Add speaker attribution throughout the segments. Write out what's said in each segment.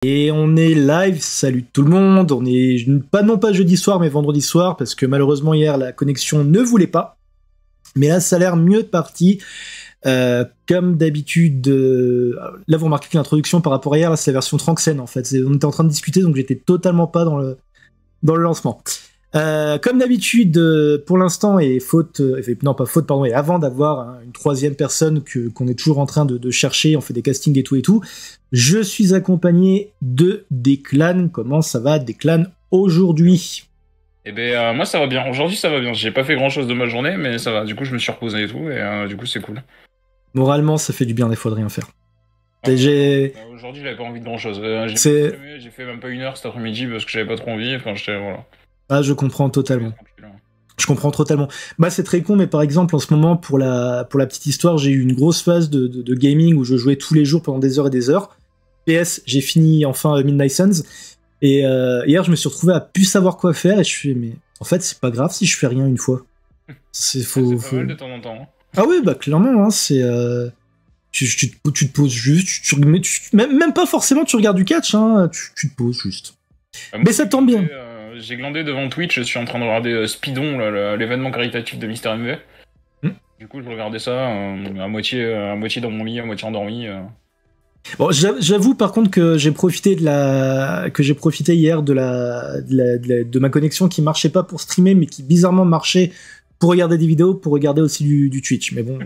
Speaker 1: Et on est live, salut tout le monde, on est non pas jeudi soir mais vendredi soir parce que malheureusement hier la connexion ne voulait pas. Mais là ça a l'air mieux de parti. Comme d'habitude, là vous remarquez que l'introduction par rapport à hier, là c'est la version Tranxen en fait. On était en train de discuter donc j'étais totalement pas dans le lancement. Comme d'habitude, pour l'instant, et avant d'avoir une troisième personne qu'on est toujours en train de chercher, on fait des castings et tout, je suis accompagné de Declan. Comment ça va, Declan, aujourd'hui?
Speaker 2: Eh ben moi ça va bien, aujourd'hui ça va bien, j'ai pas fait grand chose de ma journée mais ça va, du coup je me suis reposé et tout, et du coup c'est cool.
Speaker 1: Moralement ça fait du bien des fois de rien faire.
Speaker 2: Aujourd'hui j'avais pas envie de grand chose, j'ai fait même pas une heure cet après-midi parce que j'avais pas trop envie, enfin voilà.
Speaker 1: Ah je comprends totalement. Je comprends totalement. Bah c'est très con, mais par exemple en ce moment pour la petite histoire, j'ai eu une grosse phase de gaming où je jouais tous les jours pendant des heures et des heures. PS, j'ai fini enfin Midnight Suns, et hier je me suis retrouvé à plus savoir quoi faire et je suis mais en fait c'est pas grave si je fais rien une fois.
Speaker 2: C'est pas mal de temps en temps. Hein.
Speaker 1: Ah oui bah clairement hein, c'est tu te poses juste, même pas forcément tu regardes du catch hein, tu te poses juste. Mais ça tombe bien.
Speaker 2: J'ai glandé devant Twitch, je suis en train de regarder Speedon, l'événement caritatif de Mister MV. Du coup, je regardais ça à moitié dans mon lit, à moitié endormi.
Speaker 1: Bon, j'avoue par contre que j'ai profité hier de ma connexion qui marchait pas pour streamer, mais qui bizarrement marchait pour regarder des vidéos, pour regarder aussi du Twitch. Mais bon.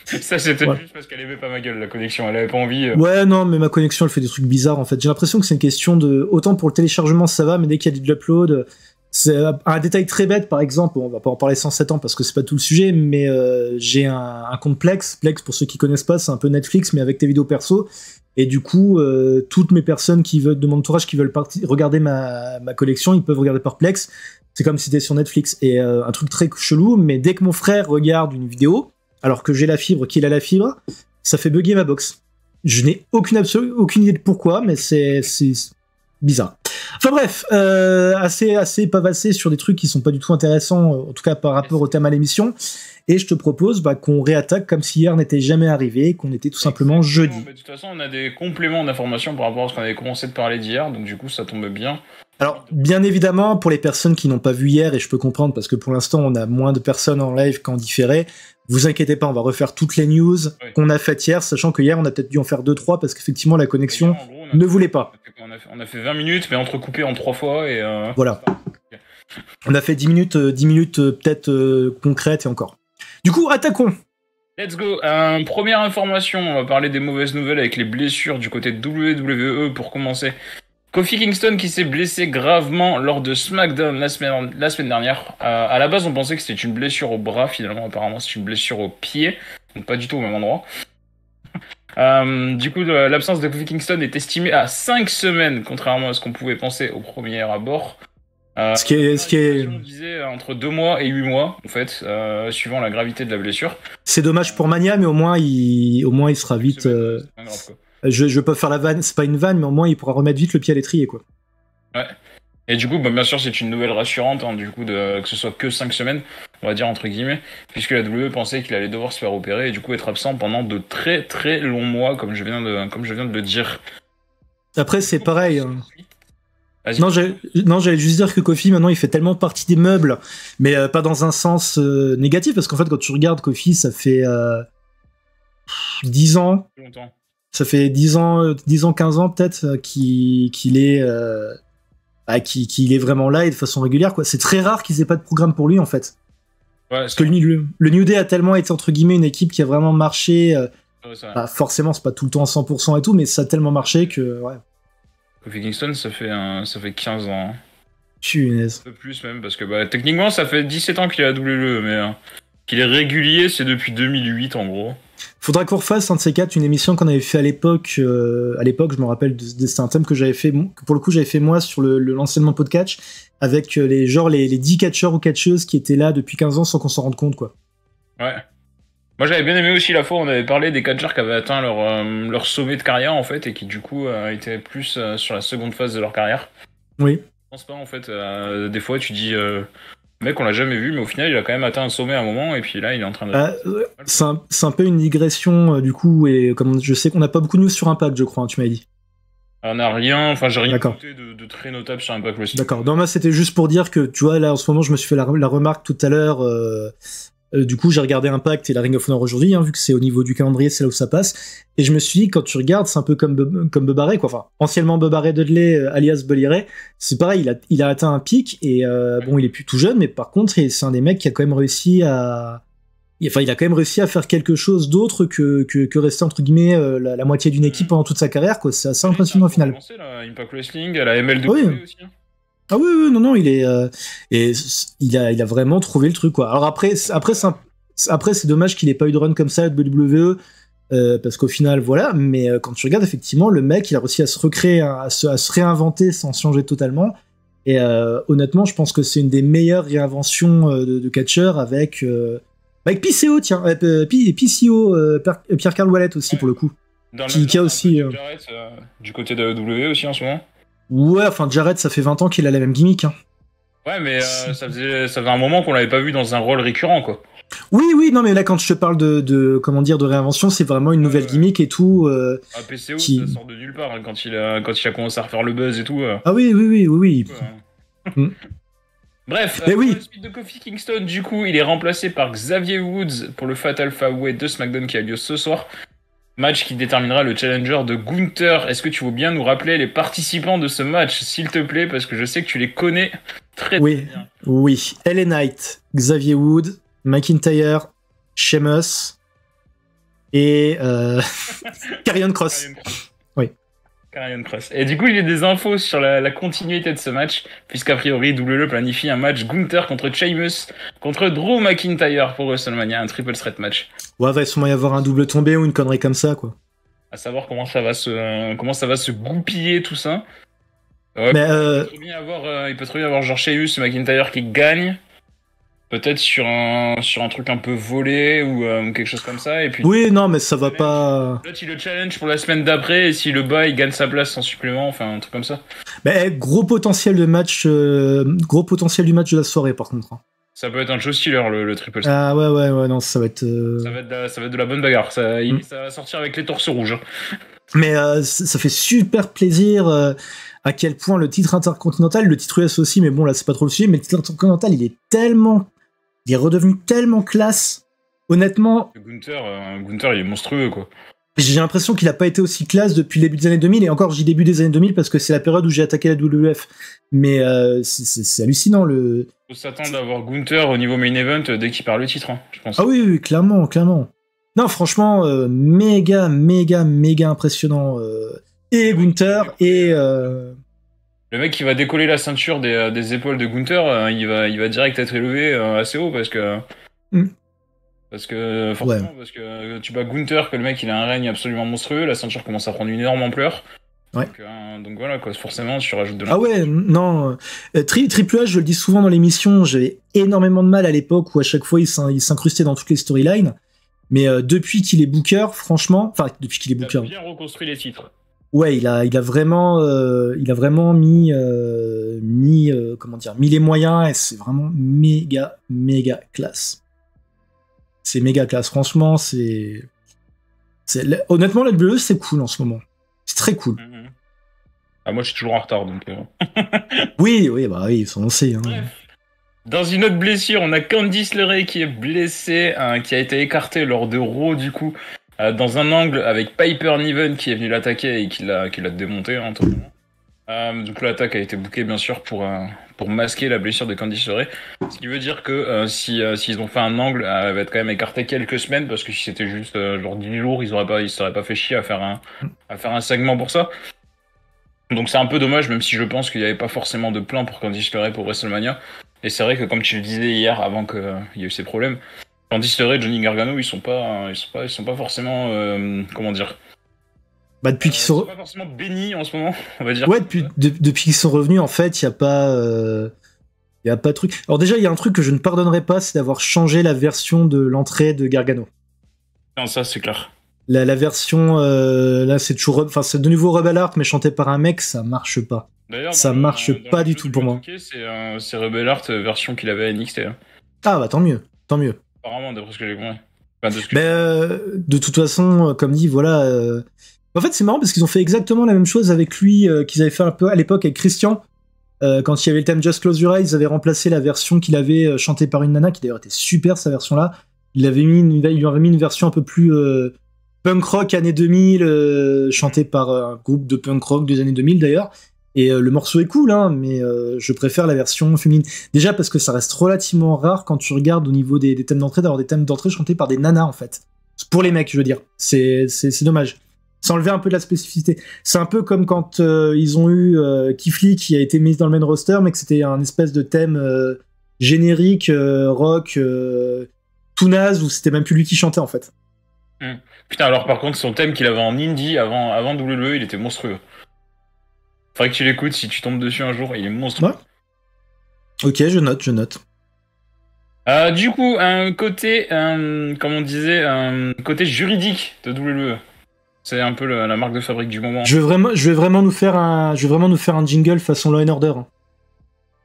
Speaker 2: Ça c'était juste parce qu'elle aimait pas ma gueule, la connexion, elle avait pas envie.
Speaker 1: Ouais, non, mais ma connexion elle fait des trucs bizarres en fait. J'ai l'impression que c'est une question de. Autant pour le téléchargement ça va, mais dès qu'il y a de l'upload. C'est un détail très bête, par exemple, on va pas en parler 107 ans parce que c'est pas tout le sujet, mais j'ai un compte Plex. Plex, pour ceux qui connaissent pas, c'est un peu Netflix, mais avec tes vidéos perso. Et du coup, toutes mes personnes de mon entourage qui veulent regarder ma collection, ils peuvent regarder par Plex. C'est comme si c'était sur Netflix. Et un truc très chelou, mais dès que mon frère regarde une vidéo, alors que j'ai la fibre, qu'il a la fibre, ça fait bugger ma box. Je n'ai aucune idée de pourquoi, mais c'est bizarre. Enfin bref, assez pavassé sur des trucs qui sont pas du tout intéressants, en tout cas par rapport au thème à l'émission. Et je te propose qu'on réattaque comme si hier n'était jamais arrivé, qu'on était tout simplement jeudi.
Speaker 2: De toute façon, on a des compléments d'informations par rapport à ce qu'on avait commencé de parler d'hier, donc du coup ça tombe bien.
Speaker 1: Alors, bien évidemment, pour les personnes qui n'ont pas vu hier, et je peux comprendre parce que pour l'instant on a moins de personnes en live qu'en différé, vous inquiétez pas, on va refaire toutes les news qu'on a faites hier, sachant que hier on a peut-être dû en faire 2-3 parce qu'effectivement la connexion ne voulait pas.
Speaker 2: On a fait 20 minutes, mais entrecoupé en 3 fois, et
Speaker 1: voilà. On a fait 10 minutes peut-être concrètes et encore. Du coup, attaquons.
Speaker 2: Let's go. Première information, on va parler des mauvaises nouvelles avec les blessures du côté de WWE pour commencer. Kofi Kingston qui s'est blessé gravement lors de SmackDown la semaine dernière. À la base, on pensait que c'était une blessure au bras, finalement, apparemment, c'est une blessure au pied, donc pas du tout au même endroit. Du coup, l'absence de Kofi Kingston est estimée à 5 semaines, contrairement à ce qu'on pouvait penser au premier abord.
Speaker 1: Ce qui est...
Speaker 2: On disait entre 2 mois et 8 mois, en fait, suivant la gravité de la blessure.
Speaker 1: C'est dommage pour Mania, mais au moins il sera vite... C'est pas grave, quoi. Je veux pas faire la vanne, c'est pas une vanne, mais au moins il pourra remettre vite le pied à l'étrier, quoi.
Speaker 2: Ouais. Et du coup, bien sûr, c'est une nouvelle rassurante, hein, du coup, que ce soit que 5 semaines, on va dire entre guillemets, puisque la WWE pensait qu'il allait devoir se faire opérer et du coup être absent pendant de très très longs mois, comme je viens de le dire.
Speaker 1: Après, c'est pareil. Hein. Non, j'allais juste dire que Kofi, maintenant, il fait tellement partie des meubles, mais pas dans un sens négatif, parce qu'en fait, quand tu regardes Kofi, ça fait 10 ans.
Speaker 2: Longtemps.
Speaker 1: Ça fait 10 ans, 15 ans peut-être qu'il est vraiment là et de façon régulière, quoi. C'est très rare qu'ils aient pas de programme pour lui, en fait. Ouais, parce que le New Day a tellement été, entre guillemets, une équipe qui a vraiment marché. Bah, forcément, c'est pas tout le temps à 100% et tout, mais ça a tellement marché que, ouais.
Speaker 2: Kofi Kingston, ça fait 15 ans.
Speaker 1: Punaise.
Speaker 2: Un peu plus même, parce que techniquement, ça fait 17 ans qu'il est à WWE, mais qu'il est régulier, c'est depuis 2008 en gros.
Speaker 1: Faudra qu'on refasse un de ces quatre, une émission qu'on avait fait à l'époque. À l'époque, je me rappelle, c'est un thème que j'avais fait, que pour le coup j'avais fait moi sur le l'enseignement podcast, avec les 10 catcheurs ou catcheuses qui étaient là depuis 15 ans sans qu'on s'en rende compte, quoi.
Speaker 2: Ouais. Moi j'avais bien aimé aussi la fois où on avait parlé des catcheurs qui avaient atteint leur sommet de carrière en fait, et qui du coup étaient plus sur la seconde phase de leur carrière.
Speaker 1: Oui.
Speaker 2: Je pense pas en fait, des fois tu dis... mec, on l'a jamais vu, mais au final, il a quand même atteint un sommet à un moment, et puis là, il est en train de...
Speaker 1: c'est un peu une digression, du coup, et comme je sais qu'on n'a pas beaucoup de news sur Impact, je crois, hein, tu m'avais dit.
Speaker 2: On n'a rien, enfin j'ai rien
Speaker 1: D'accord.
Speaker 2: noté de très notable sur Impact Wrestling.
Speaker 1: D'accord. Non, moi c'était juste pour dire que, tu vois, là en ce moment, je me suis fait la remarque tout à l'heure. Du coup, j'ai regardé Impact et la Ring of Honor aujourd'hui, hein, vu que c'est au niveau du calendrier, c'est là où ça passe. Et je me suis dit, quand tu regardes, c'est un peu comme Bubba Ray, quoi. Enfin, anciennement Bubba Ray Dudley, alias Bully Ray. C'est pareil, il a atteint un pic et bon, il est plus tout jeune, mais par contre, c'est un des mecs qui a quand même réussi à. Enfin, il a quand même réussi à faire quelque chose d'autre que rester entre guillemets la moitié d'une équipe pendant toute sa carrière, quoi. C'est assez impressionnant au final.
Speaker 2: Commencé, là, Impact Wrestling, à la MLW
Speaker 1: Oui.
Speaker 2: aussi.
Speaker 1: Ah oui, oui, non, il est et il a vraiment trouvé le truc, quoi. Alors après c'est dommage qu'il ait pas eu de run comme ça à WWE parce qu'au final voilà. Mais quand tu regardes effectivement, le mec il a réussi à se recréer, à se réinventer sans changer totalement. Et honnêtement, je pense que c'est une des meilleures réinventions de catcheur avec PCO, tiens, PCO, Pierre-Carl Ouellet aussi pour le coup. Qui a aussi.
Speaker 2: Jarrett, du côté de WWE aussi en ce moment.
Speaker 1: Ouais, enfin Jarrett, ça fait 20 ans qu'il a la même gimmick. Hein.
Speaker 2: Ouais, mais ça faisait un moment qu'on l'avait pas vu dans un rôle récurrent, quoi.
Speaker 1: Oui, non, mais là, quand je te parle comment dire, de réinvention, c'est vraiment une nouvelle gimmick et tout.
Speaker 2: PCO, ça sort de nulle part, hein, quand il a commencé à refaire le buzz et tout.
Speaker 1: Ah oui.
Speaker 2: Bref,
Speaker 1: mais oui.
Speaker 2: Le speed de Kofi Kingston, du coup, il est remplacé par Xavier Woods pour le Fatal 5-Way de SmackDown qui a lieu ce soir. Match qui déterminera le challenger de Gunther. Est-ce que tu veux bien nous rappeler les participants de ce match, s'il te plaît, parce que je sais que tu les connais très bien.
Speaker 1: Oui, LA Knight, Xavier Woods, McIntyre, Sheamus et Karrion Kross. Oui.
Speaker 2: Karrion Kross. Et du coup, il y a des infos sur la continuité de ce match, puisqu'a priori, WWE planifie un match Gunther contre Sheamus, contre Drew McIntyre pour WrestleMania, un triple threat match.
Speaker 1: Ouais, va sûrement y avoir un double tombé ou une connerie comme ça, quoi.
Speaker 2: À savoir comment ça va se goupiller tout ça.
Speaker 1: Mais
Speaker 2: il peut très bien avoir genre Sheamus et McIntyre qui gagnent. Peut-être sur un truc un peu volé ou quelque chose comme ça. Et puis,
Speaker 1: oui, non, mais ça va pas.
Speaker 2: Là, tu le challenge pour la semaine d'après, et si le bas, il gagne sa place sans supplément, enfin, un truc comme ça.
Speaker 1: Mais gros potentiel du match de la soirée, par contre.
Speaker 2: Ça peut être un show stealer, le triple.
Speaker 1: Ah ouais, non, ça va être.
Speaker 2: Ça va être de la bonne bagarre. Ça va sortir avec les torses rouges.
Speaker 1: Mais ça fait super plaisir à quel point le titre intercontinental, le titre US aussi, mais bon, là, c'est pas trop le sujet, mais le titre intercontinental, il est redevenu tellement classe. Honnêtement.
Speaker 2: Gunther, il est monstrueux, quoi.
Speaker 1: J'ai l'impression qu'il a pas été aussi classe depuis le début des années 2000, et encore, j'y début des années 2000 parce que c'est la période où j'ai attaqué la WWF. Mais c'est hallucinant, le.
Speaker 2: Faut s'attendre à voir Gunther au niveau main event dès qu'il perd le titre, hein, je pense.
Speaker 1: Ah oui, clairement. Non, franchement, méga impressionnant. Et Gunther, et.
Speaker 2: Le mec qui va décoller la ceinture des épaules de Gunther, il va direct être élevé assez haut parce que. Forcément, parce que tu bats Gunther, que le mec il a un règne absolument monstrueux, la ceinture commence à prendre une énorme ampleur.
Speaker 1: Ouais.
Speaker 2: Donc voilà, quoi, forcément, tu rajoutes de
Speaker 1: l'info. Ah ouais, non. Triple H, je le dis souvent dans l'émission, j'avais énormément de mal à l'époque où à chaque fois il s'incrustait dans toutes les storylines. Mais depuis qu'il est booker, franchement, enfin depuis qu'il est booker.
Speaker 2: Il a bien reconstruit les titres.
Speaker 1: Ouais, il a vraiment mis les moyens et c'est vraiment méga classe. C'est méga classe, franchement, honnêtement la WWE c'est cool en ce moment. C'est très cool.
Speaker 2: Ah, moi je suis toujours en retard donc.
Speaker 1: Oui, on sait. Hein.
Speaker 2: Bref. Dans une autre blessure, on a Candice LeRae qui est blessée, qui a été écartée lors de Raw du coup, dans un angle avec Piper Niven qui est venu l'attaquer et qui l'a démonté hein, totalement. Donc l'attaque a été bookée bien sûr pour masquer la blessure de Candice LeRae. Ce qui veut dire que s'ils ont fait un angle, elle va être quand même écartée quelques semaines parce que si c'était juste genre 10 jours, ils s'auraient pas fait chier à faire un segment pour ça. Donc c'est un peu dommage, même si je pense qu'il n'y avait pas forcément de plan pour Candice LeRae pour WrestleMania. Et c'est vrai que comme tu le disais hier, avant qu'il y ait eu ces problèmes, Candice LeRae et Johnny Gargano, ils sont pas forcément comment dire.
Speaker 1: Bah depuis qu'ils sont
Speaker 2: pas forcément bénis en ce moment, on va dire.
Speaker 1: Ouais, depuis qu'ils sont revenus, en fait, il y a pas de truc. Alors déjà, il y a un truc que je ne pardonnerai pas, c'est d'avoir changé la version de l'entrée de Gargano.
Speaker 2: Non, ça c'est clair.
Speaker 1: La version là, c'est toujours, enfin, c'est de nouveau Rebel Heart, mais chanté par un mec, ça marche pas.
Speaker 2: D'ailleurs,
Speaker 1: ça marche pas du tout pour moi.
Speaker 2: C'est Rebel Heart version qu'il avait à NXT.
Speaker 1: Ah bah tant mieux.
Speaker 2: Apparemment, d'après ce que j'ai compris.
Speaker 1: De toute façon, comme dit, voilà, En fait, c'est marrant parce qu'ils ont fait exactement la même chose avec lui qu'ils avaient fait un peu à l'époque avec Christian. Quand il y avait le thème Just Close Your Eyes, ils avaient remplacé la version qu'il avait chantée par une nana, qui d'ailleurs était super, sa version-là. Il lui avait mis une version un peu plus punk rock années 2000, chantée par un groupe de punk rock des années 2000 d'ailleurs. Et le morceau est cool, hein, mais je préfère la version féminine. Déjà parce que ça reste relativement rare quand tu regardes au niveau des thèmes d'entrée, d'avoir des thèmes d'entrée chantés par des nanas, en fait. Pour les mecs, je veux dire. C'est dommage. Ça enlevait un peu de la spécificité. C'est un peu comme quand ils ont eu Kifli qui a été mise dans le main roster, mais que c'était un espèce de thème générique, rock, tout naze, où c'était même plus lui qui chantait, en fait.
Speaker 2: Putain, alors par contre, son thème qu'il avait en indie avant WWE, il était monstrueux. Faudrait que tu l'écoutes si tu tombes dessus un jour, il est monstrueux.
Speaker 1: Ouais. Ok, je note.
Speaker 2: Du coup, un côté, comme on disait, un côté juridique de WWE. C'est un peu la marque de fabrique du moment.
Speaker 1: Je vais vraiment nous faire un jingle façon Law and Order.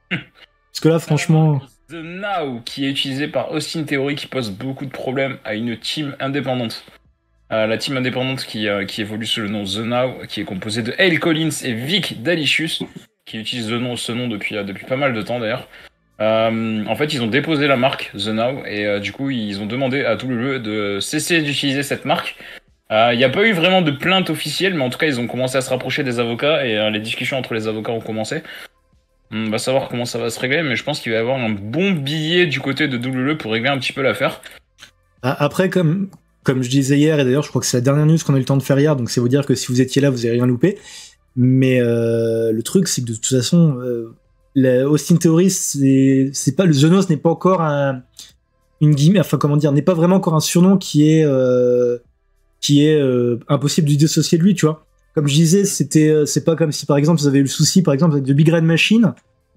Speaker 1: Parce que là, franchement...
Speaker 2: The Now, qui est utilisé par Austin Theory, qui pose beaucoup de problèmes à une team indépendante. La team indépendante qui évolue sous le nom The Now, qui est composée de Hale Collins et Vic Dalicious, qui utilisent ce nom depuis pas mal de temps d'ailleurs. En fait, ils ont déposé la marque The Now, et du coup, ils ont demandé à WWE de cesser d'utiliser cette marque. Il n'y a pas eu vraiment de plainte officielle, mais en tout cas, ils ont commencé à se rapprocher des avocats, et les discussions entre les avocats ont commencé. On va savoir comment ça va se régler, mais je pense qu'il va y avoir un bon billet du côté de WWE pour régler un petit peu l'affaire.
Speaker 1: Après, comme je disais hier, et d'ailleurs je crois que c'est la dernière news qu'on a eu le temps de faire hier, donc c'est vous dire que si vous étiez là, vous n'avez rien loupé. Mais le truc, c'est que de toute façon, Austin Theory, c'est pas, le Zonos n'est pas encore une guillemette, enfin comment dire, n'est pas vraiment encore un surnom qui est impossible de dissocier de lui, tu vois. Comme je disais, c'est pas comme si par exemple vous avez eu le souci par exemple avec The Big Red Machine,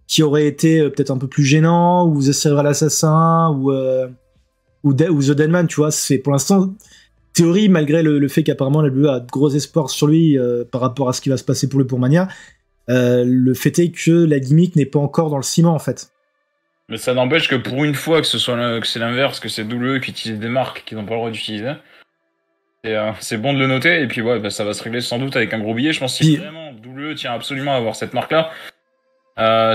Speaker 1: qui aurait été peut-être un peu plus gênant, ou The Serial Assassin, ou The Deadman, tu vois. C'est pour l'instant Theory, malgré le fait qu'apparemment la WWE a de gros espoirs sur lui par rapport à ce qui va se passer pour le pour Mania, le fait est que la gimmick n'est pas encore dans le ciment en fait.
Speaker 2: Mais ça n'empêche que pour une fois que c'est l'inverse, que c'est WWE qui utilise des marques qu'ils n'ont pas le droit d'utiliser. Et c'est bon de le noter, et puis ouais, ça va se régler sans doute avec un gros billet. Je pense que si vraiment WWE tient absolument à avoir cette marque-là,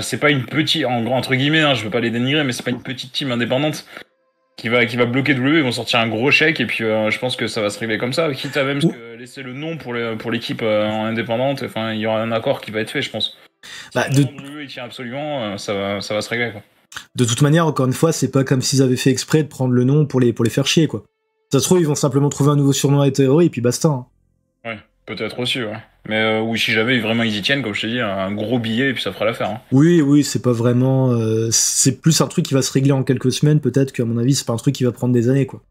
Speaker 2: c'est pas une petite, entre guillemets, hein, je veux pas les dénigrer, mais c'est pas une petite team indépendante qui va bloquer WWE. Ils vont sortir un gros chèque, et puis je pense que ça va se régler comme ça, quitte à même laisser le nom pour l'équipe en indépendante. Enfin, il y aura un accord qui va être fait, je pense. Si WWE tient absolument, ça va se régler, quoi.
Speaker 1: De toute manière, encore une fois, c'est pas comme s'ils avaient fait exprès de prendre le nom pour les faire chier, quoi. Ça se trouve, ils vont simplement trouver un nouveau surnom à Theory et puis basta. Hein.
Speaker 2: Ouais, peut-être aussi, ouais. Mais oui, si jamais vraiment ils y tiennent, comme je t'ai dit, un gros billet et puis ça fera l'affaire. Hein.
Speaker 1: Oui, c'est pas vraiment. C'est plus un truc qui va se régler en quelques semaines, peut-être qu'à mon avis, c'est pas un truc qui va prendre des années, quoi.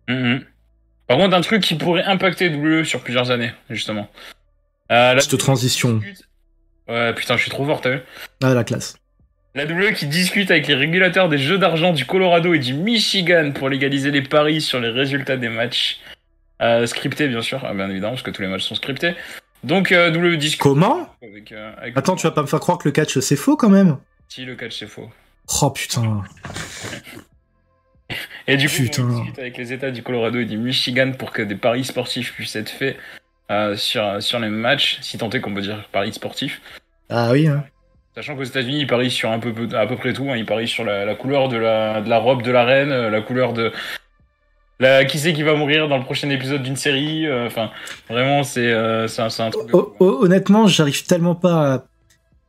Speaker 2: Par contre, un truc qui pourrait impacter WWE sur plusieurs années, justement.
Speaker 1: Cette transition.
Speaker 2: Ouais, putain, je suis trop fort, t'as vu?
Speaker 1: Ah, la classe.
Speaker 2: La WWE qui discute avec les régulateurs des jeux d'argent du Colorado et du Michigan pour légaliser les paris sur les résultats des matchs. Scriptés, bien sûr, bien évidemment, parce que tous les matchs sont scriptés. Donc, WWE discute...
Speaker 1: Comment Attends, tu vas pas me faire croire que le catch, c'est faux, quand même?
Speaker 2: Si, le catch, c'est faux.
Speaker 1: Oh, putain.
Speaker 2: Et du coup, on discute avec les États du Colorado et du Michigan pour que des paris sportifs puissent être faits sur les matchs, si tant est qu'on peut dire paris sportifs.
Speaker 1: Ah oui, hein.
Speaker 2: Sachant qu'aux États-Unis, ils parient sur à peu près tout. Hein. Ils parient sur la couleur de la robe de la reine, la couleur de qui c'est qui va mourir dans le prochain épisode d'une série. Enfin, vraiment, c'est un truc.
Speaker 1: Honnêtement, j'arrive tellement pas à...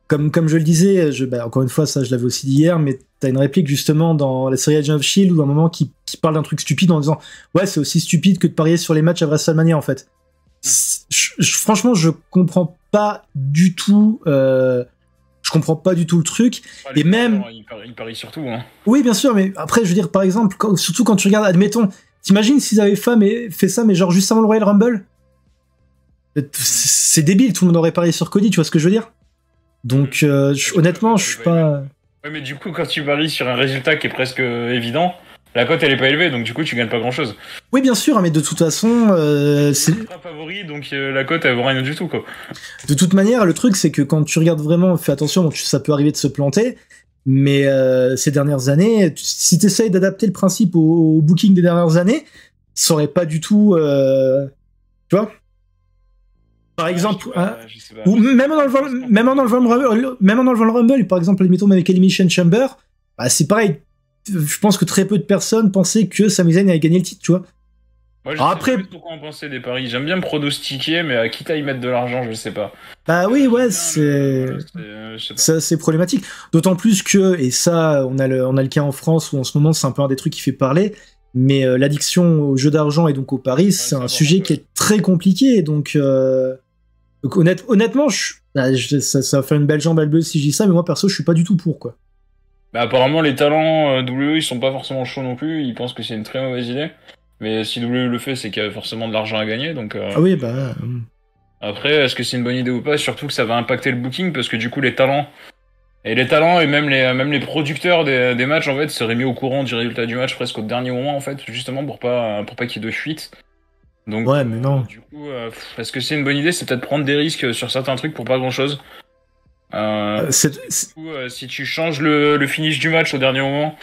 Speaker 1: Comme je le disais, encore une fois, ça, je l'avais aussi dit hier, mais t'as une réplique justement dans la série Agents of Shield où à un moment qui parle d'un truc stupide en disant ouais, c'est aussi stupide que de parier sur les matchs à WrestleMania en fait. Franchement, je comprends pas du tout. Je comprends pas du tout le truc. Et même.
Speaker 2: Il parie surtout. Hein.
Speaker 1: Oui, bien sûr, mais après, je veux dire, par exemple, surtout quand tu regardes, admettons, t'imagines s'ils avaient fait ça, mais genre juste avant le Royal Rumble? C'est débile, tout le monde aurait parié sur Cody, tu vois ce que je veux dire? Donc, honnêtement, je suis pas.
Speaker 2: Ouais, mais du coup, quand tu paries sur un résultat qui est presque évident, la cote elle est pas élevée, donc du coup tu gagnes pas grand chose.
Speaker 1: Oui, bien sûr, mais de toute façon,
Speaker 2: c'est pas favori, donc la cote elle vaut rien du tout, quoi.
Speaker 1: De toute manière, le truc c'est que quand tu regardes vraiment, fais attention, bon, ça peut arriver de se planter, mais ces dernières années, si tu essayes d'adapter le principe au booking des dernières années, ça aurait pas du tout, tu vois. Par exemple,
Speaker 2: je sais pas.
Speaker 1: ou même dans le Rumble, par exemple, admettons avec Elimination Chamber, bah, c'est pareil. Je pense que très peu de personnes pensaient que Sami Zayn allait gagner le titre, tu vois.
Speaker 2: Moi, je
Speaker 1: Alors
Speaker 2: sais
Speaker 1: après,
Speaker 2: pas trop quoi en penser des paris. J'aime bien me pronostiquer, mais quitte à y mettre de l'argent, je sais pas.
Speaker 1: bah oui, ouais,
Speaker 2: Bien, je sais pas.
Speaker 1: c'est problématique. D'autant plus que, et ça, on a le cas en France où en ce moment c'est un peu un des trucs qui fait parler, mais l'addiction au jeu d'argent et donc au paris, c'est un sujet qui est très compliqué. Donc honnêtement, ça va faire une belle jambe à le si je dis ça, mais moi perso, je suis pas du tout pour, quoi.
Speaker 2: Bah, apparemment, les talents WWE, ils sont pas forcément chauds non plus. Ils pensent que c'est une très mauvaise idée. Mais si WWE le fait, c'est qu'il y a forcément de l'argent à gagner. Donc,
Speaker 1: Ah oui, bah.
Speaker 2: après, est-ce que c'est une bonne idée ou pas? Surtout que ça va impacter le booking parce que du coup, les talents et même les producteurs des matchs en fait seraient mis au courant du résultat du match presque au dernier moment en fait, justement pour pas qu'il y ait de fuite. Donc,
Speaker 1: ouais, mais non.
Speaker 2: du coup, est-ce que c'est une bonne idée? C'est peut-être prendre des risques sur certains trucs pour pas grand-chose. Du coup, si tu changes le finish du match au dernier moment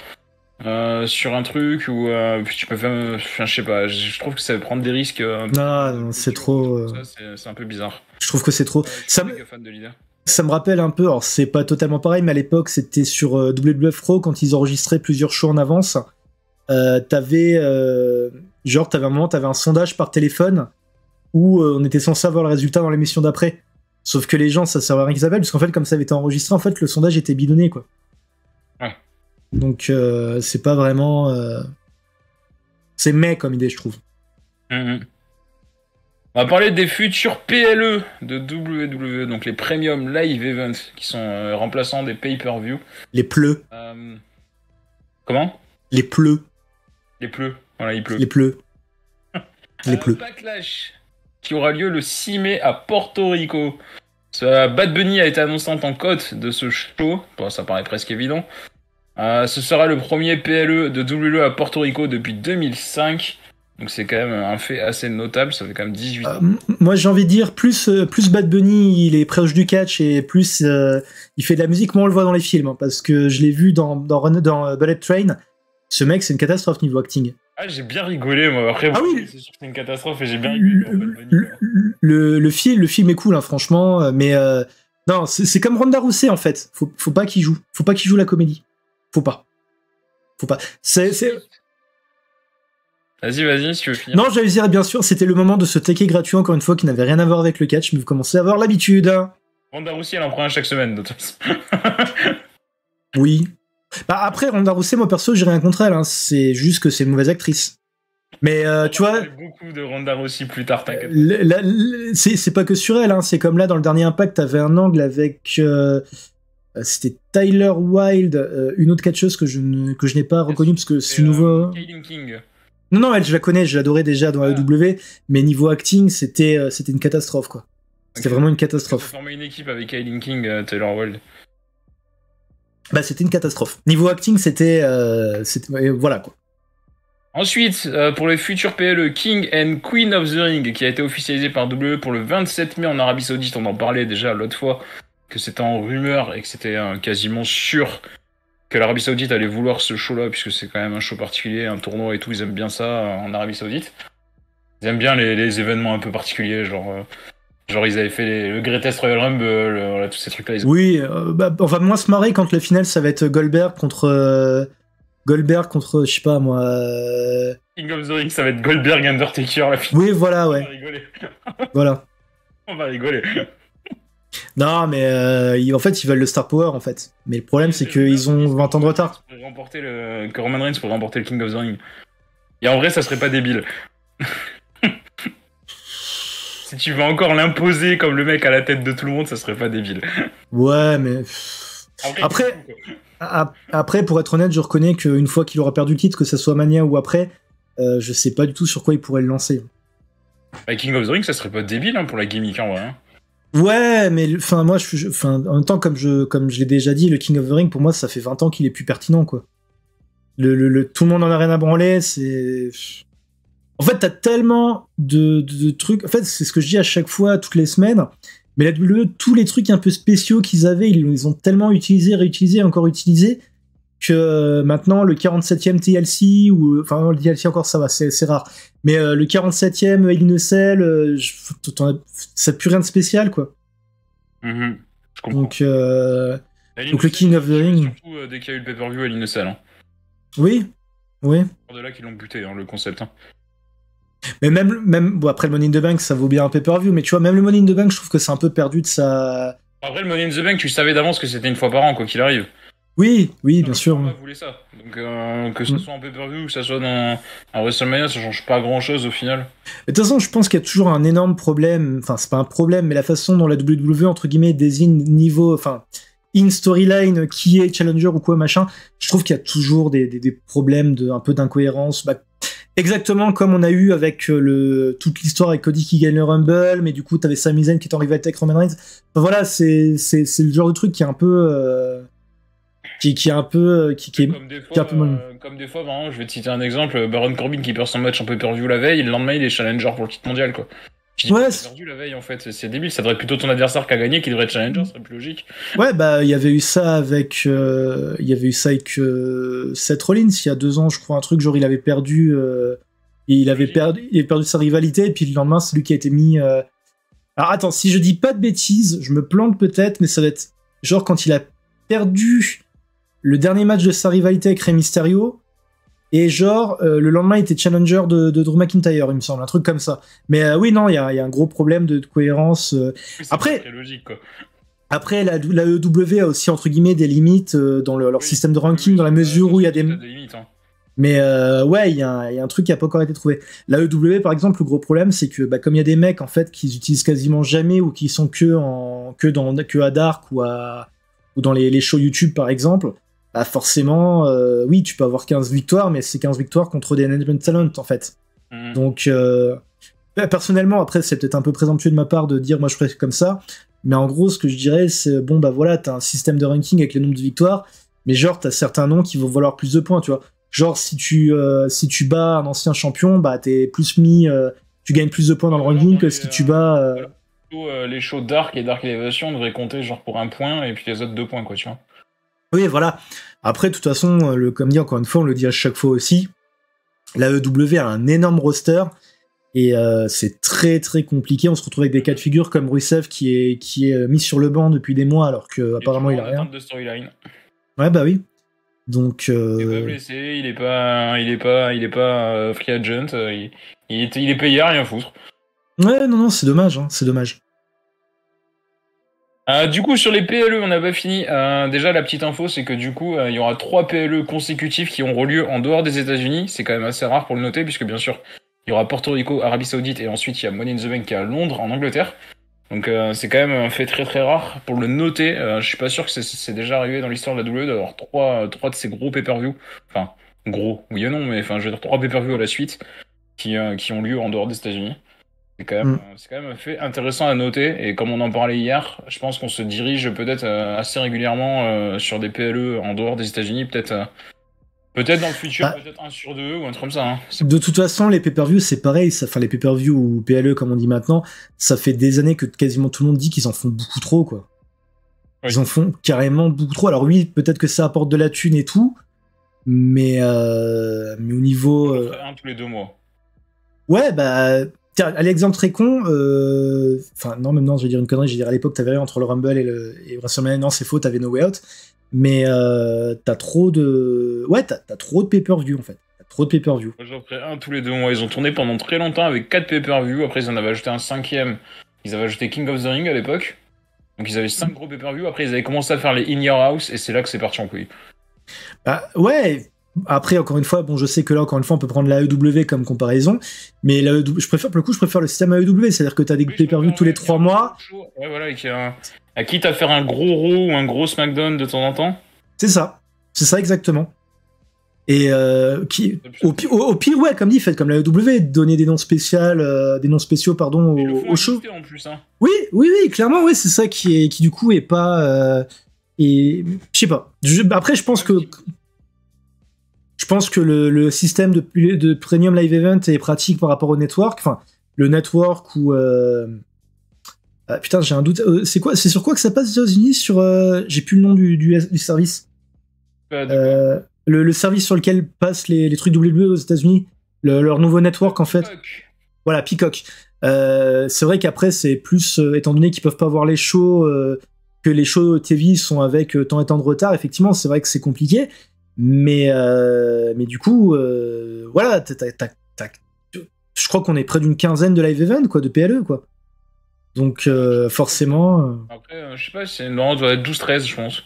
Speaker 2: sur un truc ou tu peux faire, enfin, je sais pas, je trouve que ça va prendre des risques.
Speaker 1: Non, c'est trop.
Speaker 2: C'est un peu bizarre.
Speaker 1: Je trouve que c'est trop.
Speaker 2: Je suis méga fan de l'idée.
Speaker 1: Ça me rappelle un peu, alors c'est pas totalement pareil, mais à l'époque c'était sur WWF Raw quand ils enregistraient plusieurs shows en avance. T'avais un moment, t'avais un sondage par téléphone où on était censé avoir le résultat dans l'émission d'après. Sauf que les gens, ça servait à rien qu'ils appellent, parce qu'en fait, comme ça avait été enregistré, en fait, le sondage était bidonné, quoi.
Speaker 2: Ouais.
Speaker 1: Donc c'est pas vraiment. C'est comme idée, je trouve.
Speaker 2: On va parler des futurs PLE de WWE, donc les Premium Live Events, qui sont remplaçants des pay-per-view.
Speaker 1: Les pleux.
Speaker 2: Comment?
Speaker 1: Les pleux.
Speaker 2: Les pleux. Voilà, il pleut.
Speaker 1: Les pleux. Les pleux.
Speaker 2: Backlash, qui aura lieu le 6 mai à Porto Rico. Bad Bunny a été annoncé en tant qu'hôte de ce show. Bon, ça paraît presque évident. Ce sera le premier PLE de WWE à Porto Rico depuis 2005. Donc c'est quand même un fait assez notable, ça fait quand même 18 ans.
Speaker 1: Moi j'ai envie de dire, plus Bad Bunny il est proche du catch et plus il fait de la musique, moi on le voit dans les films, hein, parce que je l'ai vu dans Bullet Train, ce mec c'est une catastrophe niveau acting.
Speaker 2: Ah j'ai bien rigolé moi, après
Speaker 1: oui.
Speaker 2: C'est sûr que c'est une catastrophe et j'ai bien rigolé pour Bad Bunny.
Speaker 1: Le film est cool hein, franchement, mais non c'est comme Ronda Rousey en fait, faut pas qu'il joue la comédie, faut pas. C'est...
Speaker 2: Vas-y, si tu veux finir.
Speaker 1: Non, j'allais dire, bien sûr, c'était le moment de se taquer gratuit, encore une fois, qui n'avait rien à voir avec le catch, mais vous commencez à avoir l'habitude.
Speaker 2: Ronda Rousey, elle en prend un chaque semaine, de toute façon.
Speaker 1: Oui. Bah après, Ronda Rousey, moi perso, j'ai rien contre elle, hein. C'est juste que c'est une mauvaise actrice. Mais tu vois...
Speaker 2: beaucoup de Ronda Rousey plus tard, t'inquiète.
Speaker 1: C'est pas que sur elle, hein. C'est comme là, dans le dernier Impact, t'avais un angle avec... c'était Tyler Wilde, une autre catcheuse que je n'ai pas reconnue, parce que c'est nouveau...
Speaker 2: Kaylin King.
Speaker 1: Non, elle, je la connais, je l'adorais déjà dans AEW, mais niveau acting, c'était une catastrophe, quoi. C'était vraiment une catastrophe.
Speaker 2: Tu as formé une équipe avec Kaylin King, Taylor Wilde.
Speaker 1: Bah, c'était une catastrophe. Niveau acting, c'était voilà, quoi.
Speaker 2: Ensuite, pour les futurs PLE, King and Queen of the Ring, qui a été officialisé par WWE pour le 27 mai en Arabie Saoudite. On en parlait déjà l'autre fois, que c'était en rumeur et que c'était quasiment sûr que l'Arabie Saoudite allait vouloir ce show-là, puisque c'est quand même un show particulier, un tournoi et tout, ils aiment bien ça en Arabie Saoudite. Ils aiment bien les événements un peu particuliers, genre ils avaient fait le Greatest Royal Rumble, voilà, tous ces trucs-là.
Speaker 1: Oui, on va moins se marrer quand le final, ça va être Goldberg contre, je sais pas moi...
Speaker 2: King of the Ring, ça va être Goldberg Undertaker, la finale.
Speaker 1: Oui, voilà, ouais.
Speaker 2: On va rigoler.
Speaker 1: Voilà.
Speaker 2: On va rigoler.
Speaker 1: Non, mais en fait, ils veulent le Star Power, en fait. Mais le problème, c'est qu'ils ont 20 ans de retard.
Speaker 2: Que Roman Reigns pour remporter le King of the Ring. Et en vrai, ça serait pas débile. Si tu veux encore l'imposer comme le mec à la tête de tout le monde, ça serait pas débile.
Speaker 1: Ouais, mais... Après, pour être honnête, je reconnais qu'une fois qu'il aura perdu le titre, que ça soit Mania ou après, je sais pas du tout sur quoi il pourrait le lancer.
Speaker 2: Bah, King of the Ring, ça serait pas débile hein, pour la gimmick, en vrai. Hein.
Speaker 1: Ouais, mais moi, en même temps, comme je l'ai déjà dit, le King of the Ring, pour moi, ça fait 20 ans qu'il est plus pertinent, quoi. Tout le monde en a rien à branler, c'est... En fait, t'as tellement de trucs... En fait, c'est ce que je dis à chaque fois, toutes les semaines, mais la WWE, tous les trucs un peu spéciaux qu'ils avaient, ils les ont tellement utilisés, réutilisés, encore utilisés, que maintenant le 47e TLC, ou enfin le TLC encore ça va, c'est rare, mais le 47e Hell in a Cell, ça n'a plus rien de spécial, quoi.
Speaker 2: Je comprends.
Speaker 1: Donc le King of the Ring.
Speaker 2: Surtout dès qu'il y a eu le pay-per-view Hell in a Cell. Hein.
Speaker 1: Oui.
Speaker 2: C'est de là qu'ils l'ont buté, hein, le concept. Hein.
Speaker 1: Mais même bon, après le Money in the Bank, ça vaut bien un pay-per-view, mais tu vois, même le Money in the Bank, je trouve que c'est un peu perdu de sa.
Speaker 2: Après, le Money in the Bank, tu savais d'avance que c'était une fois par an, quoi qu'il arrive.
Speaker 1: Oui, bien sûr.
Speaker 2: On voulait ça. Donc, que ce soit en pay-per-view ou que ce soit dans un WrestleMania, ça change pas grand-chose au final.
Speaker 1: De toute façon, je pense qu'il y a toujours un énorme problème, enfin, c'est pas un problème, mais la façon dont la WWE, entre guillemets, désigne niveau, enfin, in storyline, qui est challenger ou quoi, machin, je trouve qu'il y a toujours des problèmes un peu d'incohérence. Bah, exactement comme on a eu avec toute l'histoire avec Cody qui gagne le Rumble, mais du coup, t'avais Sami Zayn qui est en rivalité avec Roman Reigns. Enfin, voilà, c'est le genre de truc qui est un peu. Qui est un peu
Speaker 2: comme des fois, vraiment, je vais te citer un exemple, Baron Corbin qui perd son match en pay-per-view la veille, et le lendemain il est challenger pour le titre mondial, quoi. Tu dis,
Speaker 1: ouais,
Speaker 2: t'as perdu la veille, en fait, c'est débile, ça devrait être plutôt ton adversaire qui a gagné qui devrait être challenger, ça serait plus logique.
Speaker 1: Ouais, bah il y avait eu ça avec Seth Rollins il y a 2 ans, je crois, un truc genre il avait perdu il avait perdu sa rivalité, et puis le lendemain c'est lui qui a été mis alors attends, si je dis pas de bêtises, je me plante peut-être, mais ça va être genre quand il a perdu le dernier match de sa rivalité avec Rey Mysterio, et genre le lendemain il était challenger de Drew McIntyre, il me semble, un truc comme ça. Mais oui, non, il y a un gros problème de cohérence. Après,
Speaker 2: très logique, quoi.
Speaker 1: Après, la AEW a aussi, entre guillemets, des limites dans leur système de ranking, dans la mesure où il y a des
Speaker 2: limites. Hein.
Speaker 1: Mais ouais, il y a un truc qui a pas encore été trouvé. La AEW, par exemple, le gros problème, c'est que comme il y a des mecs en fait qui utilisent quasiment jamais, ou qui sont que à Dark ou dans les shows YouTube, par exemple, bah forcément, oui, tu peux avoir 15 victoires, mais c'est 15 victoires contre des management talent, en fait. Donc, personnellement, après, c'est peut-être un peu présomptueux de ma part de dire moi je ferais comme ça, mais en gros, ce que je dirais, c'est bon, bah voilà, t'as un système de ranking avec le nombre de victoires, mais genre, t'as certains noms qui vont valoir plus de points, tu vois. Genre, si tu bats un ancien champion, bah t'es plus mis, tu gagnes plus de points dans le ranking que si tu bats.
Speaker 2: Les shows Dark et Dark Elevation devraient compter genre pour 1 point, et puis les autres 2 points, quoi, tu vois.
Speaker 1: Oui, voilà. Après, de toute façon, comme dit encore une fois, on le dit à chaque fois aussi, la AEW a un énorme roster, et c'est très très compliqué. On se retrouve avec des cas de figure comme Rusev qui est mis sur le banc depuis des mois, alors que apparemment il a rien.
Speaker 2: De storyline.
Speaker 1: Ouais, bah oui. Donc.
Speaker 2: Il est pas blessé, il est pas free agent, il est payé à rien foutre.
Speaker 1: Ouais, non, c'est dommage, hein, c'est dommage.
Speaker 2: Du coup, sur les PLE, on n'a pas fini. Déjà, la petite info, c'est que du coup, il y aura 3 PLE consécutifs qui auront lieu en dehors des États-Unis. C'est quand même assez rare pour le noter, puisque bien sûr, il y aura Porto Rico, Arabie Saoudite, et ensuite il y a Money in the Bank qui est à Londres, en Angleterre. Donc c'est quand même un fait très très rare pour le noter. Je suis pas sûr que c'est déjà arrivé dans l'histoire de la WWE d'avoir 3 de ces gros pay-per-view. Enfin, gros, oui et non, mais enfin, je veux dire 3 pay-per-view à la suite qui ont lieu en dehors des États-Unis. C'est quand même un fait intéressant à noter, et comme on en parlait hier, je pense qu'on se dirige peut-être assez régulièrement sur des PLE en dehors des États-Unis, peut-être dans le futur, peut-être 1 sur 2 ou un truc comme ça. Hein.
Speaker 1: De toute façon, les pay-per-view, c'est pareil. Enfin, les pay-per-view ou PLE, comme on dit maintenant, ça fait des années que quasiment tout le monde dit qu'ils en font beaucoup trop, quoi. Oui. Ils en font carrément beaucoup trop. Alors oui, peut-être que ça apporte de la thune et tout, mais au niveau...
Speaker 2: On ferait 1 tous les 2 mois.
Speaker 1: Ouais, bah... Tiens, à l'exemple très con, enfin non, même non, je vais dire une connerie, je vais dire à l'époque t'avais rien entre le Rumble et WrestleMania, non c'est faux, t'avais No Way Out, mais t'as trop de... Ouais, t'as trop de pay-per-view en fait, t'as trop de pay-per-view.
Speaker 2: Moi j'en ferai 1 tous les 2 mois, ils ont tourné pendant très longtemps avec 4 pay-per-view, après ils en avaient ajouté un 5e, ils avaient ajouté King of the Ring à l'époque, donc ils avaient 5 gros pay-per-view, après ils avaient commencé à faire les In Your House, et c'est là que c'est parti en couille.
Speaker 1: Bah ouais. Après, encore une fois, bon, je sais que là, encore une fois, on peut prendre la AEW comme comparaison, mais je préfère le système AEW, c'est-à-dire que t'as des pay-per-view tous les 3 mois.
Speaker 2: Ouais, voilà, et quitte à faire un gros Raw ou un gros SmackDown de temps en temps.
Speaker 1: C'est ça exactement. Et au pire, ouais, comme dit, faites comme la AEW, donner des noms spéciaux, au show.
Speaker 2: En plus, hein.
Speaker 1: Oui, clairement, oui, c'est ça qui du coup est pas, et je sais pas. Après, je pense que le système de Premium Live Event est pratique par rapport au network. Enfin, le network ou... putain, j'ai un doute. C'est sur quoi que ça passe aux États-Unis? J'ai plus le nom du service. Le service sur lequel passent les trucs WWE aux États-Unis, leur nouveau network en fait. Voilà, Peacock. C'est vrai qu'après c'est plus étant donné qu'ils peuvent pas voir les shows, que les shows TV sont avec tant et tant de retard. Effectivement, c'est vrai que c'est compliqué, mais du coup, voilà, je crois qu'on est près d'une quinzaine de live events quoi, de PLE quoi. Donc forcément.
Speaker 2: Après, je sais pas, non, ça doit être 12-13 je pense.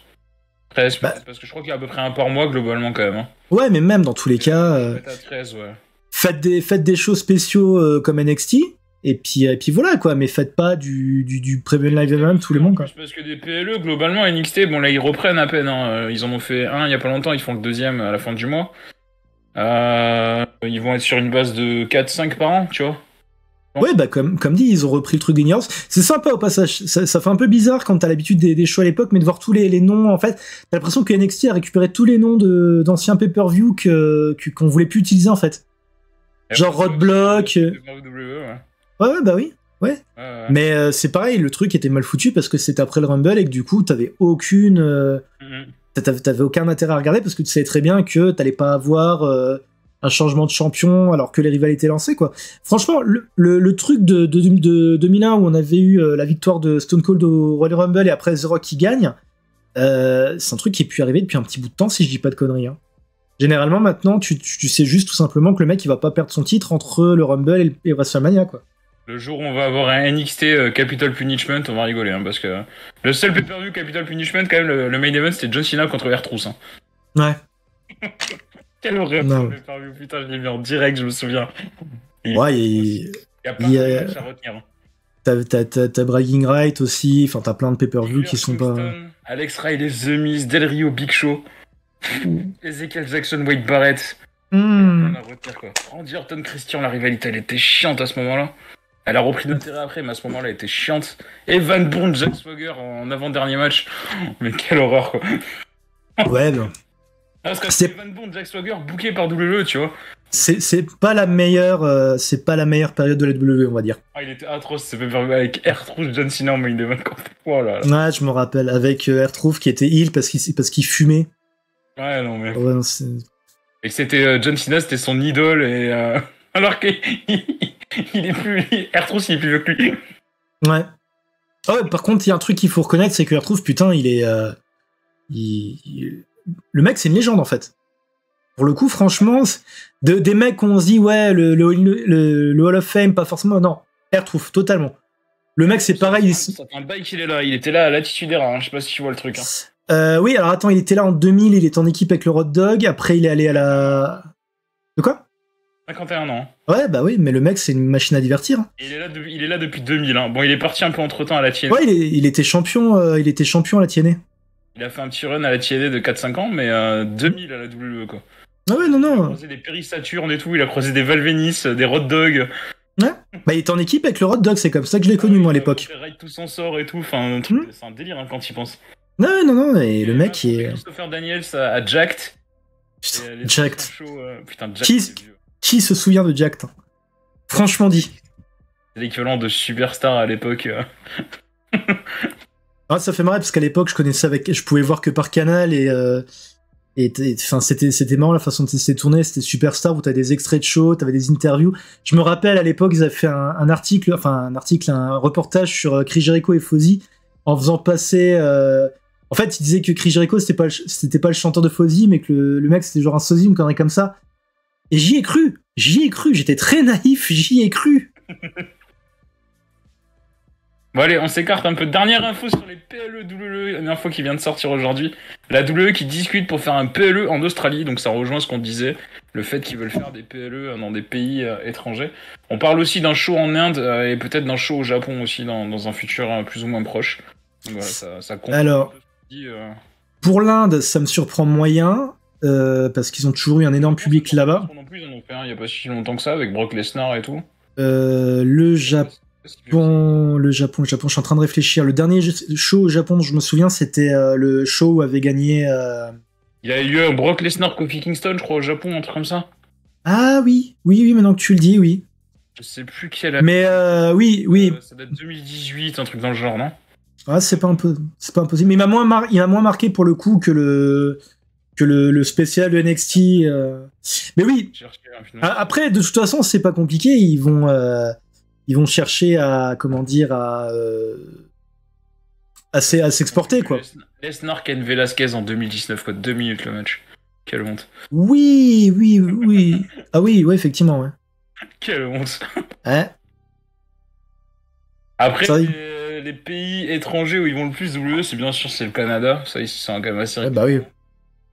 Speaker 2: 13 parce que je crois qu'il y a à peu près un par mois globalement quand même. Hein.
Speaker 1: Ouais, mais même dans tous les cas.
Speaker 2: À 13, ouais.
Speaker 1: Faites des shows spéciaux comme NXT. Et puis voilà quoi, mais faites pas du Premium Live Event tous les mois quoi.
Speaker 2: Parce que des PLE, globalement, NXT, bon là ils reprennent à peine, hein. Ils en ont fait un il y a pas longtemps, ils font le deuxième à la fin du mois. Ils vont être sur une base de 4-5 par an, tu vois.
Speaker 1: Ouais, bah comme dit, ils ont repris le truc d'Ignorance. C'est sympa au passage, ça fait un peu bizarre quand t'as l'habitude des shows à l'époque, mais de voir tous les noms, en fait, t'as l'impression que NXT a récupéré tous les noms d'anciens pay-per-view qu'on voulait plus utiliser en fait. Genre Roadblock. Ouais, bah oui. Ouais. Mais c'est pareil, le truc était mal foutu parce que c'était après le Rumble et que du coup, t'avais t'avais aucun intérêt à regarder parce que tu savais très bien que t'allais pas avoir un changement de champion alors que les rivalités lancées, quoi. Franchement, le truc de 2001 où on avait eu la victoire de Stone Cold au Royal Rumble et après The Rock qui gagne, c'est un truc qui est pu arriver depuis un petit bout de temps si je dis pas de conneries. Hein. Généralement, maintenant, tu sais juste tout simplement que le mec il va pas perdre son titre entre le Rumble et WrestleMania, quoi.
Speaker 2: Le jour où on va avoir un NXT Capital Punishment, on va rigoler, hein, parce que le seul pay-per-view Capital Punishment, quand même, le main event, c'était John Cena contre R-Truth. Hein.
Speaker 1: Ouais.
Speaker 2: Quel horreur ce pay-per-view, putain, je l'ai vu en direct, je me souviens.
Speaker 1: Ouais, il y a pas de match à retenir. T'as Bragging Right aussi, enfin t'as plein de pay-per-view qui sont pas...
Speaker 2: Alex Riley, The Miz, Del Rio, Big Show, Ezekiel Jackson, Wade Barrett. Rien à retenir, quoi. Randy Orton, Christian, la rivalité, elle était chiante à ce moment-là. Elle a repris d'intérêt après, mais à ce moment-là, elle était chiante. Evan Bourne, Jack Swagger en avant-dernier match. Mais quelle horreur, quoi.
Speaker 1: Ouais, non.
Speaker 2: Parce que c'est Evan Bourne, Jack Swagger, booké par WWE, tu vois.
Speaker 1: C'est pas la meilleure période de la WWE, on va dire.
Speaker 2: Ah, il était atroce, c'est avec R-Truth, John Cena en main event. Oh là là.
Speaker 1: Ouais, je me rappelle, avec R-Truth qui était heel parce qu'il fumait.
Speaker 2: Ouais, non, mais...
Speaker 1: Ouais, non,
Speaker 2: et c'était John Cena, c'était son idole, et alors qu'il est plus... R-Truth, il est plus vieux que lui.
Speaker 1: Ouais. Oh, ouais, par contre, il y a un truc qu'il faut reconnaître, c'est que R-Truth, putain, il est... Le mec, c'est une légende, en fait. Pour le coup, franchement, des mecs où on se dit, ouais, le Hall of Fame, pas forcément... Non, R-Truth, totalement. Le mec, c'est pareil...
Speaker 2: Ça fait un bail qu'il est là. Il était là à l'Attitude Era, hein. Je sais pas si tu vois le truc. Hein.
Speaker 1: Oui, alors attends, il était là en 2000, il était en équipe avec le Road Dogg, après il est allé à la... De quoi ?
Speaker 2: 51 ans.
Speaker 1: Ouais, bah oui, mais le mec, c'est une machine à divertir.
Speaker 2: Il est là depuis 2000. Hein. Bon, il est parti un peu entre-temps à la TNA.
Speaker 1: Ouais, il était champion à la TNA.
Speaker 2: Il a fait un petit run à la TNA de 4-5 ans, mais 2000 à la WWE, quoi.
Speaker 1: Ah ouais, non.
Speaker 2: Il a croisé des Perry Saturn et tout, il a croisé des Valvenis, des Road Dogg.
Speaker 1: Ouais, bah il était en équipe avec le Road Dogg, c'est comme ça que je l'ai connu, moi, à l'époque.
Speaker 2: Il raid tout s'en sort et tout, enfin, c'est un délire hein, quand il pense.
Speaker 1: Non, et le mec il est...
Speaker 2: Christopher Daniels à Jacked.
Speaker 1: Putain, Jacked.
Speaker 2: Putain, Jacked.
Speaker 1: Qui se souvient de Jacked hein. Franchement dit.
Speaker 2: C'est l'équivalent de Superstar à l'époque.
Speaker 1: Ah, ça fait marrer parce qu'à l'époque, je pouvais voir que par Canal et enfin c'était marrant la façon dont c'était tourné, c'était Superstar où t'avais des extraits de show, t'avais des interviews. Je me rappelle à l'époque, ils avaient fait un reportage sur Chris Jericho et Fozzy en faisant passer en fait, ils disaient que Chris Jericho c'était pas le chanteur de Fozzy mais que le mec c'était genre un sosie ou une connerie comme ça. Et j'y ai cru, j'étais très naïf, j'y ai cru.
Speaker 2: Bon allez, on s'écarte un peu. Dernière info sur les PLE WWE, la dernière fois qui vient de sortir aujourd'hui. La WWE qui discute pour faire un PLE en Australie, donc ça rejoint ce qu'on disait, le fait qu'ils veulent faire des PLE dans des pays étrangers. On parle aussi d'un show en Inde et peut-être d'un show au Japon aussi dans un futur plus ou moins proche. Donc voilà, ça compte.
Speaker 1: Alors, pour l'Inde, ça me surprend moyen, parce qu'ils ont toujours eu un énorme public là-bas.
Speaker 2: Non plus, ils en ont fait un il n'y a pas si longtemps que ça, avec Brock Lesnar et tout.
Speaker 1: Le Japon, je suis en train de réfléchir. Le dernier show au Japon dont je me souviens, c'était le show où avait gagné...
Speaker 2: Il y a eu un Brock Lesnar Kofi Kingston, je crois, au Japon, un truc comme ça.
Speaker 1: Ah oui, maintenant que tu le dis, oui.
Speaker 2: Je sais plus quelle...
Speaker 1: Mais oui.
Speaker 2: Ça date de 2018, un truc dans le genre, non ?
Speaker 1: Ah, c'est pas impossible. Mais il m'a moins marqué pour le coup que que le spécial de NXT. Mais oui. Après, de toute façon, c'est pas compliqué. Ils vont chercher à s'exporter, quoi.
Speaker 2: Lesnar Ken Velasquez en 2019, quoi. 2 minutes le match. Quelle honte.
Speaker 1: Oui. Ah oui, ouais, effectivement, ouais.
Speaker 2: Quelle honte.
Speaker 1: Ouais.
Speaker 2: Après, les pays étrangers où ils vont le plus WWE, c'est bien sûr c'est le Canada. Ça, c'est quand même assez
Speaker 1: ouais, bah oui.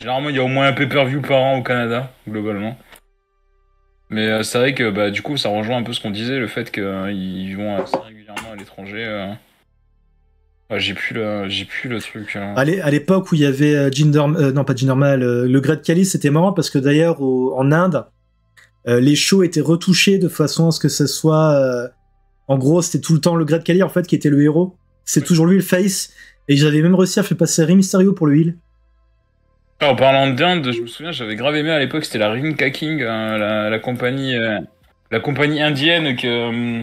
Speaker 2: Généralement, il y a au moins un pay-per-view par an au Canada, globalement. Mais c'est vrai que bah, du coup, ça rejoint un peu ce qu'on disait, le fait qu'ils vont assez régulièrement à l'étranger. J'ai plus le truc.
Speaker 1: À l'époque où il y avait non pas Jinder Mahal, le Great Khali, c'était marrant parce que d'ailleurs en Inde, les shows étaient retouchés de façon à ce que ce soit. En gros, c'était tout le temps le Great Khali en fait qui était le héros. C'est toujours lui le face. Et j'avais même réussi à faire passer Rey Mysterio pour le heel.
Speaker 2: En parlant d'Inde, je me souviens, j'avais grave aimé à l'époque, c'était la Rinka King, la compagnie indienne que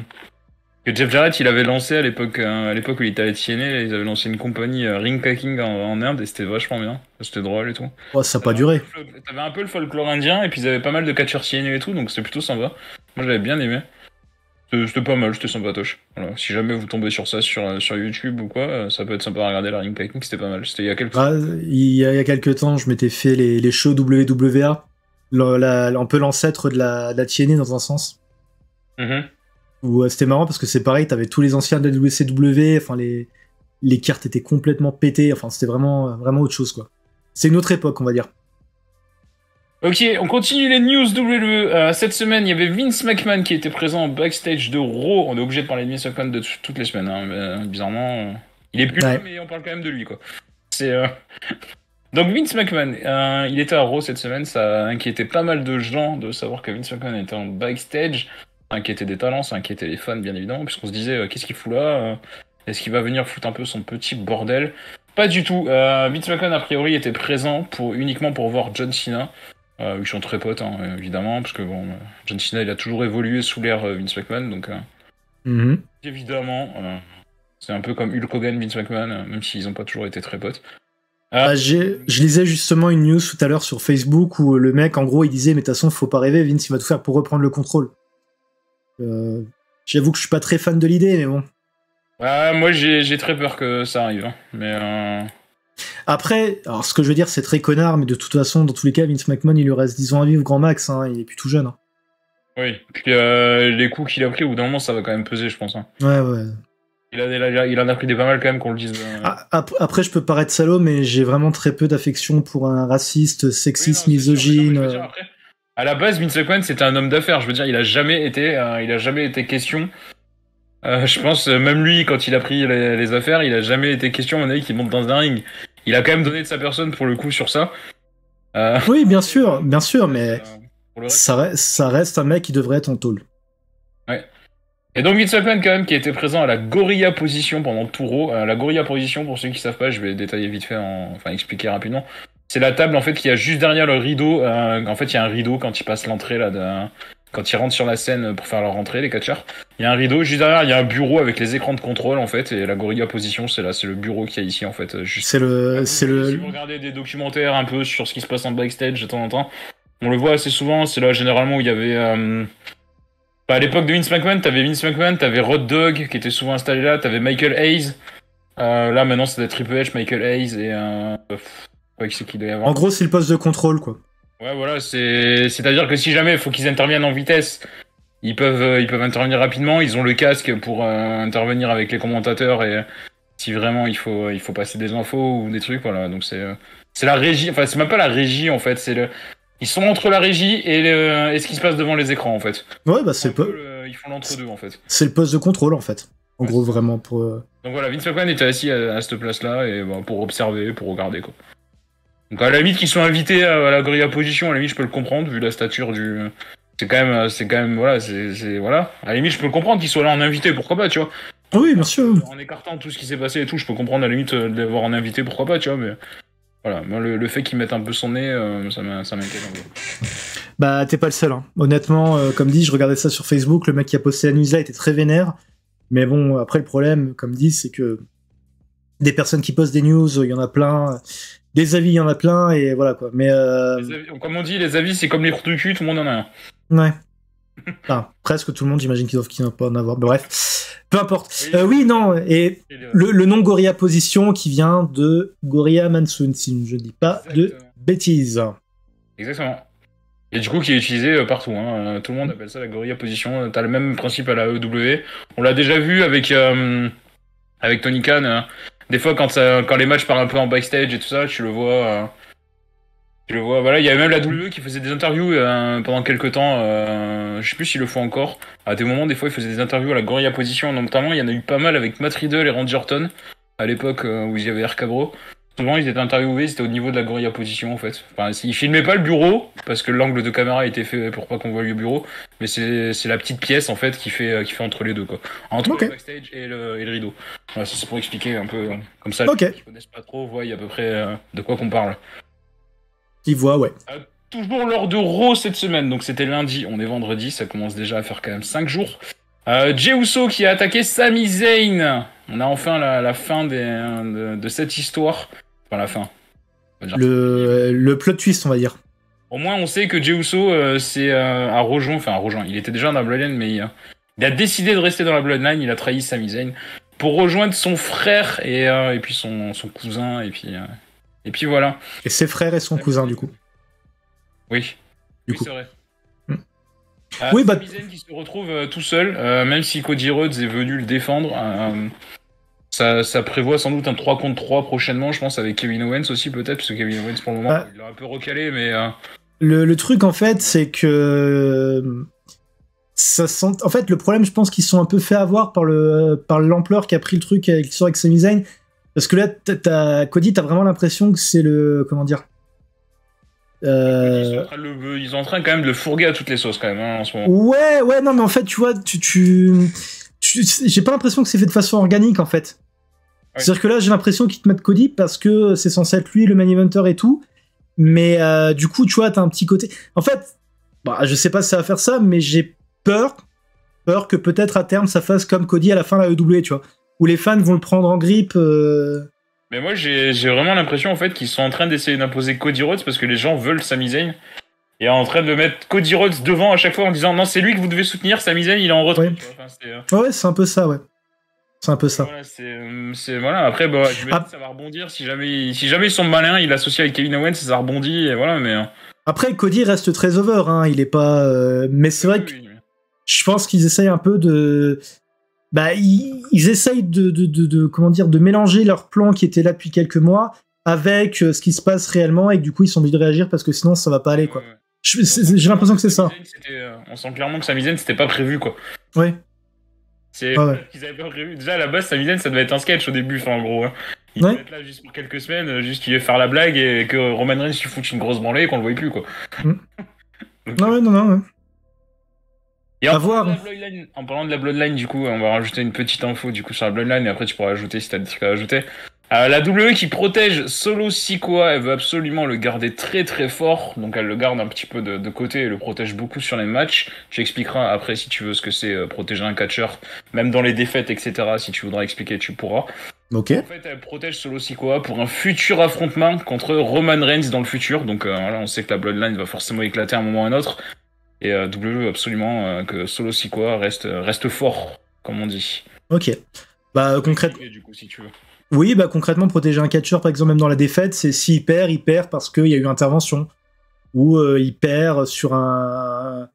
Speaker 2: Jeff Jarrett il avait lancé à l'époque où il était à TNA. Ils avaient lancé une compagnie Rinka King en Inde et c'était vachement bien. C'était drôle et tout.
Speaker 1: Oh, ça n'a pas duré.
Speaker 2: T'avais un peu le folklore indien et puis ils avaient pas mal de catcheurs TNA et tout, donc c'était plutôt sympa. Moi j'avais bien aimé. C'était pas mal, c'était sympatoche. Voilà. Si jamais vous tombez sur ça sur YouTube ou quoi, ça peut être sympa à regarder la Ring King, c'était pas mal. C'était il y a quelques temps.
Speaker 1: Il y a quelques temps, je m'étais fait les shows WWA, un peu l'ancêtre de la TNA dans un sens. Où c'était marrant parce que c'est pareil, t'avais tous les anciens de la WCW, enfin les cartes étaient complètement pétées, enfin c'était vraiment autre chose quoi. C'est une autre époque, on va dire.
Speaker 2: Ok, on continue les news WWE. Cette semaine, il y avait Vince McMahon qui était présent au backstage de Raw. On est obligé de parler de Vince McMahon toutes les semaines. Mais, bizarrement, il est plus là, mais on parle quand même de lui, quoi. Donc Vince McMahon, il était à Raw cette semaine. Ça a inquiété pas mal de gens de savoir que Vince McMahon était en backstage. Ça inquiétait des talents, ça inquiétait les fans, bien évidemment, puisqu'on se disait qu'est-ce qu'il fout là Est-ce qu'il va venir foutre un peu son petit bordel? Pas du tout. Vince McMahon, a priori, était présent uniquement pour voir John Cena. Ils sont très potes, hein, évidemment, parce que bon, John Cena, il a toujours évolué sous l'ère Vince McMahon, donc évidemment, c'est un peu comme Hulk Hogan, Vince McMahon, même s'ils n'ont pas toujours été très potes.
Speaker 1: Je lisais justement une news tout à l'heure sur Facebook où le mec, en gros, il disait mais de toute façon, faut pas rêver, Vince, il va tout faire pour reprendre le contrôle. J'avoue que je suis pas très fan de l'idée, mais bon.
Speaker 2: Moi, j'ai très peur que ça arrive, hein, mais...
Speaker 1: Après, alors ce que je veux dire, c'est très connard, mais de toute façon, dans tous les cas, Vince McMahon, il lui reste 10 ans à vivre, grand max, hein, il est plus tout jeune. Hein.
Speaker 2: Oui, puis les coups qu'il a pris, au bout d'un moment, ça va quand même peser, je pense. Hein.
Speaker 1: Ouais.
Speaker 2: Il en a pris des pas mal quand même, qu'on le dise.
Speaker 1: Après, je peux paraître salaud, mais j'ai vraiment très peu d'affection pour un raciste, sexiste, misogyne.
Speaker 2: Sûr, après, à la base, Vince McMahon, c'était un homme d'affaires. Je veux dire, il a jamais été question. Je pense, même lui, quand il a pris les affaires, il a jamais été question, à mon avis, qu'il monte dans un ring. Il a quand même donné de sa personne pour le coup sur ça.
Speaker 1: Oui, bien sûr, mais ça reste un mec qui devrait être en tôle.
Speaker 2: Ouais. Et donc Vince McMahon, quand même, qui était présent à la Gorilla Position pendant tout Raw. La Gorilla Position, pour ceux qui savent pas, je vais détailler vite fait, expliquer rapidement. C'est la table, en fait, qui a juste derrière le rideau. En fait, il y a un rideau quand ils passent l'entrée, là, quand ils rentrent sur la scène pour faire leur rentrée, les catcheurs. Il y a un rideau, juste derrière, il y a un bureau avec les écrans de contrôle, en fait, et la Gorilla Position, c'est le bureau qu'il y a ici, en fait.
Speaker 1: Si vous
Speaker 2: regardez des documentaires un peu sur ce qui se passe en backstage de temps en temps, on le voit assez souvent, c'est là, généralement, où il y avait... à l'époque de Vince McMahon, t'avais Road Dogg, qui était souvent installé là, t'avais Michael Hayes. Là, maintenant, c'est Triple H, Michael Hayes, et... qui c'est qu'il doit y avoir.
Speaker 1: En gros, c'est le poste de contrôle, quoi.
Speaker 2: Ouais, voilà, c'est-à-dire que si jamais il faut qu'ils interviennent en vitesse, ils peuvent intervenir rapidement, ils ont le casque pour intervenir avec les commentateurs et si vraiment il faut passer des infos ou des trucs, voilà. Donc c'est la régie, enfin c'est même pas la régie en fait, ils sont entre la régie et ce qui se passe devant les écrans en fait.
Speaker 1: Ouais, bah c'est
Speaker 2: ils font l'entre-deux en fait.
Speaker 1: C'est le poste de contrôle en fait. En gros, vraiment pour.
Speaker 2: Donc voilà, Vince McMahon était assis à cette place-là et pour observer, pour regarder quoi. Donc à la limite qu'ils soient invités à la Gorilla Position, à la limite je peux le comprendre vu la stature du... C'est quand même voilà, voilà. À la limite je peux le comprendre qu'ils soient là en invité, pourquoi pas, tu vois.
Speaker 1: Oui, bien sûr.
Speaker 2: En écartant tout ce qui s'est passé et tout, je peux comprendre à la limite de l'avoir en invité, pourquoi pas, tu vois, mais... Voilà, moi le fait qu'ils mettent un peu son nez, ça m'inquiète un peu.
Speaker 1: Bah t'es pas le seul, hein. Honnêtement, comme dit, je regardais ça sur Facebook, le mec qui a posté la news là était très vénère. Mais bon, après le problème, comme dit, c'est que des personnes qui postent des news, il y en a plein... Des avis, il y en a plein, et voilà quoi. Mais
Speaker 2: comme on dit, les avis, c'est comme les trous du cul, tout le monde en a un.
Speaker 1: ouais. Enfin, presque tout le monde, j'imagine qu'ils doivent pas en avoir. Bref, peu importe. Oui, non, et le nom Gorilla Position qui vient de Gorilla Monsoon, si je ne dis pas de bêtises.
Speaker 2: Exactement. Et du coup, qui est utilisé partout. Hein. Tout le monde appelle ça la Gorilla Position. T'as le même principe à la EW. On l'a déjà vu avec Tony Khan. Des fois, quand les matchs partent un peu en backstage et tout ça, tu le vois. Voilà, il y avait même la WWE qui faisait des interviews pendant quelques temps. Je sais plus s'ils le font encore. À des moments, des fois, ils faisaient des interviews à la Gorilla Position. Notamment, il y en a eu pas mal avec Matt Riddle et Randy Orton à l'époque où il y avait RK-Bro. Souvent, ils étaient interviewés, c'était au niveau de la Gorilla Position en fait. Enfin, ils filmaient pas le bureau parce que l'angle de caméra était fait pour pas qu'on voie le bureau, mais c'est la petite pièce en fait qui fait entre les deux quoi, entre le backstage et le rideau. Voilà, ça c'est pour expliquer un peu comme ça. Les gens qui connaissent pas trop voient à peu près de quoi qu'on parle.
Speaker 1: Ils voient, ouais.
Speaker 2: Toujours l'heure de Raw cette semaine, donc c'était lundi, on est vendredi, ça commence déjà à faire quand même 5 jours. Jey Uso qui a attaqué Sami Zayn. On a enfin la fin de cette histoire. Enfin, la fin.
Speaker 1: Le plot twist, on va dire.
Speaker 2: Au moins, on sait que Jey Uso a rejoint. Il était déjà dans la Bloodline, mais il a décidé de rester dans la Bloodline. Il a trahi Sami Zayn pour rejoindre son frère et puis son cousin. Et puis voilà.
Speaker 1: Et ses frères et son cousin, du coup.
Speaker 2: Oui.
Speaker 1: Du coup.
Speaker 2: C'est vrai.
Speaker 1: Oui,
Speaker 2: Sami Zayn qui se retrouve tout seul, même si Cody Rhodes est venu le défendre. Ça prévoit sans doute un 3 contre 3 prochainement, je pense, avec Kevin Owens aussi, peut-être, parce que Kevin Owens, pour le moment, il l'a un peu recalé, mais...
Speaker 1: Le truc, en fait, c'est que... En fait, le problème, je pense qu'ils sont un peu fait avoir par l'ampleur qu'a pris le truc avec l'histoire avec Sami Zayn, parce que là, Cody, t'as vraiment l'impression que c'est le... Comment dire
Speaker 2: Ils sont en train quand même de le fourguer à toutes les sauces, quand même, hein, en ce moment.
Speaker 1: Ouais, non, mais en fait, tu vois, j'ai pas l'impression que c'est fait de façon organique, en fait. Ouais. C'est-à-dire que là, j'ai l'impression qu'ils te mettent Cody parce que c'est censé être lui, le main eventer et tout. Mais du coup, tu vois, t'as un petit côté... En fait, je sais pas si ça va faire ça, mais j'ai peur que peut-être à terme, ça fasse comme Cody à la fin de la EW, tu vois. Où les fans vont le prendre en grippe...
Speaker 2: Mais moi, j'ai vraiment l'impression, en fait, qu'ils sont en train d'essayer d'imposer Cody Rhodes parce que les gens veulent Sami Zayn. Et en train de mettre Cody Rhodes devant à chaque fois en disant non, c'est lui que vous devez soutenir, Sami Zayn, il est en retrait.
Speaker 1: Ouais, ouais, c'est un peu ça, ouais. C'est un peu ça.
Speaker 2: Voilà, voilà. Après, ça va rebondir. Si jamais ils sont malins, ils l'associent avec Kevin Owens, ça rebondit, et voilà, mais...
Speaker 1: Après, Cody reste très over, hein, il est pas... Mais c'est vrai que je pense qu'ils essayent un peu de... Ils essayent comment dire, de mélanger leur plan qui était là depuis quelques mois avec ce qui se passe réellement, et que du coup, ils sont obligés de réagir parce que sinon, ça va pas aller, quoi. J'ai l'impression que c'est ça.
Speaker 2: On sent clairement que Sami Zayn, c'était pas prévu, quoi.
Speaker 1: Ouais.
Speaker 2: Qu'ils avaient pas prévu. Déjà, à la base, Sami Zayn, ça devait être un sketch au début, en gros. Hein. Il devait être là juste pour quelques semaines, juste qu'il devait faire la blague et que Roman Reigns lui foute une grosse branlée et qu'on le voyait plus, quoi.
Speaker 1: Non.
Speaker 2: Et en parlant de la Bloodline, du coup, on va rajouter une petite info du coup sur la Bloodline et après tu pourras ajouter si t'as des trucs à ajouter. La WWE qui protège Solo Sikoa, elle veut absolument le garder très très fort, donc elle le garde un petit peu de côté et le protège beaucoup sur les matchs. Tu expliqueras après si tu veux ce que c'est protéger un catcheur, même dans les défaites, etc. Si tu voudras expliquer, tu pourras.
Speaker 1: Ok.
Speaker 2: En fait, elle protège Solo Sikoa pour un futur affrontement contre Roman Reigns dans le futur, donc voilà, on sait que la Bloodline va forcément éclater à un moment ou à un autre. Et WWE veut absolument que Solo Sikoa reste fort, comme on dit.
Speaker 1: Ok. Concrètement...
Speaker 2: Du coup, si tu veux.
Speaker 1: Oui, concrètement, protéger un catcheur, par exemple, même dans la défaite, c'est s'il perd, il perd parce qu'il y a eu intervention. Ou il perd sur un...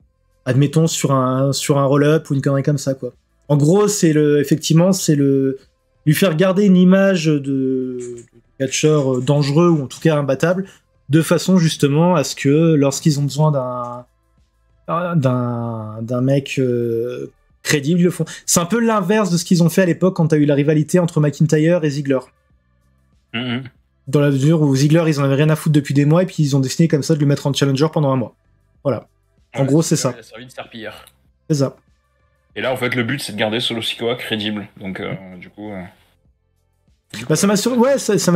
Speaker 1: Admettons, sur un roll-up ou une connerie comme ça, quoi. En gros, effectivement, c'est lui faire garder une image de catcheur dangereux ou en tout cas imbattable, de façon justement à ce que lorsqu'ils ont besoin d'un mec crédible, ils le font. C'est un peu l'inverse de ce qu'ils ont fait à l'époque quand t'as eu la rivalité entre McIntyre et Ziggler.
Speaker 2: Mm-hmm.
Speaker 1: Dans la mesure où Ziggler, ils en avaient rien à foutre depuis des mois et puis ils ont décidé comme ça de lui mettre en challenger pendant un mois. Voilà. En gros, c'est ça.
Speaker 2: Il a servi de serpillière.
Speaker 1: C'est ça.
Speaker 2: Et là, en fait, le but, c'est de garder Solo Sikoa crédible. Donc, du coup...
Speaker 1: ça m'a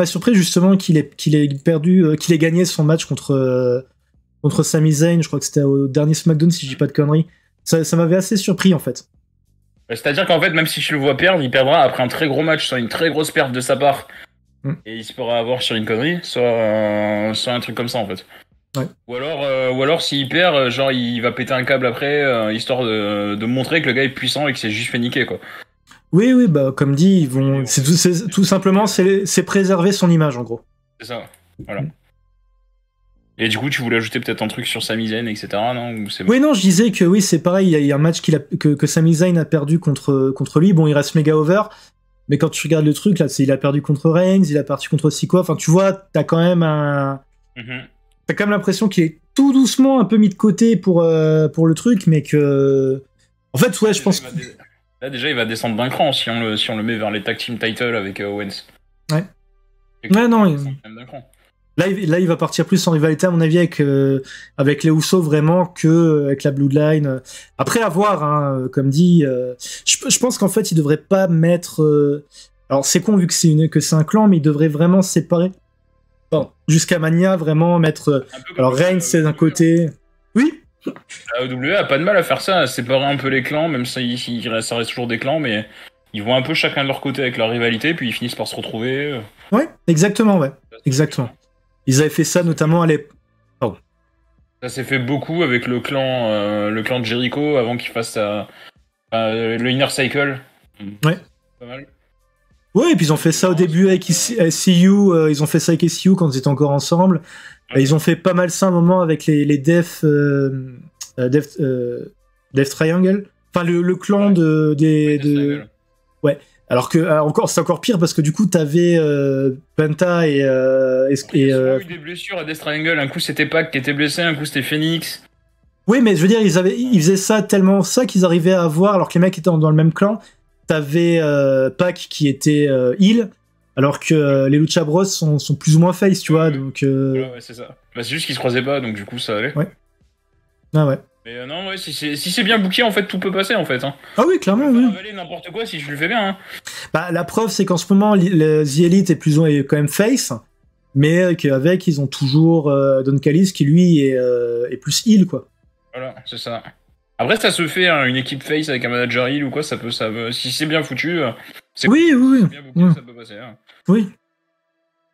Speaker 1: surpris justement qu'il ait gagné son match contre Sami Zayn. Je crois que c'était au dernier SmackDown, si je dis pas de conneries. Ça m'avait assez surpris, en fait.
Speaker 2: C'est-à-dire qu'en fait, même si je le vois perdre, il perdra après un très gros match, soit une très grosse perte de sa part. Et il se pourra avoir sur une connerie, soit un truc comme ça en fait.
Speaker 1: Ouais.
Speaker 2: Ou alors s'il perd, genre il va péter un câble après, histoire de montrer que le gars est puissant et que c'est juste fait niquer quoi.
Speaker 1: Oui, oui, bah comme dit, ils vont. C'est tout simplement, c'est préserver son image en gros.
Speaker 2: C'est ça, voilà. Et du coup, tu voulais ajouter peut-être un truc sur Sami Zayn, etc. Non? Ou c'est bon.
Speaker 1: Oui, non, je disais que oui, c'est pareil, il y a un match que Sami Zayn a perdu contre lui. Bon, il reste méga over, mais quand tu regardes le truc, là, il a perdu contre Reigns, il a perdu contre Sikoa. Enfin, tu vois, t'as quand même t'as quand même l'impression qu'il est tout doucement un peu mis de côté pour le truc, mais que. En fait, ouais, je pense.
Speaker 2: Là, déjà, il va descendre d'un cran si on le met vers les tag team title avec Owens.
Speaker 1: Ouais. Ouais, non.
Speaker 2: D'un cran.
Speaker 1: Là, il va partir plus en rivalité, à mon avis, avec les Usos vraiment que avec la Bloodline. Après, à voir, hein, comme dit. Je pense qu'en fait, il devrait pas mettre. Alors, c'est con vu que c'est un clan, mais il devrait vraiment se séparer. Bon, jusqu'à Mania, vraiment mettre. Alors, Reigns, c'est d'un côté. Oui.
Speaker 2: La AEW a pas de mal à faire ça, à séparer un peu les clans, même si ça reste toujours des clans, mais ils vont un peu chacun de leur côté avec leur rivalité, puis ils finissent par se retrouver.
Speaker 1: Ouais, exactement, ouais. Exactement. Ils avaient fait ça notamment à l'époque. Oh.
Speaker 2: Ça s'est fait beaucoup avec le clan de Jericho avant qu'il fasse le Inner Cycle.
Speaker 1: Ouais.
Speaker 2: Pas mal.
Speaker 1: Ouais, et puis ils ont fait ça au début avec SCU, ils ont fait ça avec SCU quand ils étaient encore ensemble. Ouais. Ils ont fait pas mal ça un moment avec les Death Triangle. Enfin, le clan de... Ouais. Alors que c'est encore pire parce que du coup t'avais Penta et
Speaker 2: il y a eu des blessures à Death Triangle. Un coup c'était Pac qui était blessé, un coup c'était Phoenix.
Speaker 1: Oui, mais je veux dire ils faisaient ça tellement ça qu'ils arrivaient à avoir, alors que les mecs étaient dans le même clan. T'avais Pac qui était heal, alors que les Lucha Bros sont plus ou moins face, tu vois. Donc
Speaker 2: ouais, c'est ça. Bah, c'est juste qu'ils se croisaient pas, donc du coup ça allait.
Speaker 1: Ouais. Ah ouais.
Speaker 2: Mais non, ouais, si c'est bien booké, en fait, tout peut passer, en fait. Hein.
Speaker 1: Ah oui, clairement, oui.
Speaker 2: Avaler n'importe quoi si je le fais bien. Hein.
Speaker 1: Bah, la preuve, c'est qu'en ce moment, The Elite est quand même face, mais qu'avec, ils ont toujours Don Callis qui, lui, est plus heal, quoi.
Speaker 2: Voilà, c'est ça. Après, ça se fait, hein, une équipe face avec un manager heal ou quoi, ça peut si c'est bien foutu, c'est
Speaker 1: oui,
Speaker 2: cool.
Speaker 1: Oui,
Speaker 2: si bien booké, ça peut passer. Hein.
Speaker 1: Oui.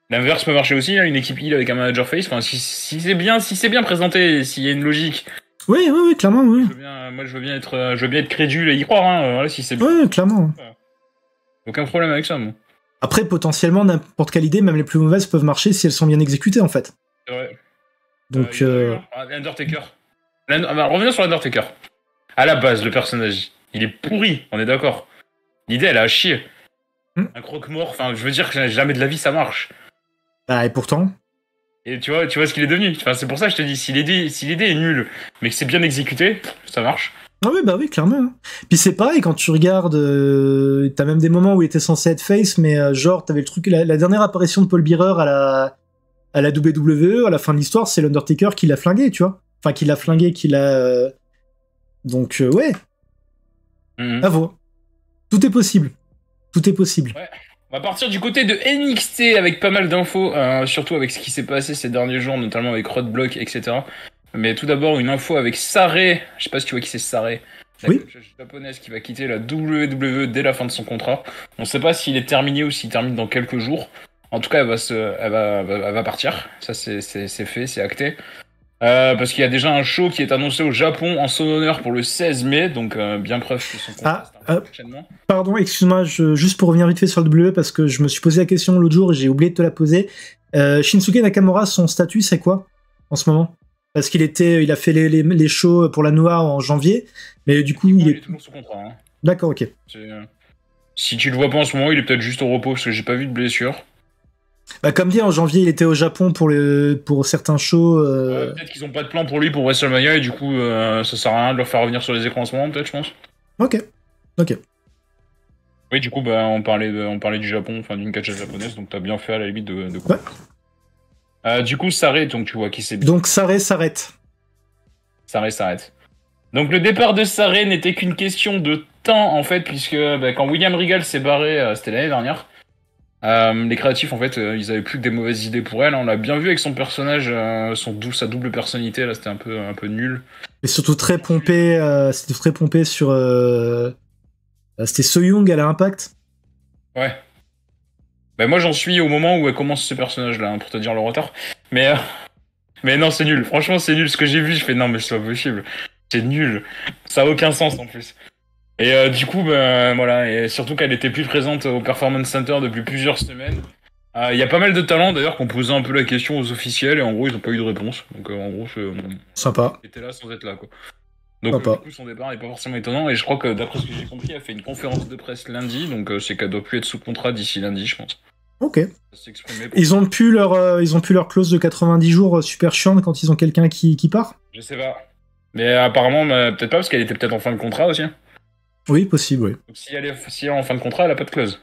Speaker 2: L'inverse peut marcher aussi, hein, une équipe heal avec un manager face. Enfin, si c'est bien présenté, s'il y a une logique.
Speaker 1: Oui, clairement, oui.
Speaker 2: Je veux bien être crédule et y croire, hein, voilà, si c'est bien.
Speaker 1: Oui, clairement.
Speaker 2: Aucun problème avec ça, moi.
Speaker 1: Après, potentiellement, n'importe quelle idée, même les plus mauvaises, peuvent marcher si elles sont bien exécutées, en fait.
Speaker 2: C'est vrai.
Speaker 1: Donc,
Speaker 2: Undertaker. Revenons sur l'Undertaker. À la base, le personnage, il est pourri, on est d'accord. L'idée, elle a à chier. Un croque-mort, enfin, je veux dire que jamais de la vie ça marche.
Speaker 1: Ah, et pourtant.
Speaker 2: Et tu vois ce qu'il est devenu. Enfin, c'est pour ça que je te dis, si l'idée est nulle, mais que c'est bien exécuté, ça marche.
Speaker 1: Ah oui, bah oui, clairement. Puis c'est pareil, quand tu regardes, t'as même des moments où il était censé être face, mais genre, t'avais le truc, la dernière apparition de Paul Bearer à la WWE, à la fin de l'histoire, c'est l'Undertaker qui l'a flingué, tu vois. Enfin, qui l'a flingué, qui l'a... Donc, ouais. Bravo. Tout est possible. Tout est possible.
Speaker 2: Ouais. On va partir du côté de NXT avec pas mal d'infos, surtout avec ce qui s'est passé ces derniers jours, notamment avec Roadblock, etc. Mais tout d'abord, une info avec Sarray. Je sais pas si tu vois qui c'est Sarray. La coach japonaise qui va quitter la WWE dès la fin de son contrat. On sait pas s'il est terminé ou s'il termine dans quelques jours. En tout cas, elle va partir. Ça, c'est fait, c'est acté. Parce qu'il y a déjà un show qui est annoncé au Japon en son honneur pour le 16 mai, donc bien preuve que son contrat prochainement.
Speaker 1: Pardon, excuse-moi, juste pour revenir vite fait sur le WWE, parce que je me suis posé la question l'autre jour et j'ai oublié de te la poser. Shinsuke Nakamura, son statut, c'est quoi en ce moment? Parce qu'il a fait les shows pour la Noah en janvier, mais du coup, il est
Speaker 2: toujours sous contrat. Hein.
Speaker 1: D'accord, ok.
Speaker 2: Si tu le vois pas en ce moment, il est peut-être juste au repos, parce que j'ai pas vu de blessure.
Speaker 1: Bah, comme dit, en janvier, il était au Japon pour certains shows.
Speaker 2: Peut-être qu'ils ont pas de plan pour lui pour WrestleMania, et du coup, ça sert à rien de le faire revenir sur les écrans en ce moment, peut-être, je pense.
Speaker 1: Ok.
Speaker 2: Oui, du coup, bah, on parlait du Japon, enfin d'une catcheuse japonaise, donc t'as bien fait à la limite de
Speaker 1: ouais.
Speaker 2: Du coup, Sarray, donc tu vois qui c'est.
Speaker 1: Donc Sarray s'arrête.
Speaker 2: Sarray s'arrête. Donc le départ de Sarray n'était qu'une question de temps, en fait, puisque quand William Regal s'est barré, c'était l'année dernière. Les créatifs, en fait, ils avaient plus que des mauvaises idées pour elle. On l'a bien vu avec son personnage, sa double personnalité, là, c'était un peu nul.
Speaker 1: Et surtout très pompé, c'était très pompé sur... C'était So Young à l'Impact.
Speaker 2: Ouais. Bah, moi, j'en suis au moment où elle commence ce personnage-là, hein, pour te dire le retard. Mais non, c'est nul. Franchement, c'est nul. Ce que j'ai vu, je fais non, mais c'est pas possible. C'est nul. Ça a aucun sens en plus. Et du coup, bah, voilà. Et surtout qu'elle était plus présente au Performance Center depuis plusieurs semaines. Il y a pas mal de talents d'ailleurs qui ont posé un peu la question aux officiels et en gros, ils ont pas eu de réponse. Donc en gros,
Speaker 1: Sympa.
Speaker 2: il était là sans être là, quoi. Donc
Speaker 1: Sympa.
Speaker 2: du coup, son départ est pas forcément étonnant. Et je crois que d'après ce que j'ai compris, elle fait une conférence de presse lundi. Donc c'est qu'elle doit plus être sous contrat d'ici lundi, je pense.
Speaker 1: Ok.
Speaker 2: Ça s'est exprimé pour-
Speaker 1: Ils ont pu leur clause de 90 jours super chiante quand ils ont quelqu'un qui part.
Speaker 2: Je sais pas. Mais apparemment, bah, peut-être pas parce qu'elle était peut-être en fin de contrat aussi.
Speaker 1: Oui, possible, oui.
Speaker 2: Donc si elle est en fin de contrat, elle a pas de clause.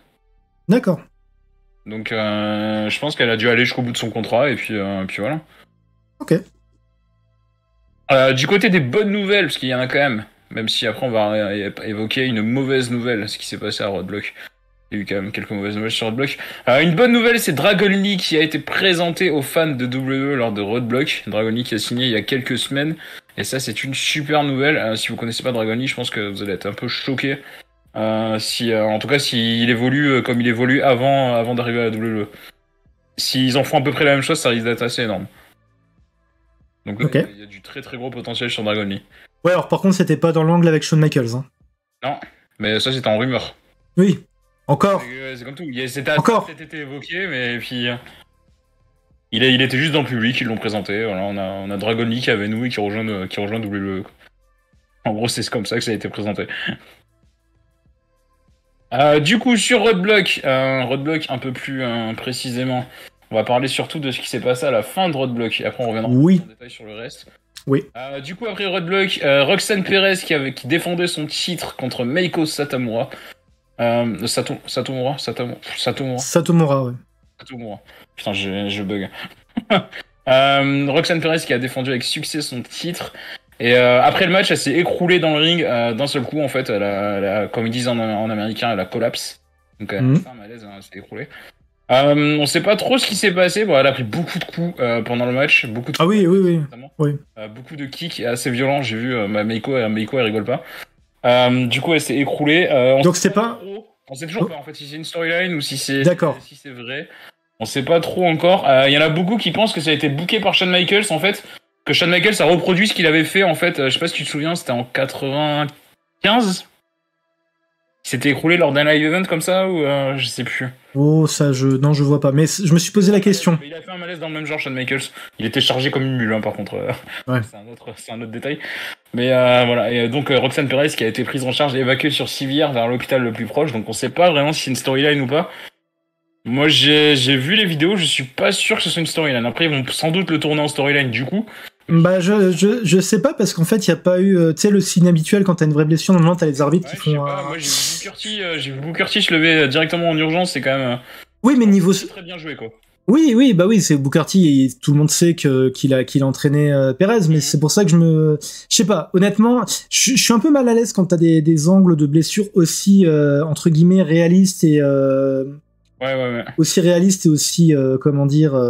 Speaker 1: D'accord.
Speaker 2: Donc je pense qu'elle a dû aller jusqu'au bout de son contrat et puis voilà.
Speaker 1: Ok.
Speaker 2: Du côté des bonnes nouvelles, parce qu'il y en a quand même si après on va évoquer une mauvaise nouvelle, ce qui s'est passé à Roadblock. Il y a eu quand même quelques mauvaises nouvelles sur Roadblock. Une bonne nouvelle, c'est Dragon Lee qui a été présenté aux fans de WWE lors de Roadblock. Dragon Lee qui a signé il y a quelques semaines. Et ça, c'est une super nouvelle. Si vous connaissez pas Dragon Lee, je pense que vous allez être un peu choqués. En tout cas, s'il évolue comme il évolue avant d'arriver à la WWE. S'ils en font à peu près la même chose, ça risque d'être assez énorme. Donc
Speaker 1: Ok.
Speaker 2: il y a du très très gros potentiel sur Dragon Lee.
Speaker 1: Ouais, alors par contre, c'était pas dans l'angle avec Shawn Michaels. Hein.
Speaker 2: Non, mais ça c'était en rumeur.
Speaker 1: Oui. Encore.
Speaker 2: C'est comme tout. C'était
Speaker 1: Encore.
Speaker 2: peut-être été évoqué, mais puis il était juste dans le public, ils l'ont présenté. Voilà, on a Dragon Lee qui est avec nous et qui rejoint WWE. En gros, c'est comme ça que ça a été présenté. Du coup, sur Roadblock, un peu plus précisément, on va parler surtout de ce qui s'est passé à la fin de Roadblock. Et après, on reviendra
Speaker 1: Oui.
Speaker 2: en détail sur le reste.
Speaker 1: Oui.
Speaker 2: Du coup, après Roadblock, Roxanne Perez qui défendait son titre contre Meiko Satomura. Satomura.
Speaker 1: Satomura, ouais.
Speaker 2: Satomura. Putain, je bug. Roxanne Perez qui a défendu avec succès son titre. Et après le match, elle s'est écroulée dans le ring d'un seul coup, en fait. Comme ils disent en américain, elle a collapse. Donc elle a fait un malaise, elle s'est écroulée. On sait pas trop ce qui s'est passé. Bon, elle a pris beaucoup de coups pendant le match. Beaucoup de coups,
Speaker 1: oui.
Speaker 2: beaucoup de kicks assez violents. J'ai vu Meiko, elle rigole pas. Du coup, elle s'est écroulée.
Speaker 1: Donc c'est pas...
Speaker 2: On sait toujours pas en fait si c'est une storyline ou si c'est vrai. On sait pas trop encore. Il y en a beaucoup qui pensent que ça a été booké par Shawn Michaels en fait. Que Shawn Michaels a reproduit ce qu'il avait fait en fait. Je sais pas si tu te souviens, c'était en 95. Il s'était écroulé lors d'un live event comme ça ou je sais plus.
Speaker 1: Oh, ça, non, je vois pas. Mais je me suis posé la question.
Speaker 2: Il a fait un malaise dans le même genre, Shawn Michaels. Il était chargé comme une mule, hein, par contre.
Speaker 1: Ouais.
Speaker 2: C'est un autre détail. Mais voilà. Et donc Roxanne Perez qui a été prise en charge et évacuée sur civière vers l'hôpital le plus proche. Donc on sait pas vraiment si c'est une storyline ou pas. Moi j'ai vu les vidéos, je suis pas sûr que ce soit une storyline. Après ils vont sans doute le tourner en storyline du coup.
Speaker 1: Bah je sais pas parce qu'en fait il y a pas eu tu sais le signe habituel quand t'as une vraie blessure normalement t'as les arbitres qui font
Speaker 2: moi j'ai vu Booker T se lever directement en urgence, c'est quand même
Speaker 1: oui mais niveau
Speaker 2: c'est très bien joué quoi.
Speaker 1: Oui bah oui c'est Booker T et tout le monde sait qu'il a entraîné Perez mais c'est pour ça que je sais pas honnêtement je suis un peu mal à l'aise quand t'as des angles de blessure aussi entre guillemets réalistes et
Speaker 2: ouais.
Speaker 1: Aussi réalistes et aussi comment dire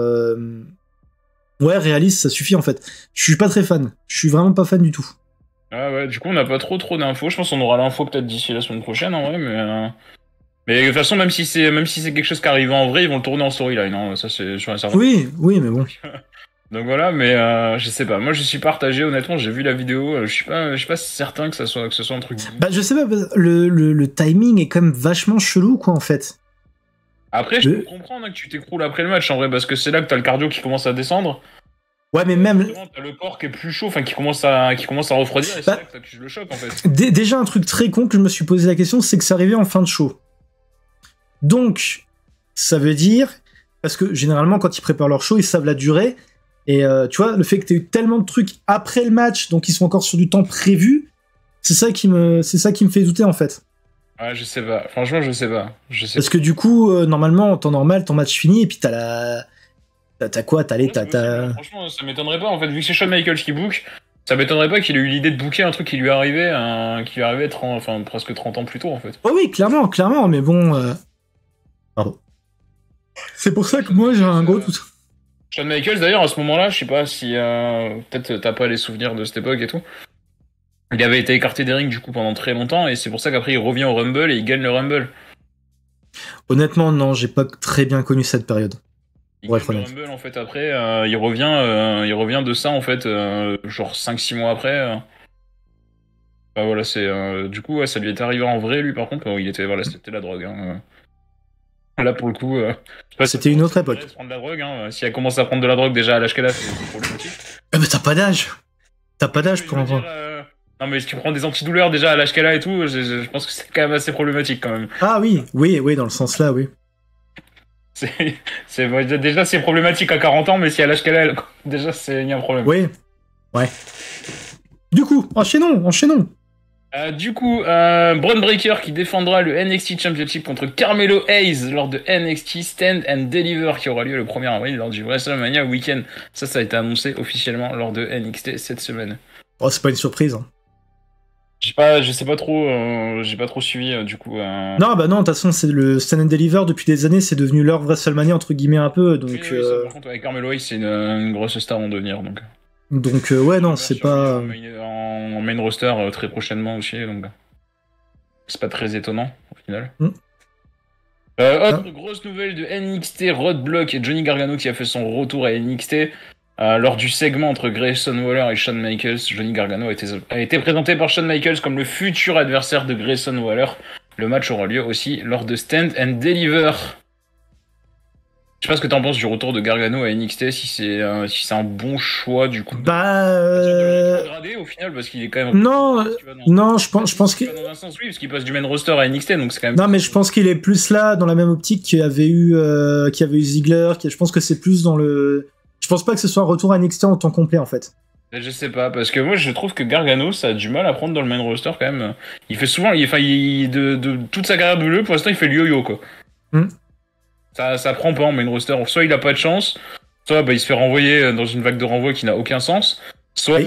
Speaker 1: ouais, réaliste, ça suffit en fait. Je suis pas très fan. Je suis vraiment pas fan du tout.
Speaker 2: Ah ouais, du coup on n'a pas trop d'infos. Je pense qu'on aura l'info peut-être d'ici la semaine prochaine en vrai, mais de toute façon même si c'est quelque chose qui arrive en vrai, ils vont le tourner en storyline. Hein. Ça c'est sûr et certain.
Speaker 1: Oui, mais bon.
Speaker 2: Donc voilà, mais je sais pas. Moi je suis partagé honnêtement. J'ai vu la vidéo. Je suis pas certain que ce soit un truc.
Speaker 1: Bah je sais pas. Le timing est quand même vachement chelou quoi en fait.
Speaker 2: Après, je peux comprendre que tu t'écroules après le match en vrai, parce que c'est là que t'as le cardio qui commence à descendre.
Speaker 1: Ouais, mais même.
Speaker 2: T'as le corps qui est plus chaud, enfin qui commence à refroidir, et c'est là que t'accuses le choc en fait.
Speaker 1: Déjà, un truc très con que je me suis posé la question, c'est que c'est arrivé en fin de show. Donc, ça veut dire. Parce que généralement, quand ils préparent leur show, ils savent la durée. Et tu vois, le fait que t'aies eu tellement de trucs après le match, donc ils sont encore sur du temps prévu, c'est ça qui me fait douter en fait.
Speaker 2: Ouais, je sais pas. Franchement, je sais pas.
Speaker 1: Parce que du coup, normalement, en temps normal, ton match fini, et puis t'as quoi?
Speaker 2: Franchement, ça m'étonnerait pas, en fait, vu que c'est Shawn Michaels qui book, ça m'étonnerait pas qu'il ait eu l'idée de booker un truc qui lui arrivait, presque 30 ans plus tôt, en fait.
Speaker 1: Oh oui, clairement, mais bon... Pardon. C'est pour ça que moi, j'ai un gros doute.
Speaker 2: Shawn Michaels, d'ailleurs, à ce moment-là, je sais pas si... peut-être t'as pas les souvenirs de cette époque et tout. Il avait été écarté des rings du coup pendant très longtemps et c'est pour ça qu'après il revient au Rumble et il gagne le Rumble.
Speaker 1: Honnêtement, non, j'ai pas très bien connu cette période.
Speaker 2: Il
Speaker 1: Ouais,
Speaker 2: gagne le Rumble en fait après, il revient de ça en fait, genre 5-6 mois après. Bah voilà, c'est du coup ouais, ça lui est arrivé en vrai lui par contre, il était voilà, c'était la drogue. Hein. Là pour le coup, je sais pas si
Speaker 1: C'était une autre époque.
Speaker 2: de prendre de la drogue. Hein. Si elle commence à prendre de la drogue déjà à l'âge qu'elle a, c'est problématique.
Speaker 1: Mais t'as pas d'âge. T'as pas d'âge pour en voir.
Speaker 2: Non mais si tu prends des antidouleurs déjà à l'âge qu'elle a et tout, je pense que c'est quand même assez problématique quand même.
Speaker 1: Ah oui, dans le sens là, oui.
Speaker 2: Déjà c'est problématique à 40 ans, mais si à l'âge qu'elle a, déjà il y a un problème.
Speaker 1: Oui, ouais. Du coup, enchaînons.
Speaker 2: Du coup, Braun Breaker qui défendra le NXT Championship contre Carmelo Hayes lors de NXT Stand and Deliver qui aura lieu le 1er avril lors du WrestleMania Weekend. Ça a été annoncé officiellement lors de NXT cette semaine.
Speaker 1: Oh, c'est pas une surprise. Hein.
Speaker 2: Je sais pas trop, j'ai pas trop suivi du coup.
Speaker 1: Non, bah non, de toute façon, c'est le Stand and Deliver depuis des années, c'est devenu leur WrestleMania entre guillemets un peu, donc.
Speaker 2: Oui, ça, par contre, avec Carmelo Hayes, c'est une grosse star en devenir, donc.
Speaker 1: Donc ouais, non, c'est pas.
Speaker 2: En main roster très prochainement aussi, donc. C'est pas très étonnant au final. Autre grosse nouvelle de NXT, Roadblock et Johnny Gargano qui a fait son retour à NXT. Lors du segment entre Grayson Waller et Shawn Michaels, Johnny Gargano a été présenté par Shawn Michaels comme le futur adversaire de Grayson Waller. Le match aura lieu aussi lors de Stand and Deliver. Je sais pas ce que t'en penses du retour de Gargano à NXT, si c'est un bon choix du coup. Dégradé au final parce qu'il est quand même.
Speaker 1: Non, je pense qu'il.
Speaker 2: Dans un sens oui, parce qu'il passe du main roster à NXT, donc c'est quand même.
Speaker 1: Non, mais je pense qu'il est plus là dans la même optique qu'il y avait eu Ziggler. Je pense que c'est plus dans le. Je pense pas que ce soit un retour à NXT en temps complet en fait.
Speaker 2: Je sais pas, parce que moi je trouve que Gargano ça a du mal à prendre dans le main roster quand même. Il fait souvent, de toute sa carrière bleue, pour l'instant il fait le yo-yo quoi. Ça prend pas en main roster. Soit il a pas de chance, soit il se fait renvoyer dans une vague de renvoi qui n'a aucun sens, soit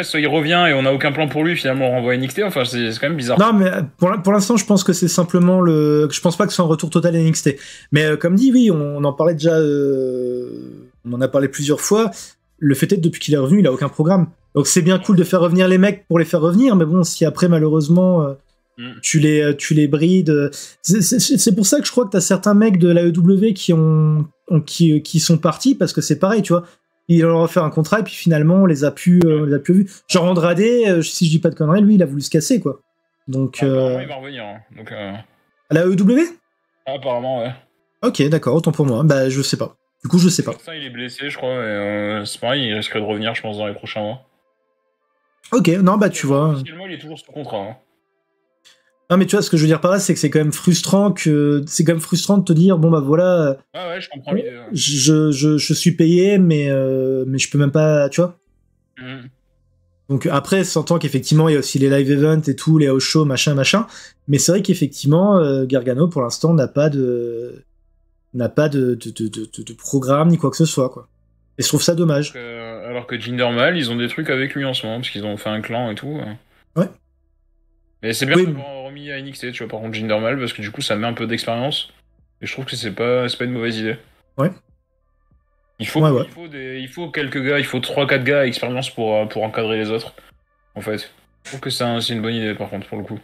Speaker 2: soit il revient et on n'a aucun plan pour lui, finalement on renvoie à NXT, enfin c'est quand même bizarre.
Speaker 1: Non mais pour l'instant je pense que c'est simplement je pense pas que ce soit un retour total à NXT. Mais comme dit, oui, on en parlait déjà, on en a parlé plusieurs fois, le fait est que depuis qu'il est revenu il a aucun programme. Donc c'est bien cool de faire revenir les mecs pour les faire revenir, mais bon, si après malheureusement... tu les brides. C'est pour ça que je crois que t'as certains mecs de l'AEW qui sont partis, parce que c'est pareil, tu vois. Ils leur ont fait un contrat et puis finalement on les a plus vus. Genre Andrade, si je dis pas de conneries, lui il a voulu se casser quoi. Donc
Speaker 2: apparemment il va revenir. Hein. Donc,
Speaker 1: à l'AEW
Speaker 2: apparemment ouais.
Speaker 1: Ok, d'accord, autant pour moi. Bah je sais pas. Du coup je sais pas.
Speaker 2: Ça, il est blessé je crois, et c'est pareil, il risque de revenir je pense dans les prochains mois.
Speaker 1: Ok, non bah tu vois.
Speaker 2: Officiellement il est toujours sous contrat. Hein.
Speaker 1: Non mais tu vois, ce que je veux dire par là, c'est que c'est quand même frustrant de te dire bon bah voilà.
Speaker 2: Ah ouais, je comprends l'idée. Ouais.
Speaker 1: Je suis payé, mais je peux même pas, tu vois. Donc après, s'entend qu'effectivement il y a aussi les live events et tout, les house shows, machin. Mais c'est vrai qu'effectivement Gargano pour l'instant n'a pas de programme ni quoi que ce soit quoi. Et je trouve ça dommage.
Speaker 2: Alors que Jinder Mahal, ils ont des trucs avec lui en ce moment parce qu'ils ont fait un clan et tout.
Speaker 1: Ouais.
Speaker 2: Mais c'est bien d'avoir remis à NXT, tu vois, par contre, Jinder Mahal, parce que du coup, ça met un peu d'expérience. Et je trouve que c'est pas une mauvaise idée.
Speaker 1: Ouais.
Speaker 2: Il faut quelques gars, il faut 3-4 gars à expérience pour encadrer les autres, en fait. Je trouve que c'est une bonne idée, par contre, pour le coup.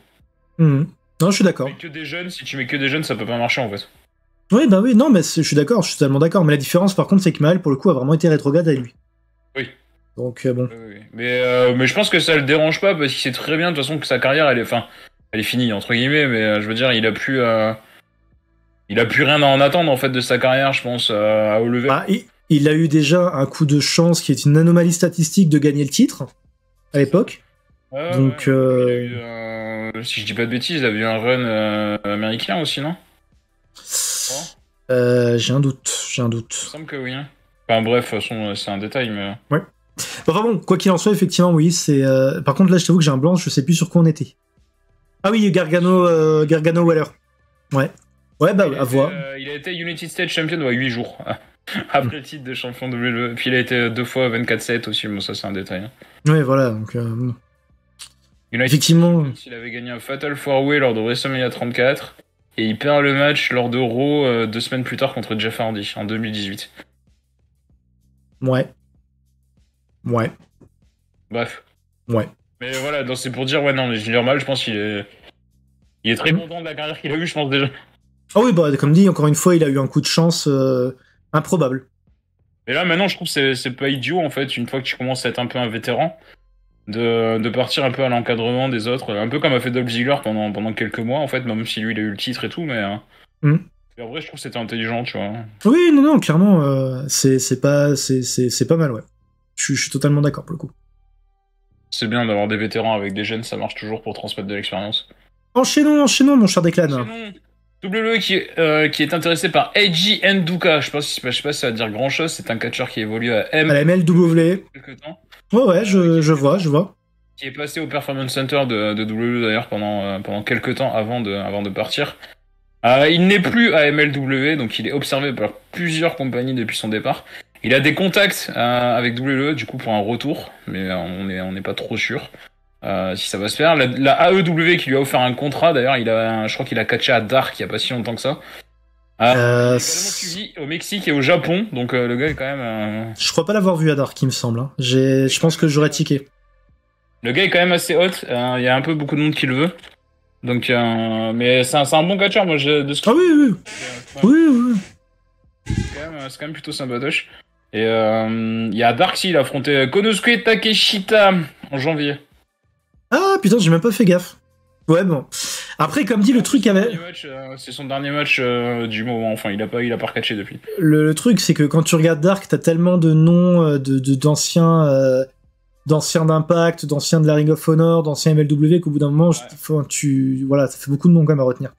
Speaker 1: Non, je suis d'accord.
Speaker 2: Si tu mets que des jeunes, ça peut pas marcher, en fait.
Speaker 1: Oui, bah oui, non, mais je suis d'accord, je suis totalement d'accord. Mais la différence, par contre, c'est que Mahal, pour le coup, a vraiment été rétrograde avec lui.
Speaker 2: Oui.
Speaker 1: Donc bon.
Speaker 2: Oui. Mais je pense que ça le dérange pas parce qu'il sait très bien de toute façon que sa carrière elle est finie entre guillemets, mais je veux dire il a plus rien à en attendre en fait de sa carrière, je pense, à haut level.
Speaker 1: Ah, il a eu déjà un coup de chance qui est une anomalie statistique de gagner le titre à l'époque. Donc
Speaker 2: si je dis pas de bêtises, il a eu un run américain aussi, non?
Speaker 1: J'ai un doute.
Speaker 2: Il me semble que oui. Enfin bref, de toute façon c'est un détail, mais.
Speaker 1: Ouais. Enfin bon, quoi qu'il en soit, effectivement, oui, c'est. Par contre, là, je t'avoue que j'ai un blanc, je sais plus sur quoi on était. Ah oui, Gargano Waller. Ouais. Ouais, bah, à voir.
Speaker 2: Il a été United States Champion 8 jours. Après le titre de champion WWE. Puis il a été 2 fois 24/7 aussi, mais ça, c'est un détail.
Speaker 1: Ouais, voilà, donc.
Speaker 2: Effectivement. Il avait gagné un Fatal 4-Way lors de WrestleMania 34. Et il perd le match lors de Raw 2 semaines plus tard contre Jeff Hardy en 2018.
Speaker 1: Ouais.
Speaker 2: Bref.
Speaker 1: Ouais.
Speaker 2: Mais voilà, c'est pour dire, ouais, non, mais Jinder Mahal, je pense qu'il est très content de la carrière qu'il a eue, je pense déjà.
Speaker 1: Ah oui, bah comme dit, encore une fois, il a eu un coup de chance improbable.
Speaker 2: Et là, maintenant, je trouve que c'est pas idiot, en fait, une fois que tu commences à être un peu un vétéran, de partir un peu à l'encadrement des autres, un peu comme a fait Dolph Ziggler pendant quelques mois, en fait, même si lui, il a eu le titre et tout, mais en vrai, je trouve que c'était intelligent, tu vois.
Speaker 1: Oui, non, clairement, c'est pas mal, ouais. Je suis totalement d'accord pour le coup.
Speaker 2: C'est bien d'avoir des vétérans avec des jeunes, ça marche toujours pour transmettre de l'expérience.
Speaker 1: Enchaînons, mon cher Declan.
Speaker 2: Sinon, WWE qui est intéressé par Eiji Nduka, je sais pas si ça va dire grand chose, c'est un catcheur qui évolue à
Speaker 1: À la MLW.
Speaker 2: quelques temps.
Speaker 1: Ouais, je vois.
Speaker 2: Qui est passé au Performance Center de WWE d'ailleurs pendant quelques temps avant de partir. Il n'est plus à MLW, donc il est observé par plusieurs compagnies depuis son départ. Il a des contacts avec WWE du coup pour un retour, mais on n'est pas trop sûr si ça va se faire. La AEW qui lui a offert un contrat, d'ailleurs, je crois qu'il a catché à Dark il y a pas si longtemps que ça. Il est également suivi au Mexique et au Japon, donc le gars est quand même.
Speaker 1: Je crois pas l'avoir vu à Dark, il me semble. Hein. Je pense que j'aurais tiqué.
Speaker 2: Le gars est quand même assez hot. Il y a un peu beaucoup de monde qui le veut. Donc, mais c'est un bon catcheur, moi, de ce
Speaker 1: Ah oui. Oui.
Speaker 2: C'est quand même plutôt sympatoche. Et il y a Dark, il a affronté Konosuke Takeshita en janvier.
Speaker 1: Ah putain, j'ai même pas fait gaffe. Ouais, bon. Après, comme dit, le truc avait.
Speaker 2: C'est son dernier match du moment. Enfin, il a pas recatché depuis.
Speaker 1: Le truc, c'est que quand tu regardes Dark, t'as tellement de noms d'anciens d'Impact, d'anciens de la Ring of Honor, d'anciens MLW qu'au bout d'un moment, voilà, ça fait beaucoup de noms quand même à retenir.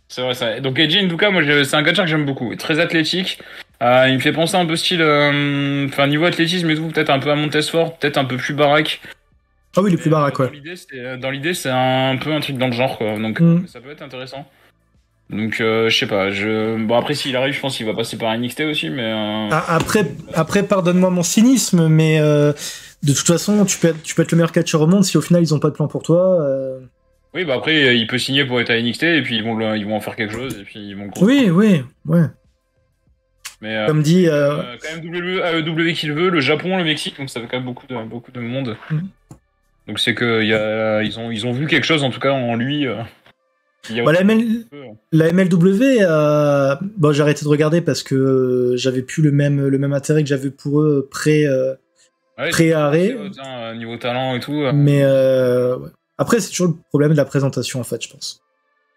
Speaker 2: C'est vrai, ça. Donc Eiji Nduka, moi, c'est un catcheur que j'aime beaucoup. Très athlétique. Il me fait penser un peu style, niveau athlétisme et tout, peut-être un peu à Montesfort, peut-être un peu plus baraque.
Speaker 1: Ah oui, il est plus baraque, ouais.
Speaker 2: Dans l'idée, c'est un peu un truc dans le genre, quoi. Donc, ça peut être intéressant. Donc, je sais pas. Bon, après, s'il arrive, je pense qu'il va passer par NXT aussi, mais.
Speaker 1: Après, pardonne-moi mon cynisme, mais de toute façon, tu peux être le meilleur catcheur au monde si au final ils ont pas de plan pour toi.
Speaker 2: Oui, bah après, il peut signer pour être à NXT et puis ils vont en faire quelque chose et puis ils vont.
Speaker 1: Oui.
Speaker 2: Mais
Speaker 1: comme dit.
Speaker 2: Quand même AEW qui le veut, le Japon, le Mexique, donc ça fait quand même beaucoup de monde. Donc c'est que ils ont vu quelque chose en tout cas en lui.
Speaker 1: La MLW, bon, j'ai arrêté de regarder parce que j'avais plus le même intérêt que j'avais pour eux pré-arrêt.
Speaker 2: Niveau talent et tout.
Speaker 1: Mais ouais. Après, c'est toujours le problème de la présentation en fait, je pense.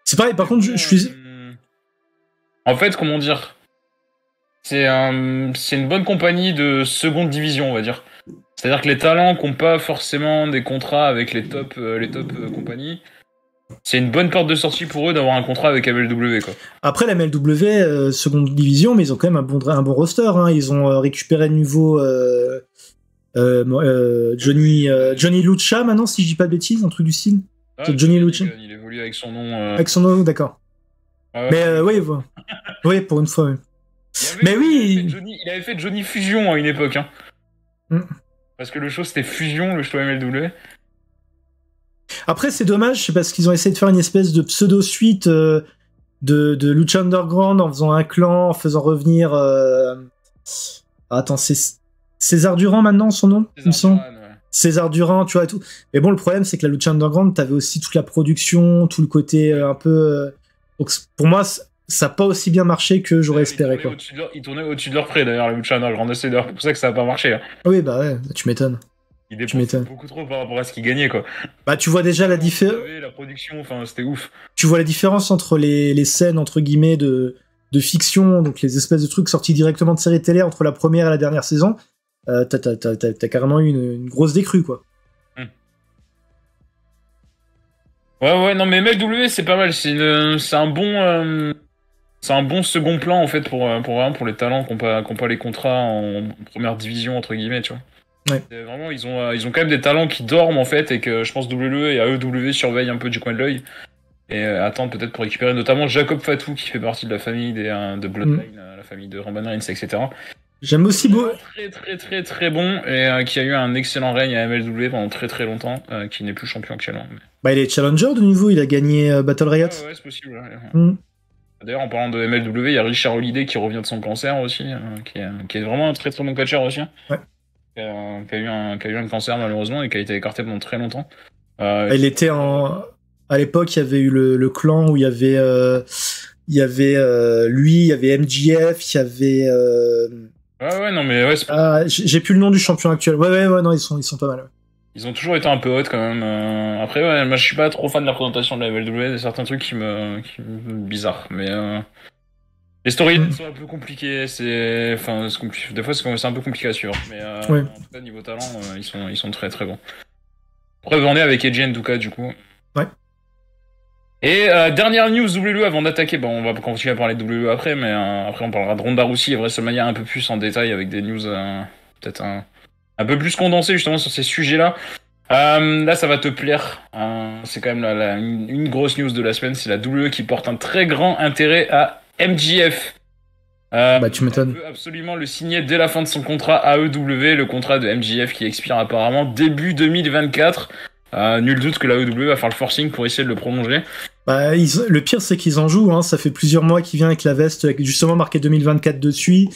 Speaker 1: C'est pareil. Par contre, je suis.
Speaker 2: En fait, comment dire, c'est une bonne compagnie de seconde division, on va dire. C'est-à-dire que les talents qui n'ont pas forcément des contrats avec les top compagnies, c'est une bonne porte de sortie pour eux d'avoir un contrat avec MLW, quoi.
Speaker 1: Après, la MLW, seconde division, mais ils ont quand même un bon roster. Hein. Ils ont récupéré de nouveau Johnny Lucha, maintenant, si je dis pas de bêtises, un truc du style. Johnny Lucha.
Speaker 2: Il évolue avec son nom.
Speaker 1: Avec son nom, d'accord. Mais oui, oui, pour une fois. Oui.
Speaker 2: Il avait fait Johnny Fusion à une époque. Hein. Parce que le show c'était Fusion, le show MLW.
Speaker 1: Après, c'est dommage, c'est parce qu'ils ont essayé de faire une espèce de pseudo-suite de Lucha Underground en faisant un clan, en faisant revenir. Attends, c'est César Durand maintenant son nom, il me semble. César Durand, tu vois, et tout. Mais bon, le problème, c'est que la Lucha Underground, t'avais aussi toute la production, tout le côté un peu. Donc, pour moi, ça n'a pas aussi bien marché que j'aurais espéré, quoi.
Speaker 2: Ils tournaient au-dessus de leur prix, d'ailleurs, la Lucha Underground. C'est d'ailleurs pour ça que ça n'a pas marché. Hein.
Speaker 1: Oui, bah ouais, tu m'étonnes.
Speaker 2: Ils dépensaient beaucoup trop par rapport à ce qu'ils gagnaient, quoi.
Speaker 1: Bah, tu vois déjà la différence.
Speaker 2: La production, enfin, c'était ouf.
Speaker 1: Tu vois la différence entre les scènes, entre guillemets, de fiction, donc les espèces de trucs sortis directement de séries télé entre la première et la dernière saison. T'as carrément eu une grosse décrue, quoi.
Speaker 2: Ouais, non, mais MLW, c'est pas mal. C'est un bon second plan, en fait, pour les talents qui n'ont pas les contrats en première division, entre guillemets, tu vois.
Speaker 1: Ouais.
Speaker 2: Vraiment, ils ont quand même des talents qui dorment, en fait, et que je pense WWE et AEW surveillent un peu du coin de l'œil. Et attendent peut-être pour récupérer notamment Jacob Fatou, qui fait partie de la famille de Bloodline, la famille de Roman Reigns, etc.
Speaker 1: J'aime aussi beau.
Speaker 2: Très très très très bon et qui a eu un excellent règne à MLW pendant très très longtemps, qui n'est plus champion actuellement. Mais...
Speaker 1: Bah, il est challenger de nouveau, il a gagné Battle Riot.
Speaker 2: Ouais, c'est possible. Ouais. D'ailleurs, en parlant de MLW, il y a Richard Holiday qui revient de son cancer aussi, qui est vraiment un très très bon catcheur aussi.
Speaker 1: Ouais.
Speaker 2: Qui a eu un cancer malheureusement et qui a été écarté pendant très longtemps.
Speaker 1: Il était à l'époque, il y avait eu le clan où il y avait Il y avait lui, il y avait MJF, il y avait
Speaker 2: Ouais, non, mais ouais, c'est
Speaker 1: j'ai plus le nom du champion actuel. Ouais, non, ils sont pas mal. Ouais.
Speaker 2: Ils ont toujours été un peu hot quand même. Après, ouais, moi je suis pas trop fan de la présentation de la WWE, il y a certains trucs qui me bizarres, mais les storylines sont un peu compliquées, des fois c'est un peu compliqué à suivre, mais
Speaker 1: Ouais.
Speaker 2: en tout cas niveau talent, ils sont très très bons. Preuve en est avec Eiji Nduka du coup.
Speaker 1: Ouais.
Speaker 2: Et dernière news WWE avant d'attaquer, bon on va continuer à parler de WWE après, mais après on parlera de Ronda Rousey et WrestleMania un peu plus en détail avec des news peut-être un peu plus condensées justement sur ces sujets-là. Là, ça va te plaire. C'est quand même une grosse news de la semaine. C'est la WWE qui porte un très grand intérêt à MJF.
Speaker 1: Bah, tu m'étonnes.
Speaker 2: Elle veut absolument le signer dès la fin de son contrat AEW, le contrat de MJF qui expire apparemment début 2024. Nul doute que la AEW va faire le forcing pour essayer de le prolonger.
Speaker 1: Bah, le pire, c'est qu'ils en jouent. Hein. Ça fait plusieurs mois qu'il vient avec la veste justement marqué 2024 dessus.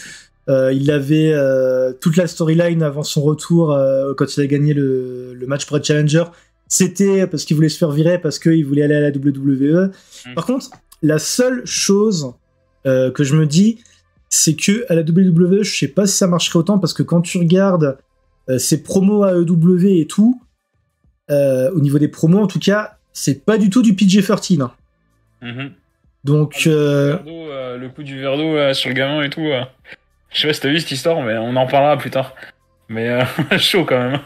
Speaker 1: Il avait toute la storyline avant son retour quand il a gagné le match pour être challenger. C'était parce qu'il voulait se faire virer, parce qu'il voulait aller à la WWE. Par contre, la seule chose que je me dis, c'est que à la WWE, je sais pas si ça marcherait autant, parce que quand tu regardes ses promos à AEW et tout, au niveau des promos en tout cas, c'est pas du tout du PG-13. Hein.
Speaker 2: Mm-hmm.
Speaker 1: Donc
Speaker 2: le coup du verre d'eau sur le gamin et tout. Je sais pas si t'as vu cette histoire, mais on en parlera plus tard. Mais chaud quand même.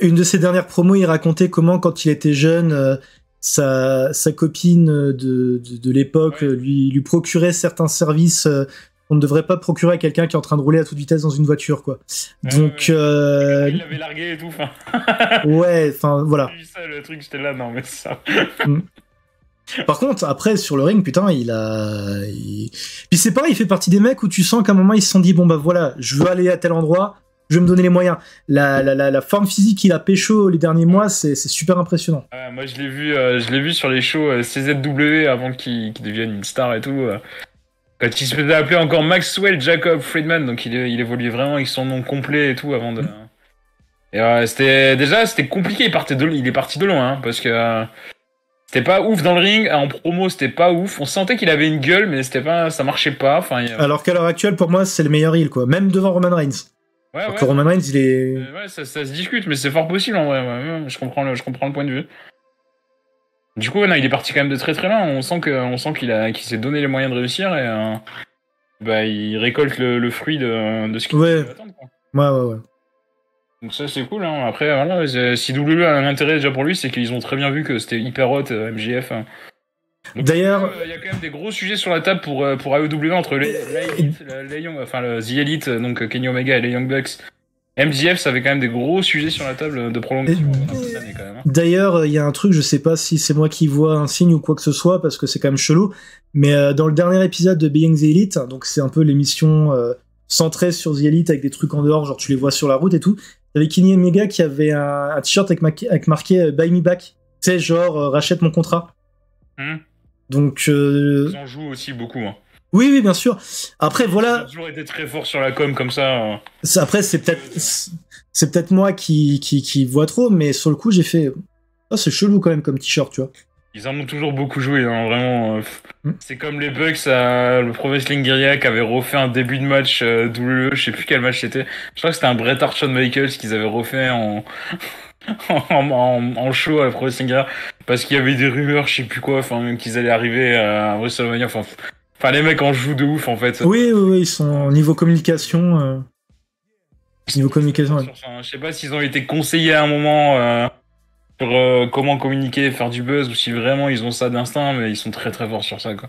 Speaker 1: Une de ses dernières promos, il racontait comment, quand il était jeune, sa copine de l'époque lui procurait certains services qu'on ne devrait pas procurer à quelqu'un qui est en train de rouler à toute vitesse dans une voiture, quoi. Donc,
Speaker 2: il l'avait largué et tout.
Speaker 1: ouais, enfin, voilà.
Speaker 2: J'ai vu ça, le truc, j'étais là, non, mais c'est ça.
Speaker 1: Par contre, après, sur le ring, putain, Puis c'est pareil, il fait partie des mecs où tu sens qu'à un moment, ils se sont dit, bon, bah voilà, je veux aller à tel endroit, je vais me donner les moyens. La forme physique qu'il a pécho les derniers mois, c'est super impressionnant.
Speaker 2: Moi, je l'ai vu sur les shows CZW avant qu'il devienne une star et tout. Quand il se faisait appeler encore Maxwell Jacob Friedman, donc il évoluait vraiment avec son nom complet et tout avant de... Et c'était compliqué, il est parti de loin, hein, parce que... C'était pas ouf dans le ring, en promo c'était pas ouf, on sentait qu'il avait une gueule mais ça marchait pas.
Speaker 1: Alors qu'à l'heure actuelle pour moi c'est le meilleur heel, quoi, même devant Roman Reigns.
Speaker 2: Ouais.
Speaker 1: Que Roman Reigns il est...
Speaker 2: ouais, ça se discute mais c'est fort possible en vrai, ouais, je comprends le point de vue. Du coup il est parti quand même de très très loin, on sent qu'il s'est donné les moyens de réussir et il récolte le fruit de ce qu'il veut attendre, quoi.
Speaker 1: Ouais.
Speaker 2: Donc ça c'est cool, hein. Après voilà, si WWE a un intérêt déjà pour lui, c'est qu'ils ont très bien vu que c'était hyper hot MJF.
Speaker 1: D'ailleurs,
Speaker 2: il y a quand même des gros sujets sur la table pour AEW entre les The Elite, donc Kenny Omega et les Young Bucks. MJF, ça avait quand même des gros sujets sur la table de prolongation cette année quand même. Hein.
Speaker 1: D'ailleurs, il y a un truc, je sais pas si c'est moi qui vois un signe ou quoi que ce soit, parce que c'est quand même chelou, mais dans le dernier épisode de Being the Elite, donc c'est un peu l'émission centrée sur The Elite avec des trucs en dehors, genre tu les vois sur la route et tout. Avec Kenny Omega qui avait un t-shirt avec marqué Buy Me Back. Tu sais, genre rachète mon contrat. Donc.
Speaker 2: Ils en jouent aussi beaucoup. Hein.
Speaker 1: Oui, bien sûr. Après, voilà.
Speaker 2: Ils ont toujours été très forts sur la com comme ça.
Speaker 1: Après, c'est peut-être moi qui vois trop, mais sur le coup, j'ai fait. Oh, c'est chelou quand même comme t-shirt, tu vois.
Speaker 2: Ils en ont toujours beaucoup joué, hein, vraiment. C'est comme les Bucks, le Pro Wrestling Guerrilla qui avait refait un début de match WWE, je sais plus quel match c'était. Je crois que c'était un Bret Hart Shawn Michaels qu'ils avaient refait en show à la Pro Wrestling Guerrilla parce qu'il y avait des rumeurs, je sais plus quoi, même qu'ils allaient arriver à WrestleMania. Enfin, les mecs en jouent de ouf en fait.
Speaker 1: Oui, ils sont niveau communication. Niveau communication. Ouais.
Speaker 2: Je sais pas s'ils ont été conseillés à un moment. Sur comment communiquer, faire du buzz, ou si vraiment ils ont ça d'instinct, mais ils sont très très forts sur ça, quoi.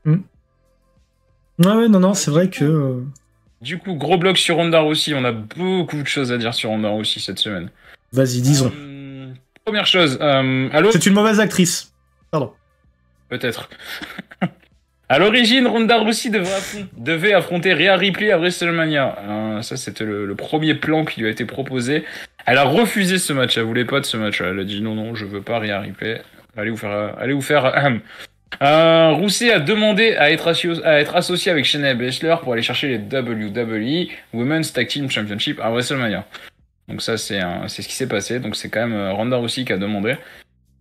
Speaker 1: Ouais, non, c'est vrai que...
Speaker 2: Du coup, gros bloc sur Ronda Rousey, on a beaucoup de choses à dire sur Ronda Rousey cette semaine.
Speaker 1: Vas-y, disons.
Speaker 2: Première chose,
Speaker 1: c'est une mauvaise actrice. Pardon.
Speaker 2: Peut-être. À l'origine, Ronda Rousey devait affronter Rhea Ripley à WrestleMania. Ça, c'était le premier plan qui lui a été proposé. Elle a refusé ce match, elle voulait pas de ce match. Elle a dit non, je veux pas Rhea Ripley. Allez vous faire. Rousey a demandé à être associé avec Shayna Baszler pour aller chercher les WWE Women's Tag Team Championship à WrestleMania. Donc ça, c'est ce qui s'est passé. Donc c'est quand même Ronda Rousey qui a demandé.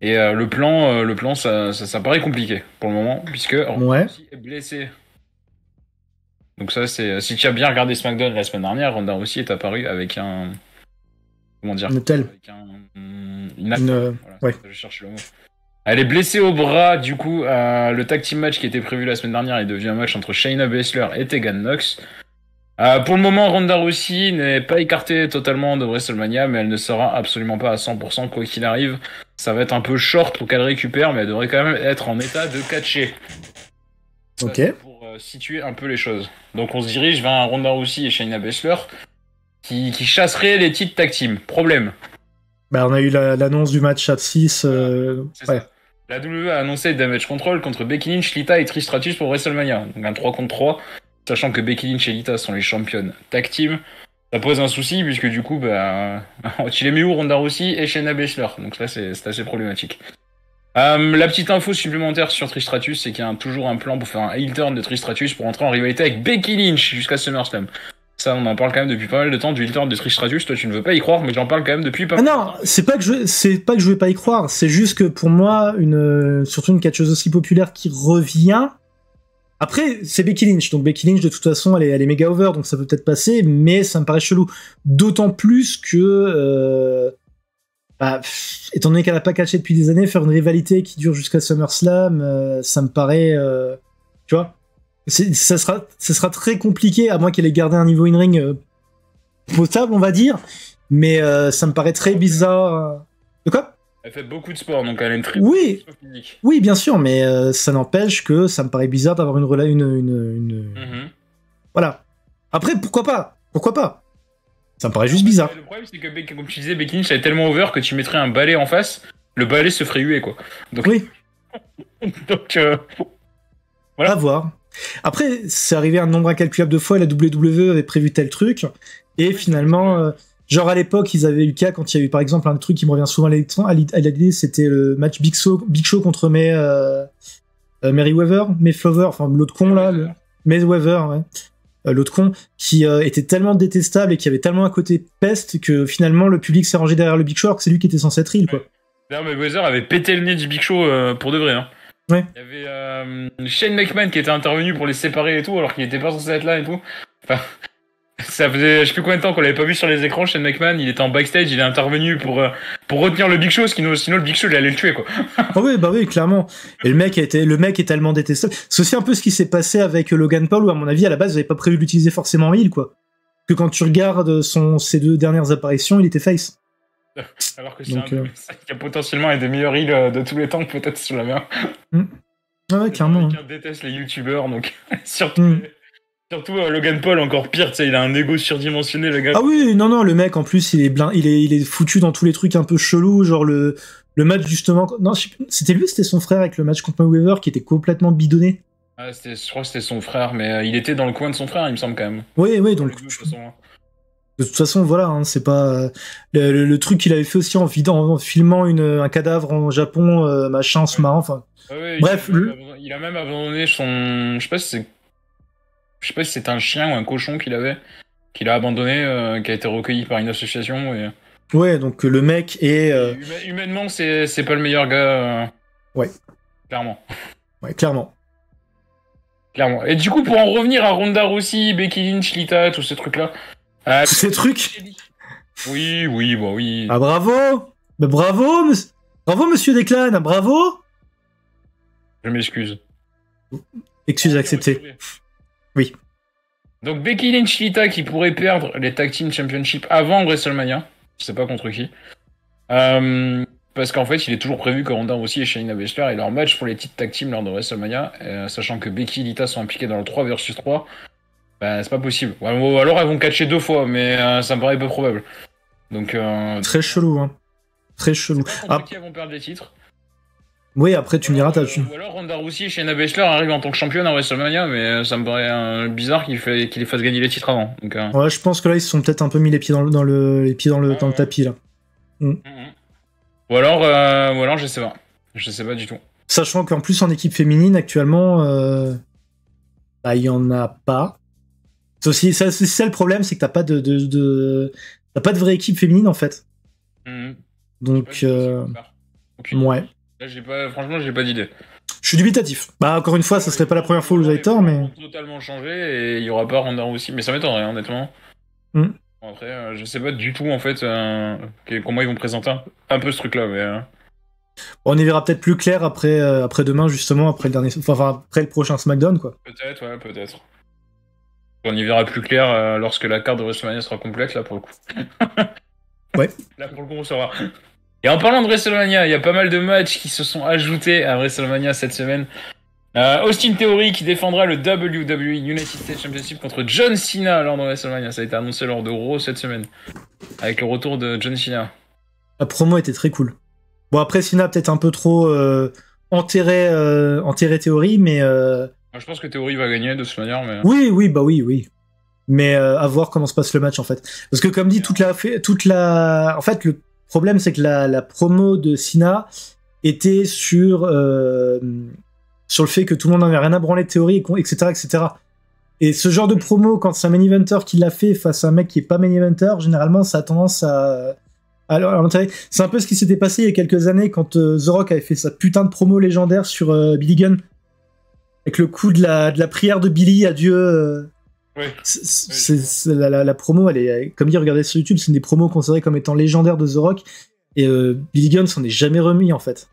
Speaker 2: Et le plan, ça paraît compliqué pour le moment, puisque Ronda Rousey est blessé. Donc ça, c'est si tu as bien regardé SmackDown la semaine dernière, Ronda Rousey est apparue avec un comment dire, avec voilà, je cherche le mot. Elle est blessée au bras, du coup, le tag team match qui était prévu la semaine dernière est devenu un match entre Shayna Baszler et Tegan Nox. Pour le moment, Ronda Rousey n'est pas écartée totalement de WrestleMania, mais elle ne sera absolument pas à 100% quoi qu'il arrive. Ça va être un peu short pour qu'elle récupère, mais elle devrait quand même être en état de catcher.
Speaker 1: Ok.
Speaker 2: Pour situer un peu les choses. Donc on se dirige vers un Ronda Rousey et Shayna Baszler qui chasseraient les titres tag team. Problème.
Speaker 1: Bah, on a eu l'annonce du match à 6.
Speaker 2: Ouais. La WWE a annoncé Damage Control contre Becky Lynch, Lita et Trish Stratus pour WrestleMania. Donc un 3 contre 3, sachant que Becky Lynch et Lita sont les championnes tag team. Ça pose un souci puisque du coup, tu les mets où Ronda Rousey et Shayna Baszler. Donc là, c'est assez problématique. La petite info supplémentaire sur Trish Stratus, c'est qu'il y a toujours un plan pour faire un heel turn de Trish Stratus pour entrer en rivalité avec Becky Lynch jusqu'à SummerSlam. Ça, on en parle quand même depuis pas mal de temps du heel turn de Trish Stratus. Toi, tu ne veux pas y croire, mais j'en parle quand même depuis pas mal de temps.
Speaker 1: Non, c'est pas que je veux pas y croire. C'est juste que pour moi, surtout une catcheuse aussi populaire qui revient. Après, c'est Becky Lynch. Donc Becky Lynch, de toute façon, elle est méga over, donc ça peut peut-être passer, mais ça me paraît chelou. D'autant plus que, étant donné qu'elle a pas catché depuis des années, faire une rivalité qui dure jusqu'à SummerSlam, ça me paraît, tu vois. Ça sera très compliqué, à moins qu'elle ait gardé un niveau in-ring potable, on va dire. Mais ça me paraît très bizarre. De quoi ?
Speaker 2: Elle fait beaucoup de sport, donc elle a une très
Speaker 1: bonne physique. Oui, bien sûr, mais ça n'empêche que ça me paraît bizarre d'avoir Voilà. Après, pourquoi pas ? Ça me paraît juste bizarre.
Speaker 2: Le problème, c'est que, comme tu disais, Becky Lynch, elle est tellement over que tu mettrais un balai en face, le balai se ferait huer, quoi. Donc...
Speaker 1: Oui.
Speaker 2: Donc, voilà.
Speaker 1: À voir. Après, c'est arrivé un nombre incalculable de fois, la WWE avait prévu tel truc, et finalement, genre à l'époque, ils avaient eu le cas quand il y a eu par exemple un truc qui me revient souvent à l'idée, c'était le match Big Show contre Mayflower, enfin l'autre con là, Mayweather, ouais. L'autre con, qui était tellement détestable et qui avait tellement un côté peste que finalement le public s'est rangé derrière le Big Show alors que c'est lui qui était censé être heel, quoi.
Speaker 2: D'ailleurs, Mayweather avait pété le nez du Big Show pour de vrai, hein.
Speaker 1: Ouais.
Speaker 2: Il y avait Shane McMahon qui était intervenu pour les séparer et tout, alors qu'il était pas censé être là et tout. Enfin, ça faisait je sais plus combien de temps qu'on l'avait pas vu sur les écrans. Shane McMahon, il était en backstage, il est intervenu pour retenir le Big Show, sinon le Big Show il allait le tuer, quoi.
Speaker 1: Ah oui, bah oui, clairement. Et le mec est tellement détestable. C'est aussi un peu ce qui s'est passé avec Logan Paul, où à mon avis à la base ils avaient pas prévu de l'utiliser forcément en heel, quoi. Que quand tu regardes ses 2 dernières apparitions, il était face.
Speaker 2: Alors que c'est un mec qui a potentiellement un des meilleurs heals de tous les temps, peut-être sur la main.
Speaker 1: Ouais, clairement.
Speaker 2: Quelqu'un déteste les youtubeurs, donc surtout Logan Paul, encore pire, tu sais, il a un ego surdimensionné, le gars.
Speaker 1: Ah oui, non, le mec en plus il est foutu dans tous les trucs un peu chelous, genre le match justement. Non, c'était lui, c'était son frère avec le match contre Mayweather qui était complètement bidonné.
Speaker 2: Ah, je crois que c'était son frère, mais il était dans le coin de son frère, il me semble quand même.
Speaker 1: Oui, donc. De toute façon, voilà, hein, c'est pas le truc qu'il avait fait aussi en filmant un cadavre en Japon, machin, en sous-marin, enfin.
Speaker 2: Ouais,
Speaker 1: bref,
Speaker 2: il a même abandonné son. Je sais pas si c'est un chien ou un cochon qu'il a abandonné, qui a été recueilli par une association. Et...
Speaker 1: Ouais, donc le mec est.
Speaker 2: Humainement, c'est pas le meilleur gars.
Speaker 1: Ouais.
Speaker 2: Clairement.
Speaker 1: Ouais, clairement.
Speaker 2: Et du coup, pour en revenir à Ronda Rousey, Becky Lynch, Lita, tous ces trucs-là.
Speaker 1: Tous ces trucs.
Speaker 2: Oui.
Speaker 1: Ah bravo. Bah, bravo, monsieur Declan, bravo.
Speaker 2: Je m'excuse.
Speaker 1: Excuse acceptée. Oui.
Speaker 2: Donc Becky Lynch, Lita qui pourrait perdre les Tag Team Championship avant WrestleMania. Je sais pas contre qui. Parce qu'en fait, il est toujours prévu que Ronda Rousey et Shayna Baszler aient leur match pour les titres Tag Team lors de WrestleMania. Sachant que Becky et Lita sont impliquées dans le 3 vs 3. Bah, c'est pas possible. Ou alors elles vont catcher 2 fois, mais ça me paraît peu probable. Donc.
Speaker 1: Très chelou, hein. Très chelou.
Speaker 2: Qui vont perdre les titres.
Speaker 1: Oui, après tu me diras.
Speaker 2: Ou alors Ronda Rousey et Shayna Baszler arrivent en tant que championne à WrestleMania, mais ça me paraît bizarre qu'il les fasse gagner les titres avant. Donc,
Speaker 1: ouais, je pense que là ils se sont peut-être un peu mis les pieds dans le tapis là.
Speaker 2: Ou alors je sais pas. Je sais pas du tout.
Speaker 1: Sachant qu'en plus en équipe féminine actuellement, il y en a pas. C'est ça le problème, c'est que t'as pas t'as pas de vraie équipe féminine en fait. Donc Ouais.
Speaker 2: Là, franchement, j'ai pas d'idée.
Speaker 1: Je suis dubitatif. Bah, encore une fois, ça serait pas la première fois où vous avez tort, mais.
Speaker 2: Ils vont totalement changé et il y aura pas Ronda aussi. Mais ça m'étonnerait, honnêtement.
Speaker 1: Mm.
Speaker 2: Bon, après, je sais pas du tout, en fait, comment ils vont présenter un peu ce truc-là, mais...
Speaker 1: On y verra peut-être plus clair après demain, justement, après le dernier. Enfin, après le prochain SmackDown, quoi.
Speaker 2: Peut-être, ouais, peut-être. On y verra plus clair lorsque la carte de WrestleMania sera complète, là, pour le coup.
Speaker 1: Ouais.
Speaker 2: Là, pour le coup, on saura. Et en parlant de WrestleMania, il y a pas mal de matchs qui se sont ajoutés à WrestleMania cette semaine. Austin Theory qui défendra le WWE United States Championship contre John Cena lors de WrestleMania. Ça a été annoncé lors de Raw cette semaine. Avec le retour de John Cena.
Speaker 1: La promo était très cool. Bon, après, Cena peut-être un peu trop enterré Theory, mais...
Speaker 2: Je pense que Theory va gagner de toute manière, mais...
Speaker 1: Oui. Mais à voir comment se passe le match, en fait. Parce que, comme dit, toute la... En fait, le problème, c'est que la promo de Cena était sur le fait que tout le monde n'avait rien à branler de Theory, etc., etc. Et ce genre de promo, quand c'est un main eventer qui l'a fait face à un mec qui est pas main eventer, généralement, ça a tendance à l'intérêt. C'est un peu ce qui s'était passé il y a quelques années quand The Rock avait fait sa putain de promo légendaire sur Billy Gunn. Avec le coup de la prière de Billy à Dieu.
Speaker 2: Oui.
Speaker 1: La promo, elle est, comme dit, regardez sur YouTube, c'est une des promos considérées comme étant légendaires de The Rock. Et Billy Gunn s'en est jamais remis, en fait.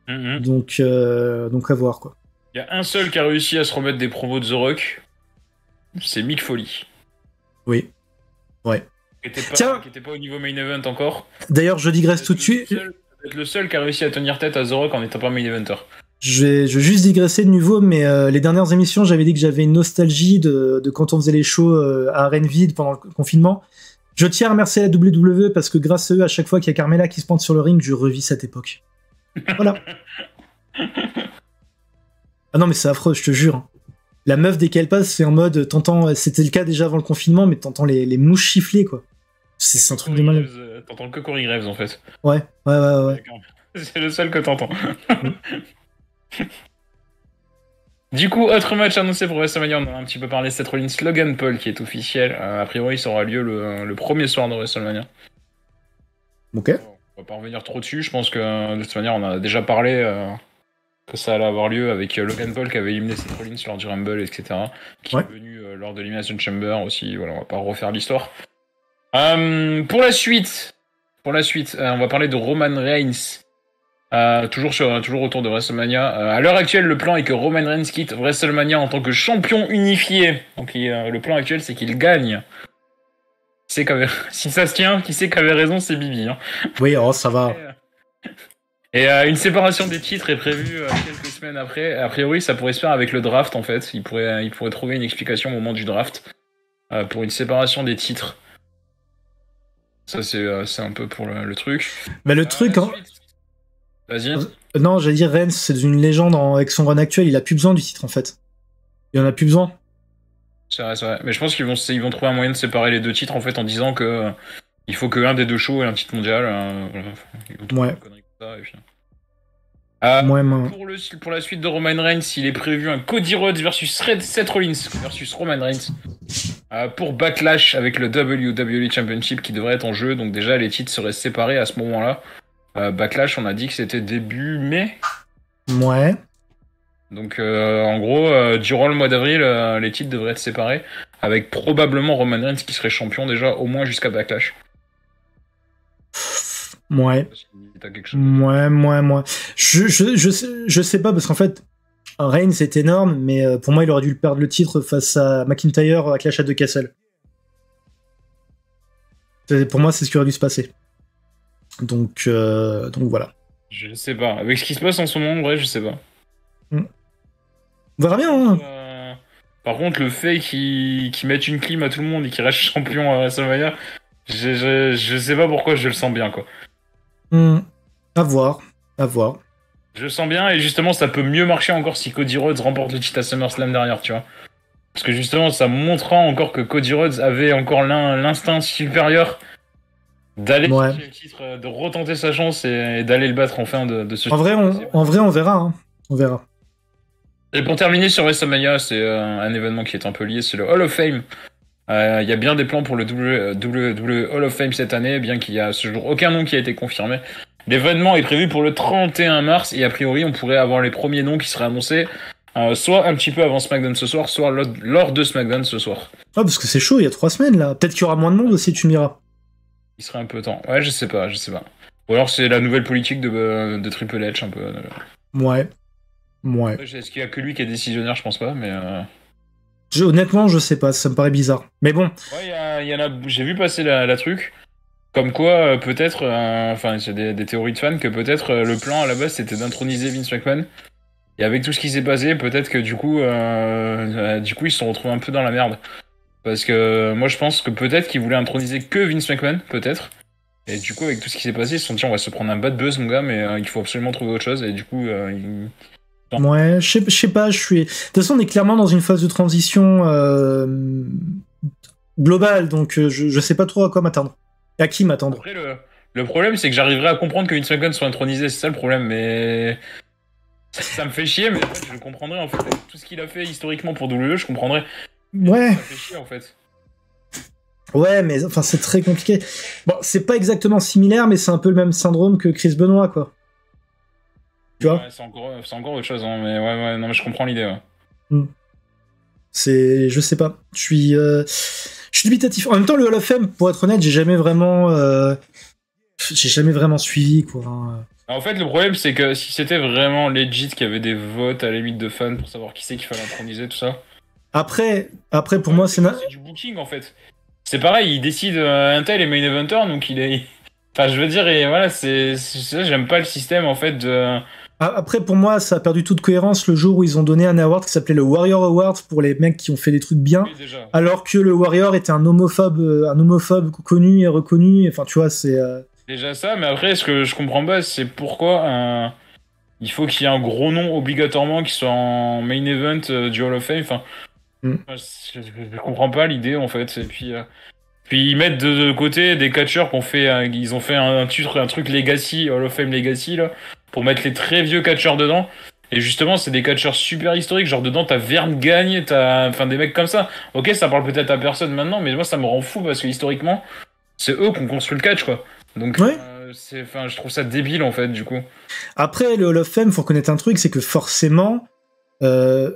Speaker 1: Donc à voir, quoi.
Speaker 2: Il y a un seul qui a réussi à se remettre des promos de The Rock. C'est Mick Foley.
Speaker 1: Oui. Ouais.
Speaker 2: Qui était pas au niveau main event encore.
Speaker 1: D'ailleurs, je digresse tout de suite.
Speaker 2: Peut-être le seul qui a réussi à tenir tête à The Rock en étant pas main eventer.
Speaker 1: Je vais juste digresser de nouveau, mais les dernières émissions, j'avais dit que j'avais une nostalgie de quand on faisait les shows à arène vide pendant le confinement. Je tiens à remercier la WWE parce que grâce à eux, à chaque fois qu'il y a Carmella qui se pointe sur le ring, je revis cette époque. Voilà. Ah non, mais c'est affreux, je te jure. La meuf, dès qu'elle passe, c'est en mode, c'était le cas déjà avant le confinement, mais t'entends les mouches siffler, quoi. C'est un truc de malade.
Speaker 2: T'entends que Corey Graves, en fait.
Speaker 1: Ouais.
Speaker 2: C'est le seul que t'entends. Du coup, autre match annoncé pour WrestleMania, on en a un petit peu parlé, Seth Rollins, Logan Paul qui est officiel. A priori, ça aura lieu le premier soir de WrestleMania.
Speaker 1: Ok.
Speaker 2: On va pas revenir trop dessus, je pense que de toute manière, on a déjà parlé que ça allait avoir lieu avec Logan Paul qui avait éliminé Seth Rollins lors du Rumble, etc. Qui est venu lors de l'Elimination Chamber aussi, voilà, on va pas refaire l'histoire. Pour la suite, on va parler de Roman Reigns. Toujours autour de WrestleMania. À l'heure actuelle, le plan est que Roman Reigns quitte WrestleMania en tant que champion unifié. Donc le plan actuel, c'est qu'il gagne. Si ça se tient, qui sait qu'avait raison, c'est Bibi. Hein.
Speaker 1: Oui, ça va.
Speaker 2: Et une séparation des titres est prévue quelques semaines après. A priori, ça pourrait se faire avec le draft, en fait. Il pourrait trouver une explication au moment du draft pour une séparation des titres. Ça, c'est un peu pour le truc.
Speaker 1: Mais le truc...
Speaker 2: Vas-y.
Speaker 1: Non, j'allais dire, Reigns, c'est une légende avec son run actuel, il a plus besoin du titre, en fait. Il en a plus besoin.
Speaker 2: C'est vrai. Mais je pense qu'ils vont trouver un moyen de séparer les deux titres, en fait, en disant que il faut qu'un des deux shows ait un titre mondial.
Speaker 1: Ouais.
Speaker 2: Pour la suite de Roman Reigns, il est prévu un Cody Rhodes versus Seth Rollins versus Roman Reigns pour Backlash avec le WWE Championship qui devrait être en jeu. Donc déjà, les titres seraient séparés à ce moment-là. Backlash, on a dit que c'était début mai.
Speaker 1: Ouais.
Speaker 2: Donc en gros, durant le mois d'avril, les titres devraient être séparés, avec probablement Roman Reigns qui serait champion déjà au moins jusqu'à Backlash.
Speaker 1: Ouais. Ouais. Je sais pas parce qu'en fait, Reigns c'est énorme, mais pour moi il aurait dû perdre le titre face à McIntyre à Clash at the Castle. Pour moi, c'est ce qui aurait dû se passer. Donc voilà.
Speaker 2: Je sais pas. Avec ce qui se passe en ce moment, en vrai, je sais pas.
Speaker 1: On verra bien. Hein.
Speaker 2: Par contre, le fait qu'ils mettent une clim à tout le monde et qu'ils restent champion à WrestleMania, je sais pas pourquoi je le sens bien, quoi.
Speaker 1: À voir.
Speaker 2: Je le sens bien, et justement, ça peut mieux marcher encore si Cody Rhodes remporte le titre à SummerSlam derrière, tu vois. Parce que justement, ça montrera encore que Cody Rhodes avait encore l'instinct supérieur d'aller chercher le titre, de retenter sa chance et d'aller le battre enfin de ce.
Speaker 1: En vrai, on verra. Hein. On verra.
Speaker 2: Et pour terminer sur WrestleMania, c'est un événement qui est un peu lié, c'est le Hall of Fame. Il y a bien des plans pour le WWE Hall of Fame cette année, bien qu'il y a à ce jour aucun nom qui a été confirmé. L'événement est prévu pour le 31 mars et a priori on pourrait avoir les premiers noms qui seraient annoncés soit un petit peu avant SmackDown ce soir, soit lors de SmackDown ce soir.
Speaker 1: Ah, parce que c'est chaud, il y a 3 semaines là. Peut-être qu'il y aura moins de monde aussi, tu me diras.
Speaker 2: Il serait un peu temps. Ouais, je sais pas. Ou alors c'est la nouvelle politique de Triple H un peu.
Speaker 1: Ouais.
Speaker 2: Est-ce qu'il y a que lui qui est décisionnaire? Je pense pas, mais.
Speaker 1: Honnêtement, je sais pas, ça me paraît bizarre. Mais bon.
Speaker 2: Ouais, y en a. J'ai vu passer la truc. Comme quoi, peut-être. Enfin, c'est des théories de fans que peut-être le plan à la base c'était d'introniser Vince McMahon. Et avec tout ce qui s'est passé, peut-être que du coup, ils se sont retrouvés un peu dans la merde. Parce que moi, je pense que peut-être qu'ils voulaient introniser que Vince McMahon, peut-être. Et du coup, avec tout ce qui s'est passé, ils se sont dit, on va se prendre un bad buzz, mon gars, mais il faut absolument trouver autre chose. Et du coup,
Speaker 1: Ouais, je sais pas, je suis. De toute façon, on est clairement dans une phase de transition globale, donc je sais pas trop à quoi m'attendre. À qui m'attendre.
Speaker 2: Après, le problème, c'est que j'arriverai à comprendre que Vince McMahon soit intronisé, c'est ça le problème, mais. Ça me fait chier, mais en fait, je le comprendrais en fait. Avec tout ce qu'il a fait historiquement pour WWE, je comprendrais.
Speaker 1: Ouais.
Speaker 2: Ça me fait chier en fait.
Speaker 1: Ouais, mais enfin, c'est très compliqué. Bon, c'est pas exactement similaire, mais c'est un peu le même syndrome que Chris Benoit, quoi. Tu vois?
Speaker 2: Ouais, c'est encore autre chose, hein, mais ouais, non, mais je comprends l'idée, ouais.
Speaker 1: Je sais pas. Je suis dubitatif. En même temps, le Hall of Fame, pour être honnête, j'ai jamais vraiment suivi, quoi.
Speaker 2: En fait, le problème, c'est que si c'était vraiment legit qu'il y avait des votes à la limite de fans pour savoir qui c'est qu'il fallait introniser, tout ça.
Speaker 1: Après, pour moi, c'est
Speaker 2: du booking en fait. C'est pareil, il décide un tel est main eventer, donc il est. Enfin, je veux dire, et voilà, c'est ça, j'aime pas le système en fait de.
Speaker 1: Après, pour moi, ça a perdu toute cohérence le jour où ils ont donné un award qui s'appelait le Warrior Award pour les mecs qui ont fait des trucs bien,
Speaker 2: Oui, déjà.
Speaker 1: Alors que le Warrior était un homophobe connu et reconnu. Enfin, tu vois, c'est.
Speaker 2: Déjà ça, mais après, ce que je comprends pas, c'est pourquoi il faut qu'il y ait un gros nom obligatoirement qui soit en main event du Hall of Fame. Enfin, je comprends pas l'idée en fait. Et puis ils mettent de côté des catcheurs ils ont fait un truc Legacy, Hall of Fame Legacy là, pour mettre les très vieux catcheurs dedans. Et justement, c'est des catcheurs super historiques. Genre dedans, t'as Verne Gagne, enfin des mecs comme ça. Ok, ça parle peut-être à personne maintenant, mais moi ça me rend fou parce que historiquement, c'est eux qui ont construit le catch quoi. Donc,
Speaker 1: ouais.
Speaker 2: Je trouve ça débile en fait, du coup.
Speaker 1: Après, le Hall of Fame, faut reconnaître un truc, c'est que forcément, au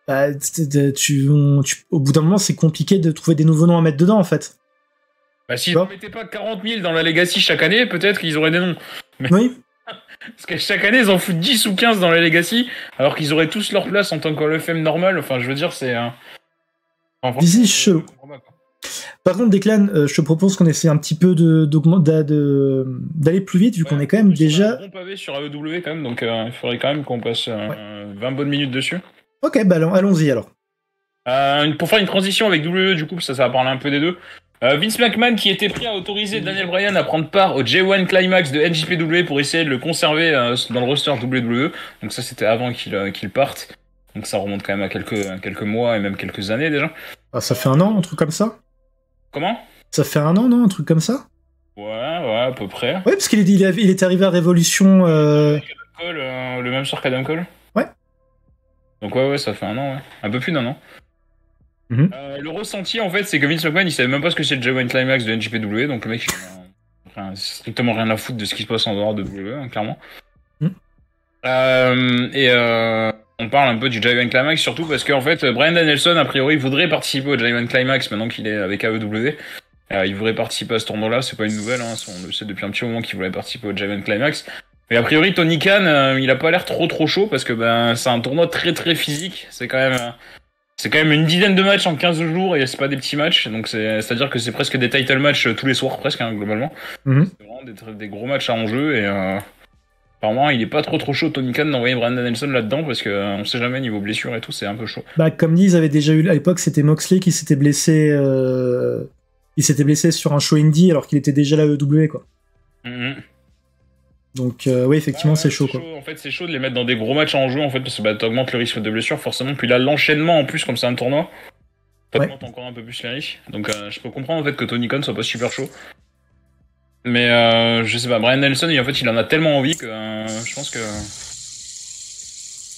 Speaker 1: bout d'un moment, c'est compliqué de trouver des nouveaux noms à mettre dedans, en fait.
Speaker 2: Bah, s'ils ne mettaient pas 40 000 dans la Legacy chaque année, peut-être qu'ils auraient des noms. Mais...
Speaker 1: Oui.
Speaker 2: Parce que chaque année, ils en foutent 10 ou 15 dans la Legacy, alors qu'ils auraient tous leur place en tant que Hall of Fame normal. Enfin, je veux dire, c'est.
Speaker 1: This is show. Par contre, Declan, je te propose qu'on essaie un petit peu d'aller plus vite, vu qu'on est quand même déjà.
Speaker 2: On a un bon pavé sur AEW quand même, donc il faudrait quand même qu'on passe 20 bonnes minutes dessus.
Speaker 1: Ok, bah allons-y alors.
Speaker 2: Pour faire une transition avec WWE, du coup, ça va parler un peu des deux. Vince McMahon qui était prêt à autoriser Daniel Bryan à prendre part au J1 Climax de NJPW pour essayer de le conserver dans le roster WWE. Donc ça, c'était avant qu'il parte. Donc ça remonte quand même à quelques mois et même quelques années déjà.
Speaker 1: Ah, ça fait un an, un truc comme ça?
Speaker 2: Comment?
Speaker 1: Ça fait un an, non? Un truc comme ça?
Speaker 2: Ouais, à peu près.
Speaker 1: Ouais, parce qu'il est arrivé à Révolution...
Speaker 2: le même soir qu'Adam Cole?
Speaker 1: Ouais.
Speaker 2: Donc ouais, ça fait un an, ouais. Un peu plus d'un an. Le ressenti, en fait, c'est que Vince McMahon, il savait même pas ce que c'est le J1 Climax de NJPW, donc le mec, il a strictement rien à foutre de ce qui se passe en dehors de WWE, hein, clairement. On parle un peu du J1 Climax, surtout parce qu'en fait, Bryan Danielson, a priori, voudrait participer au J1 Climax maintenant qu'il est avec AEW. Il voudrait participer à ce tournoi-là, c'est pas une nouvelle, hein, on le sait depuis un petit moment qu'il voulait participer au J1 Climax. Mais a priori, Tony Khan, il a pas l'air trop chaud parce que c'est un tournoi très très physique. C'est quand même une dizaine de matchs en 15 jours et c'est pas des petits matchs. Donc c'est-à-dire que c'est presque des title matchs tous les soirs, presque, hein, globalement. C'est vraiment des gros matchs à enjeu et apparemment, il est pas trop chaud, Tony Khan, d'envoyer Bryan Danielson là-dedans parce que on sait jamais, niveau blessure et tout, c'est un peu chaud.
Speaker 1: Bah, comme dit, ils avaient déjà eu à l'époque, c'était Moxley qui s'était blessé. Il s'était blessé sur un show indie alors qu'il était déjà là EW, quoi. Donc oui, effectivement, c'est chaud, quoi.
Speaker 2: En fait, c'est chaud de les mettre dans des gros matchs en jeu, en fait, parce que t'augmentes le risque de blessure, forcément. Puis là, l'enchaînement, en plus, comme c'est un tournoi, t'augmentes encore un peu plus les risques. Donc je peux comprendre, en fait, que Tony Khan soit pas super chaud. Mais je sais pas, Bryan Danielson, il en a tellement envie que je pense que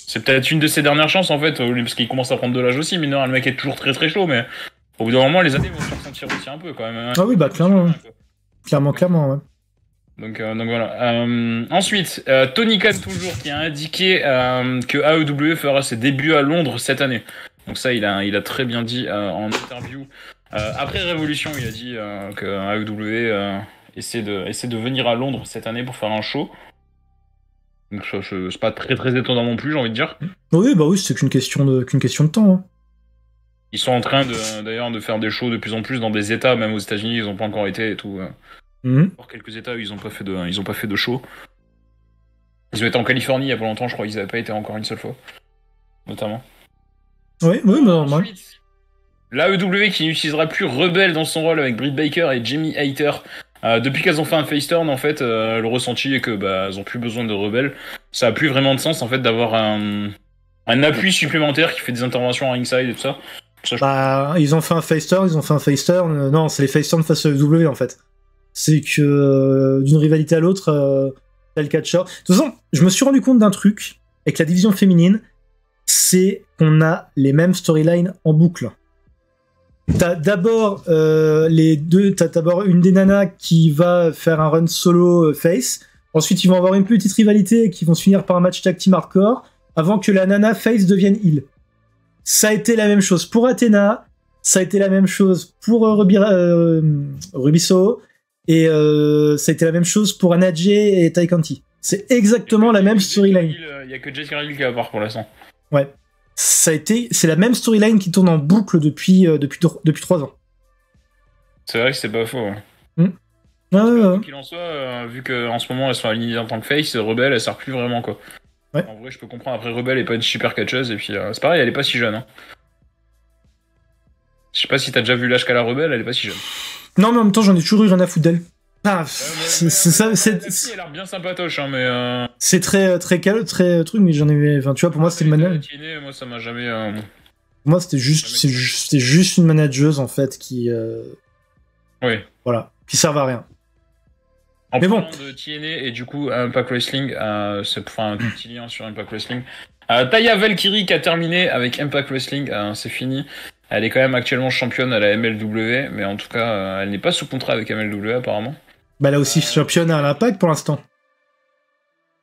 Speaker 2: c'est peut-être une de ses dernières chances, en fait, parce qu'il commence à prendre de l'âge aussi. Mais non, le mec est toujours très chaud, mais au bout d'un moment, les années vont se ressentir aussi un peu, quand même.
Speaker 1: Ah oui, bah clairement. Clairement, ouais.
Speaker 2: Donc voilà. Ensuite, Tony Khan toujours qui a indiqué que AEW fera ses débuts à Londres cette année. Donc ça, il a très bien dit en interview. Après Révolution, il a dit que AEW essaie de venir à Londres cette année pour faire un show. Donc c'est pas très très étonnant non plus, j'ai envie de dire.
Speaker 1: Oui, bah oui, c'est qu'une question de temps. Hein.
Speaker 2: Ils sont en train d'ailleurs de faire des shows de plus en plus dans des États, même aux États-Unis, ils ont pas encore été et tout. Pour quelques États, ils ont pas fait de show. Ils ont été en Californie il y a pas longtemps, je crois. Ils avaient pas été encore une seule fois, notamment.
Speaker 1: Oui, bah normal.
Speaker 2: L'AEW qui n'utilisera plus Rebel dans son rôle avec Britt Baker et Jamie Hayter. Depuis qu'elles ont fait un face turn, en fait, le ressenti est que elles ont plus besoin de Rebel. Ça a plus vraiment de sens en fait d'avoir un appui supplémentaire qui fait des interventions en ringside et tout ça.
Speaker 1: Ils ont fait un face turn, non, c'est les face turn face à AEW en fait. C'est que d'une rivalité à l'autre, t'as le catcheur. De toute façon, je me suis rendu compte d'un truc avec la division féminine, c'est qu'on a les mêmes storylines en boucle. T'as d'abord t'as d'abord une des nanas qui va faire un run solo face. Ensuite, ils vont avoir une petite rivalité qui vont se finir par un match tag team hardcore avant que la nana face devienne heel. Ça a été la même chose pour Athena, ça a été la même chose pour Ruby Soho, et ça a été la même chose pour Anna Jay et Ty Conti. C'est exactement la même storyline.
Speaker 2: Il y a que Jess Cargill qui va voir pour l'instant.
Speaker 1: Ouais. C'est la même storyline qui tourne en boucle depuis 3 ans.
Speaker 2: C'est vrai que c'est pas faux. Ouais.
Speaker 1: Quoi
Speaker 2: qu'il en soit, vu qu'en ce moment elles sont alignées en tant que face, Rebel elle sert plus vraiment quoi.
Speaker 1: Ouais.
Speaker 2: En vrai, je peux comprendre. Après, Rebel est pas une super catcheuse et puis c'est pareil, elle est pas si jeune. Hein. Je sais pas si t'as déjà vu l'âge qu'à la Rebel, elle est pas si jeune.
Speaker 1: Non, mais en même temps, j'en ai toujours eu rien à foutre d'elle. C'est ça.
Speaker 2: Elle a l'air bien sympatoche, hein, mais.
Speaker 1: C'est très truc, mais j'en ai. Enfin, tu vois, pour moi, c'était une manageuse.
Speaker 2: Moi, ça m'a jamais.
Speaker 1: Moi, c'était juste une manageuse en fait qui.
Speaker 2: Oui.
Speaker 1: Voilà, qui servent à rien.
Speaker 2: En parlant de TNA et du coup Impact Wrestling, c'est un petit lien sur Impact Wrestling. Taya Valkyrie qui a terminé avec Impact Wrestling, c'est fini. Elle est quand même actuellement championne à la MLW, mais en tout cas, elle n'est pas sous contrat avec MLW apparemment.
Speaker 1: Bah elle est aussi championne à l'Impact pour l'instant.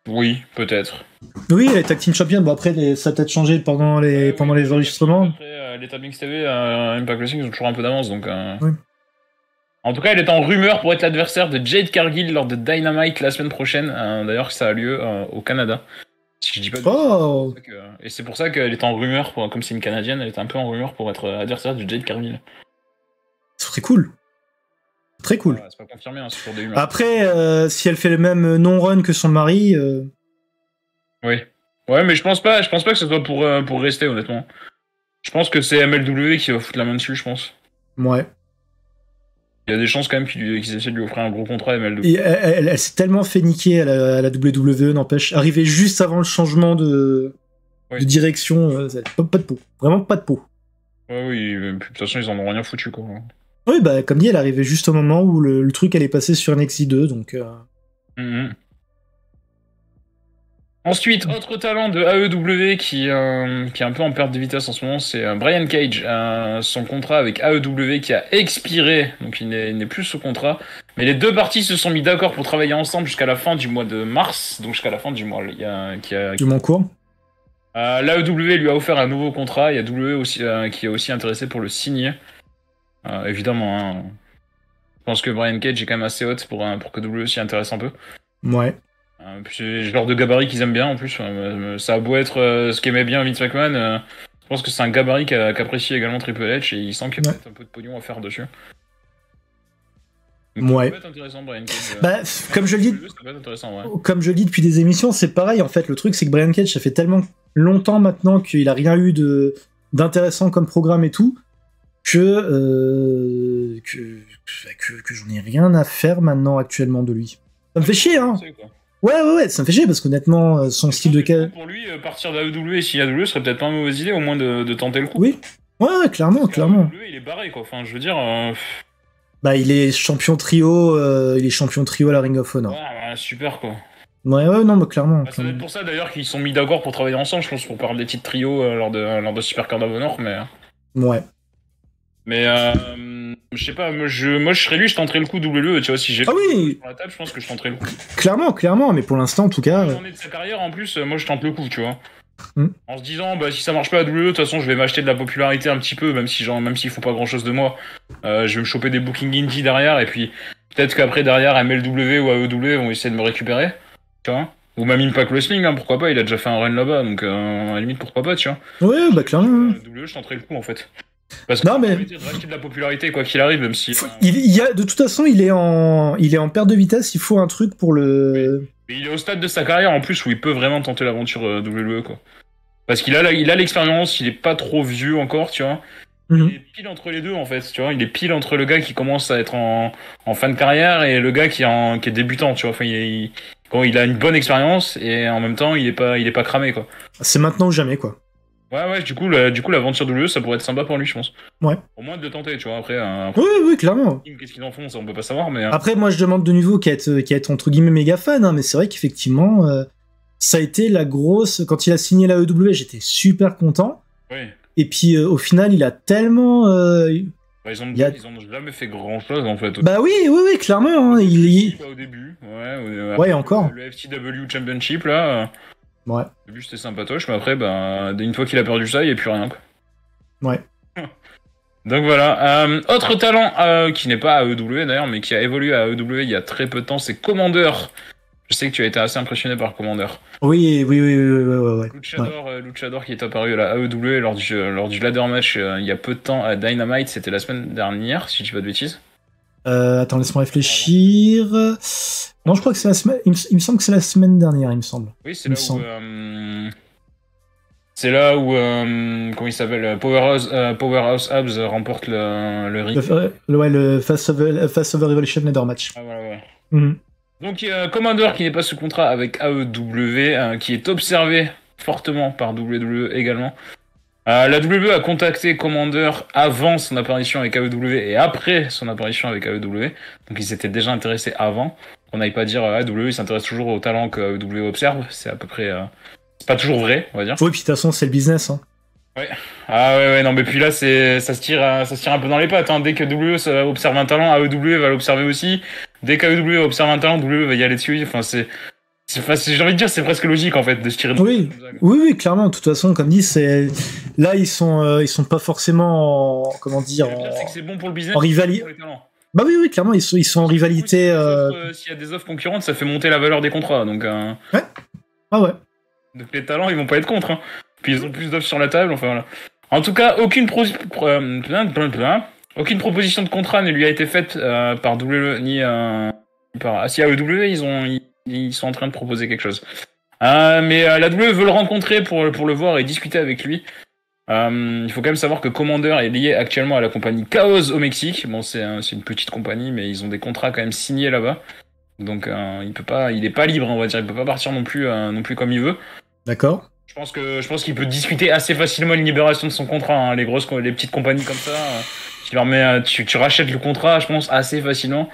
Speaker 2: Oui, peut-être.
Speaker 1: Oui, elle est tag team championne. Bon après, ça a peut-être changé pendant les enregistrements.
Speaker 2: Après, les Tab Mix TV, Impact Wrestling, ils ont toujours un peu d'avance, donc.
Speaker 1: Oui.
Speaker 2: En tout cas, elle est en rumeur pour être l'adversaire de Jade Cargill lors de Dynamite la semaine prochaine. D'ailleurs, ça a lieu au Canada. Si je dis pas de et c'est pour ça qu'elle est en rumeur, comme c'est une Canadienne, elle est un peu en rumeur pour être adversaire de Jade Cargill.
Speaker 1: C'est très cool. Très cool.
Speaker 2: Voilà, c'est pas confirmé, hein, c'est pour des rumeurs.
Speaker 1: Après, si elle fait le même non-run que son mari...
Speaker 2: Oui. Ouais, mais je pense pas que ce soit pour rester, honnêtement. Je pense que c'est MLW qui va foutre la main dessus, je pense.
Speaker 1: Ouais.
Speaker 2: Il y a des chances quand même qu'ils essaient de lui offrir un gros contrat à MLW.
Speaker 1: Et elle s'est tellement fait niquer à la WWE, n'empêche. Arriver juste avant le changement de direction, pas de peau. Vraiment pas de peau.
Speaker 2: Ouais, oui, de toute façon, ils en ont rien foutu, quoi.
Speaker 1: Oui, bah, comme dit, elle arrivait juste au moment où le truc allait passer sur NXT 2, donc...
Speaker 2: Ensuite, autre talent de AEW qui est un peu en perte de vitesse en ce moment, c'est Brian Cage. Son contrat avec AEW qui a expiré, donc il n'est plus sous contrat. Mais les deux parties se sont mis d'accord pour travailler ensemble jusqu'à la fin du mois de mars, donc jusqu'à la fin du mois
Speaker 1: du mois en cours.
Speaker 2: L'AEW lui a offert un nouveau contrat, il y a WWE aussi, qui est aussi intéressé pour le signer. Évidemment, hein. Je pense que Brian Cage est quand même assez hot pour que WWE s'y intéresse un peu.
Speaker 1: Ouais.
Speaker 2: C'est le genre de gabarit qu'ils aiment bien en plus. Ça a beau être ce qu'aimait bien Vince McMahon, je pense que c'est un gabarit qu'apprécie également Triple H et il sent qu'il y a peut-être un peu de pognon à faire dessus. Donc, ça peut être intéressant, Brian Cage.
Speaker 1: Comme je le dis depuis des émissions, c'est pareil en fait. Le truc, c'est que Brian Cage, ça fait tellement longtemps maintenant qu'il a rien eu d'intéressant comme programme et tout, que j'en ai rien à faire maintenant actuellement de lui. Ça me fait chier, hein. Ouais, ça me fait chier parce qu'honnêtement, son style de
Speaker 2: pour lui, partir de AEW et signer AEW serait peut-être pas une mauvaise idée, au moins de tenter le coup.
Speaker 1: Oui, ouais, clairement.
Speaker 2: AEW, il est barré, quoi. Enfin, je veux dire.
Speaker 1: Bah, il est champion trio à la Ring of Honor.
Speaker 2: Ouais, super, quoi.
Speaker 1: Ouais, non, mais clairement.
Speaker 2: Ça doit être pour ça d'ailleurs qu'ils sont mis d'accord pour travailler ensemble, je pense, pour parler des titres trio lors de Super Card of Honor, mais.
Speaker 1: Ouais.
Speaker 2: Mais Je sais pas, moi je serais lui, je tenterais le coup WWE, tu vois, si j'ai
Speaker 1: Ah oui,
Speaker 2: sur la table, je pense que je tenterais le coup.
Speaker 1: clairement, mais pour l'instant, en tout cas.
Speaker 2: J'en ai de sa carrière, en plus, moi je tente le coup, tu vois.
Speaker 1: Hmm.
Speaker 2: En se disant, bah si ça marche pas à WWE, de toute façon je vais m'acheter de la popularité un petit peu, même si même s'ils font pas grand chose de moi. Je vais me choper des bookings indie derrière, et puis peut-être qu'après derrière MLW ou AEW vont essayer de me récupérer, tu vois. Ou même Impact Wrestling, hein, pourquoi pas, il a déjà fait un run là-bas, donc à la limite pourquoi pas, tu vois.
Speaker 1: Ouais, bah clairement.
Speaker 2: WWE, je tenterais le coup en fait. Parce que
Speaker 1: Non,
Speaker 2: ça
Speaker 1: mais
Speaker 2: me permettrait de racheter de la popularité quoi qu'il arrive, même si.
Speaker 1: il y a, de toute façon, il est en perte de vitesse. Il faut un truc pour le.
Speaker 2: Mais il est au stade de sa carrière en plus où il peut vraiment tenter l'aventure WWE quoi. Parce qu'il a l'expérience, il est pas trop vieux encore, tu vois. Il est pile entre les deux en fait, tu vois. Il est pile entre le gars qui commence à être en fin de carrière et le gars qui est débutant, tu vois. Enfin, quand il a une bonne expérience et en même temps il est pas cramé quoi.
Speaker 1: C'est maintenant ou jamais, quoi.
Speaker 2: Ouais, du coup l'aventure WWE ça pourrait être sympa pour lui, je pense.
Speaker 1: Ouais.
Speaker 2: Au moins de le tenter, tu vois. Après,
Speaker 1: Oui, clairement.
Speaker 2: qu'est-ce qu'ils en font, ça on peut pas savoir, mais.
Speaker 1: Après, moi, je demande de nouveau qu'à être entre guillemets méga fan, hein, mais c'est vrai qu'effectivement, ça a été la grosse. Quand il a signé la EW, j'étais super content.
Speaker 2: Oui.
Speaker 1: Et puis, au final, il a tellement.
Speaker 2: Bah, ils ont jamais fait grand chose en fait.
Speaker 1: Bah oui, clairement. Hein,
Speaker 2: Au début,
Speaker 1: ouais, encore.
Speaker 2: Le FTW Championship là.
Speaker 1: Ouais.
Speaker 2: Au début c'était sympatoche, mais après, bah, une fois qu'il a perdu ça, il n'y a plus rien. Quoi.
Speaker 1: Ouais.
Speaker 2: Donc voilà. Autre talent qui n'est pas à AEW d'ailleurs, mais qui a évolué à AEW il y a très peu de temps, c'est Commander. Je sais que tu as été assez impressionné par Commander.
Speaker 1: Oui.
Speaker 2: Luchador qui est apparu à la AEW lors du ladder match il y a peu de temps à Dynamite, c'était la semaine dernière, si je dis pas de bêtises.
Speaker 1: Attends, laisse-moi réfléchir. Non, je crois que c'est la semaine. Il me semble que c'est la semaine dernière, il me semble.
Speaker 2: Oui, c'est là où comment il s'appelle, Powerhouse Abs remporte le ring.
Speaker 1: Le Face Over Revolution Ladder match.
Speaker 2: Ah, voilà, ouais.
Speaker 1: Mm-hmm.
Speaker 2: Donc Commander qui n'est pas sous contrat avec AEW, qui est observé fortement par WWE également. La WWE a contacté Commander avant son apparition avec AEW et après son apparition avec AEW. Donc ils s'étaient déjà intéressés avant. On n'aille pas dire AEW s'intéresse toujours aux talents que AEW observe. C'est à peu près... c'est pas toujours vrai, on va dire.
Speaker 1: Oui, puis de toute façon, c'est le business. Hein.
Speaker 2: Ouais. Ah ouais, non, mais puis là, ça se tire un peu dans les pattes. Hein. Dès que WWE observe un talent, AEW va l'observer aussi. Dès qu'AEW observe un talent, WWE va y aller dessus. Enfin, j'ai envie de dire, c'est presque logique en fait de se tirer.
Speaker 1: Oui, clairement. De toute façon, comme dit, c'est là ils sont pas forcément comment dire.
Speaker 2: C'est que c'est bon pour le business.
Speaker 1: En rivalité. Bah oui, clairement, ils sont en rivalité.
Speaker 2: S'il y a des offres concurrentes, ça fait monter la valeur des contrats. Donc.
Speaker 1: Ouais. Ah ouais.
Speaker 2: Donc les talents, ils vont pas être contre. Hein. Puis ils ont plus d'offres sur la table. Enfin voilà. En tout cas, aucune proposition de contrat ne lui a été faite par WWE ni par. Si AEW, ils sont en train de proposer quelque chose. Mais la WWE veut le rencontrer pour le voir et discuter avec lui. Il faut quand même savoir que Commander est lié actuellement à la compagnie Chaos au Mexique. Bon, c'est une petite compagnie, mais ils ont des contrats quand même signés là-bas. Donc il est pas libre, on va dire. Il peut pas partir non plus comme il veut.
Speaker 1: D'accord.
Speaker 2: Je pense qu'il peut discuter assez facilement une libération de son contrat. Hein. Les petites compagnies comme ça, tu rachètes le contrat, je pense assez facilement.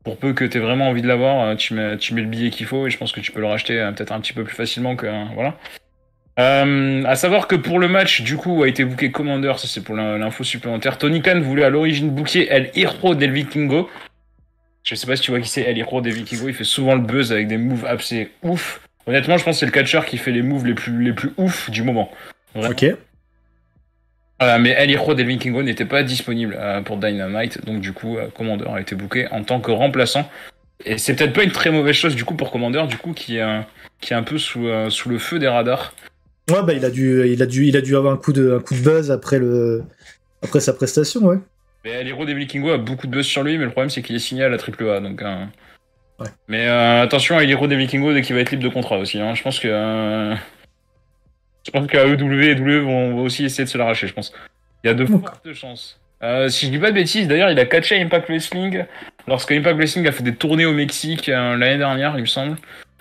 Speaker 2: Pour peu que t'aies vraiment envie de l'avoir, tu mets le billet qu'il faut et je pense que tu peux le racheter peut-être un petit peu plus facilement que voilà. À savoir que pour le match, du coup, a été booké Commander, ça c'est pour l'info supplémentaire. Tony Khan voulait à l'origine booker El Hijo del Vikingo. Je sais pas si tu vois qui c'est El Hijo del Vikingo, il fait souvent le buzz avec des moves assez ouf. Honnêtement, je pense que c'est le catcheur qui fait les moves les plus ouf du moment. Vraiment.
Speaker 1: Ok.
Speaker 2: Mais El Hijo del Vikingo n'était pas disponible pour Dynamite, donc du coup, Commander a été booké en tant que remplaçant. Et c'est peut-être pas une très mauvaise chose du coup pour Commander, du coup, qui est un peu sous le feu des radars.
Speaker 1: Ouais, bah il a dû avoir un coup de buzz après sa prestation, ouais.
Speaker 2: Mais El Hijo del Vikingo a beaucoup de buzz sur lui, mais le problème c'est qu'il est signé à la AAA, donc.
Speaker 1: Ouais.
Speaker 2: Mais attention à El Hijo del Vikingo dès qu'il va être libre de contrat aussi. Hein. Je pense qu'à AEW et WWE vont aussi essayer de se l'arracher, je pense. Il y a de fortes chances. Si je dis pas de bêtises, d'ailleurs, il a catché Impact Wrestling lorsque Impact Wrestling a fait des tournées au Mexique l'année dernière, il me semble.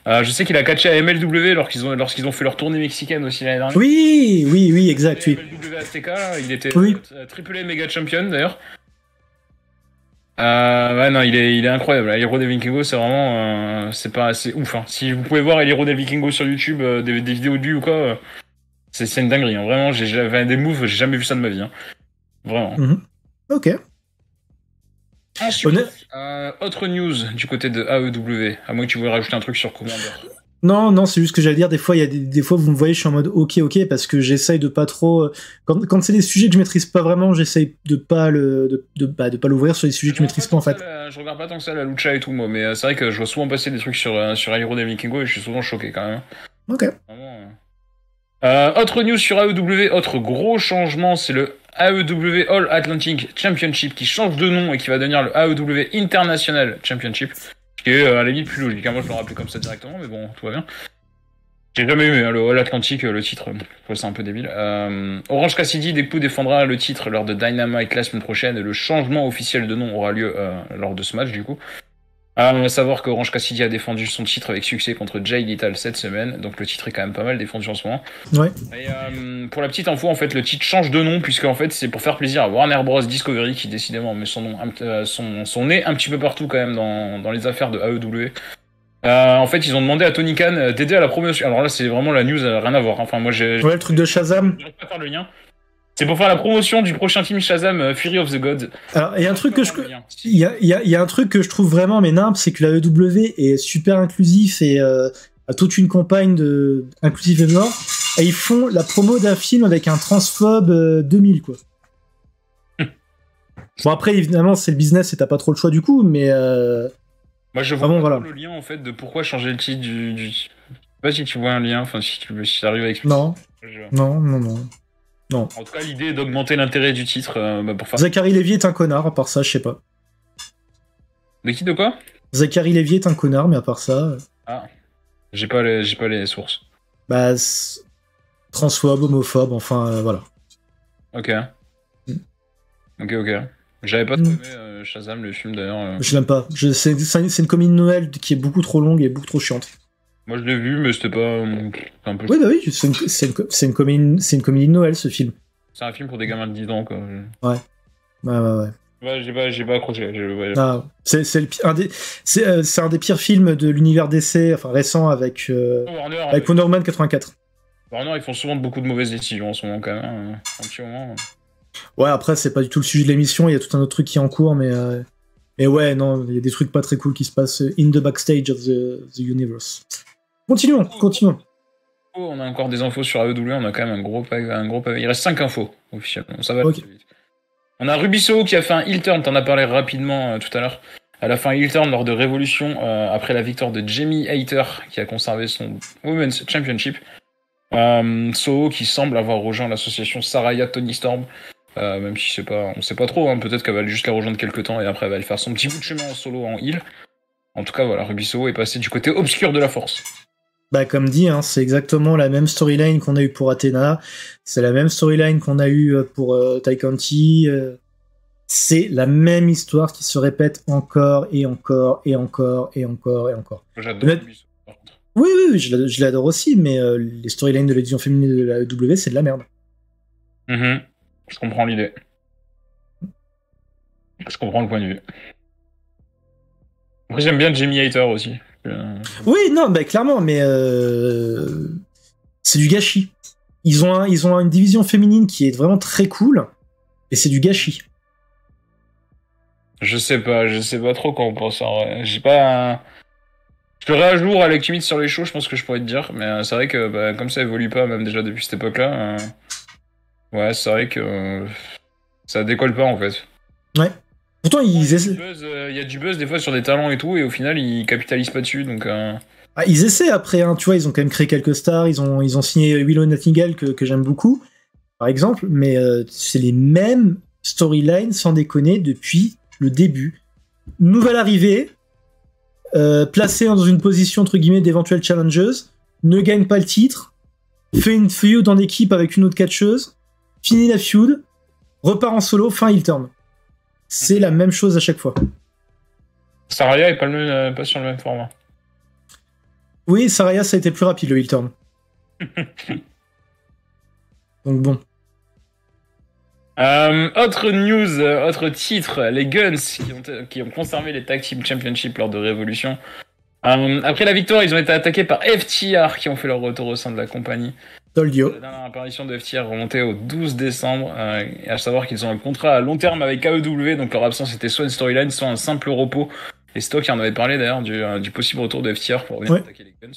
Speaker 2: Je sais qu'il a catché à MLW lorsqu'ils ont fait leur tournée mexicaine aussi l'année dernière.
Speaker 1: Oui, exact. Oui.
Speaker 2: MLW Azteca, il était Triple A Mega Champion d'ailleurs. Ouais, non, il est incroyable. El Hijo del Vikingo, c'est vraiment, c'est pas assez ouf. Hein. Si vous pouvez voir El Hijo del Vikingo sur YouTube, des vidéos de lui ou quoi, c'est une dinguerie. Hein. Vraiment, j'avais des moves, j'ai jamais vu ça de ma vie. Hein. Vraiment.
Speaker 1: Ok.
Speaker 2: Ensuite, autre news du côté de AEW, à moins que tu voulais rajouter un truc sur Commander.
Speaker 1: Non, c'est juste que j'allais dire, des fois, il y a des fois, vous me voyez, je suis en mode ok, parce que j'essaye de pas trop. Quand c'est des sujets que je maîtrise pas vraiment, j'essaye de pas l'ouvrir sur les sujets que je maîtrise pas en fait.
Speaker 2: Je regarde pas tant que ça la lucha et tout, moi, mais c'est vrai que je vois souvent passer des trucs sur Hiro de Vikingo et je suis souvent choqué quand même.
Speaker 1: Ok.
Speaker 2: Vraiment, autre news sur AEW, autre gros changement, c'est le AEW All Atlantic Championship qui change de nom et qui va devenir le AEW International Championship. Qui est à la limite plus logique. Moi je le rappelais comme ça directement, mais bon, tout va bien. J'ai jamais aimé le All Atlantic, le titre, c'est un peu débile. Orange Cassidy défendra le titre lors de Dynamite la semaine prochaine et le changement officiel de nom aura lieu lors de ce match du coup. À savoir qu'Orange Cassidy a défendu son titre avec succès contre Jay Lethal cette semaine, donc le titre est quand même pas mal défendu en ce moment.
Speaker 1: Ouais.
Speaker 2: Et pour la petite info, en fait, le titre change de nom puisque en fait c'est pour faire plaisir à Warner Bros Discovery qui décidément met son nez un petit peu partout quand même dans les affaires de AEW. En fait, ils ont demandé à Tony Khan d'aider à la promotion. Alors là, c'est vraiment la news, rien à voir. Enfin, moi,
Speaker 1: ouais, le truc de Shazam.
Speaker 2: Je vais pas faire le lien. C'est pour faire la promotion du prochain film Shazam, Fury of the Gods.
Speaker 1: Alors, il y a un truc que il y a un truc que je trouve vraiment nimp, c'est que la EW est super inclusif et a toute une campagne de inclusive et mort. Et ils font la promo d'un film avec un transphobe 2000 quoi. Bon après évidemment c'est le business et t'as pas trop le choix du coup, mais
Speaker 2: moi je vois voilà. Le lien en fait de pourquoi changer le titre du. Je sais pas si tu vois un lien, enfin si tu arrives à expliquer. Non. En tout cas, l'idée est d'augmenter l'intérêt du titre pour faire.
Speaker 1: Zachary Lévy est un connard, à part ça, je sais pas.
Speaker 2: De quoi?
Speaker 1: Zachary Lévy est un connard, mais à part ça.
Speaker 2: Ah. J'ai pas les sources.
Speaker 1: Bah. Transphobe, homophobe, enfin, voilà.
Speaker 2: Ok. Ok. J'avais pas trop aimé Shazam, le film d'ailleurs.
Speaker 1: Je l'aime pas. C'est une comédie de Noël qui est beaucoup trop longue et beaucoup trop chiante.
Speaker 2: Moi je l'ai vu, mais c'était pas un peu.
Speaker 1: Oui, bah oui, c'est une comédie de Noël ce film.
Speaker 2: C'est un film pour des gamins de 10 ans, quoi.
Speaker 1: Ouais.
Speaker 2: Ouais, j'ai pas accroché.
Speaker 1: Ah, c'est un des pires films de l'univers DC, enfin récent, avec Wonder Woman 84.
Speaker 2: Warner, ils font souvent beaucoup de mauvaises décisions en ce moment, quand même. Un petit moment.
Speaker 1: Ouais, après, c'est pas du tout le sujet de l'émission, il y a tout un autre truc qui est en cours, mais ouais, non, il y a des trucs pas très cool qui se passent in the backstage of the universe. Continuons.
Speaker 2: On a encore des infos sur AEW, on a quand même un gros pavé. Il reste 5 infos, officiellement. Ça va
Speaker 1: okay.
Speaker 2: Vite. On a Rubiso qui a fait un heel turn, t'en as parlé rapidement tout à l'heure. Elle a fait un heel turn lors de Révolution, après la victoire de Jamie Hayter, qui a conservé son Women's Championship. Soho qui semble avoir rejoint l'association Saraya Tony Storm. Même si on sait pas trop, hein, peut-être qu'elle va juste la rejoindre quelques temps et après elle va aller faire son petit bout de chemin en solo en heel. En tout cas, voilà, Rubiso est passé du côté obscur de la force.
Speaker 1: Bah comme dit, hein, c'est exactement la même storyline qu'on a eu pour Athena, c'est la même storyline qu'on a eu pour Tai Conti, c'est la même histoire qui se répète encore et encore et encore et encore et encore.
Speaker 2: J'adore Rubiso, par contre.
Speaker 1: Oui, je l'adore aussi, mais les storylines de l'édition féminine de la EW, c'est de la merde.
Speaker 2: Je comprends l'idée. Je comprends le point de vue. Après, j'aime bien Jamie Hayter aussi.
Speaker 1: Oui, non, bah clairement, mais c'est du gâchis. Ils ont une division féminine qui est vraiment très cool, et c'est du gâchis.
Speaker 2: Je sais pas trop quand on pense. J'ai pas. Je serai à jour avec limite sur les shows, je pense que je pourrais te dire, mais c'est vrai que comme ça évolue pas, même déjà depuis cette époque-là. Ouais, c'est vrai que ça décolle pas en fait.
Speaker 1: Ouais. Pourtant,
Speaker 2: il y a du buzz des fois sur des talents et tout, et au final, ils capitalisent pas dessus, donc...
Speaker 1: ils essaient après, hein, tu vois, ils ont quand même créé quelques stars, ils ont signé Willow Nightingale, que j'aime beaucoup, par exemple, mais c'est les mêmes storylines, sans déconner, depuis le début. Nouvelle arrivée, placée dans une position, entre guillemets, d'éventuelle challengeuse, ne gagne pas le titre, fait une feud en équipe avec une autre catcheuse, finit la feud, repart en solo, fin heel turn. C'est la même chose à chaque fois.
Speaker 2: Saraya est pas sur le même format.
Speaker 1: Oui, Saraya, ça a été plus rapide, le heel turn. Donc bon.
Speaker 2: Autre news, autre titre, les Guns qui ont conservé les Tag Team Championship lors de Révolution. Après la victoire, ils ont été attaqués par FTR qui ont fait leur retour au sein de la compagnie.
Speaker 1: Toldio.
Speaker 2: La dernière apparition de FTR remontait au 12 décembre, et à savoir qu'ils ont un contrat à long terme avec AEW, donc leur absence était soit une storyline, soit un simple repos. Et Stock qui en avait parlé d'ailleurs du possible retour de FTR pour venir attaquer les Guns.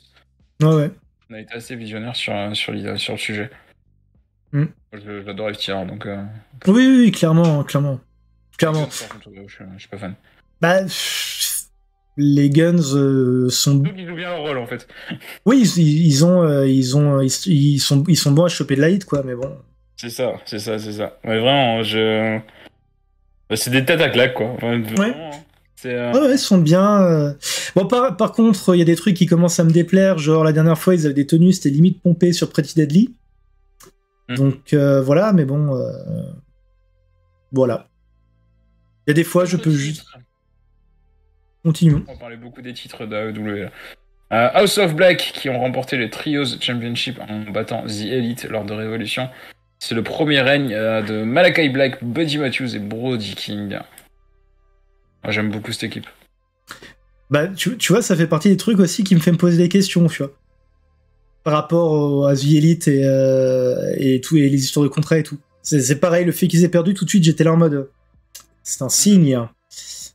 Speaker 1: Ouais.
Speaker 2: On a été assez visionnaire sur le sujet. J'adore FTR, donc...
Speaker 1: Oui, clairement.
Speaker 2: Je suis pas fan.
Speaker 1: Bah, les Guns sont...
Speaker 2: Ils jouent bien leur rôle, en fait.
Speaker 1: Oui, ils sont bons à choper de la hit, quoi, mais bon.
Speaker 2: C'est ça. Mais vraiment, c'est des têtes à claques, quoi. Vraiment,
Speaker 1: Ouais, ils sont bien. Bon, par contre, il y a des trucs qui commencent à me déplaire. Genre, la dernière fois, ils avaient des tenues, c'était limite pompé sur Pretty Deadly. Donc, voilà, mais bon. Voilà. Il y a des fois, je peux juste. Continue.
Speaker 2: On parlait beaucoup des titres d'AEW. House of Black qui ont remporté le Trios Championship en battant The Elite lors de Révolution. C'est le premier règne de Malakai Black, Buddy Matthews et Brody King. Moi, j'aime beaucoup cette équipe.
Speaker 1: Bah, tu vois, ça fait partie des trucs aussi qui me fait me poser des questions, tu vois. Par rapport à The Elite et les histoires de contrat et tout. C'est pareil, le fait qu'ils aient perdu, tout de suite, j'étais là en mode... C'est un signe.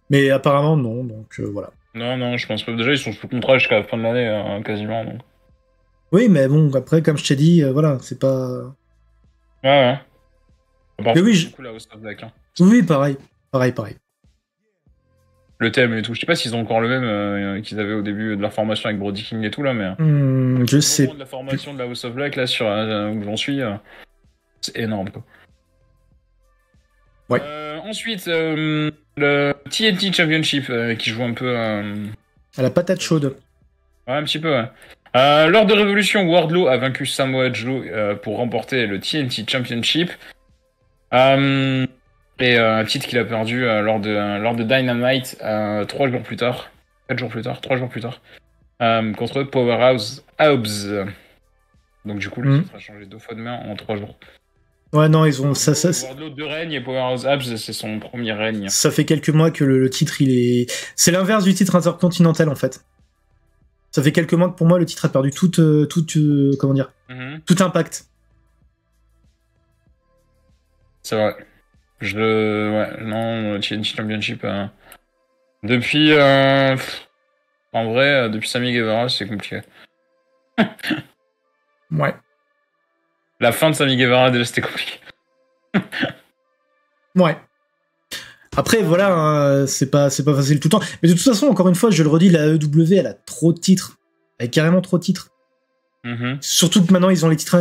Speaker 1: Mais apparemment, non, donc voilà.
Speaker 2: Non, je pense pas. Déjà, ils sont sous contrat jusqu'à la fin de l'année, quasiment. Donc.
Speaker 1: Oui, mais bon, après, comme je t'ai dit, voilà, c'est pas...
Speaker 2: Ouais.
Speaker 1: Mais oui,
Speaker 2: beaucoup la House of Black, hein.
Speaker 1: Oui, pareil.
Speaker 2: Le thème et tout. Je sais pas s'ils ont encore le même qu'ils avaient au début de leur formation avec Brody King et tout, là, mais...
Speaker 1: je sais.
Speaker 2: De la formation de la House of Black, là, où j'en suis, c'est énorme, quoi.
Speaker 1: Ouais.
Speaker 2: Ensuite, le TNT Championship qui joue un peu à
Speaker 1: la patate chaude.
Speaker 2: Ouais, un petit peu, ouais. Lors de Révolution, Wardlow a vaincu Samoa Joe pour remporter le TNT Championship. Et un titre qu'il a perdu lors de Dynamite 3 jours plus tard. 3 jours plus tard. Contre Powerhouse Hobbs. Donc du coup, le titre a changé 2 fois de main en 3 jours.
Speaker 1: Ouais, non, ils ont...
Speaker 2: Wardlow 2 règnes et Powerhouse Hobbs, c'est son premier règne.
Speaker 1: Ça fait quelques mois que le titre, il est... C'est l'inverse du titre intercontinental, en fait. Ça fait quelques mois que pour moi, le titre a perdu tout impact.
Speaker 2: C'est vrai. Non, TNT Championship... Depuis... En vrai, depuis Sammy Guevara, c'est compliqué.
Speaker 1: Ouais.
Speaker 2: La fin de Sammy Guevara, déjà, c'était compliqué.
Speaker 1: Ouais. Après, voilà, hein, c'est pas facile tout le temps. Mais de toute façon, encore une fois, je le redis, la AEW, elle a trop de titres. Elle a carrément trop de titres. Surtout que maintenant, ils ont les titres...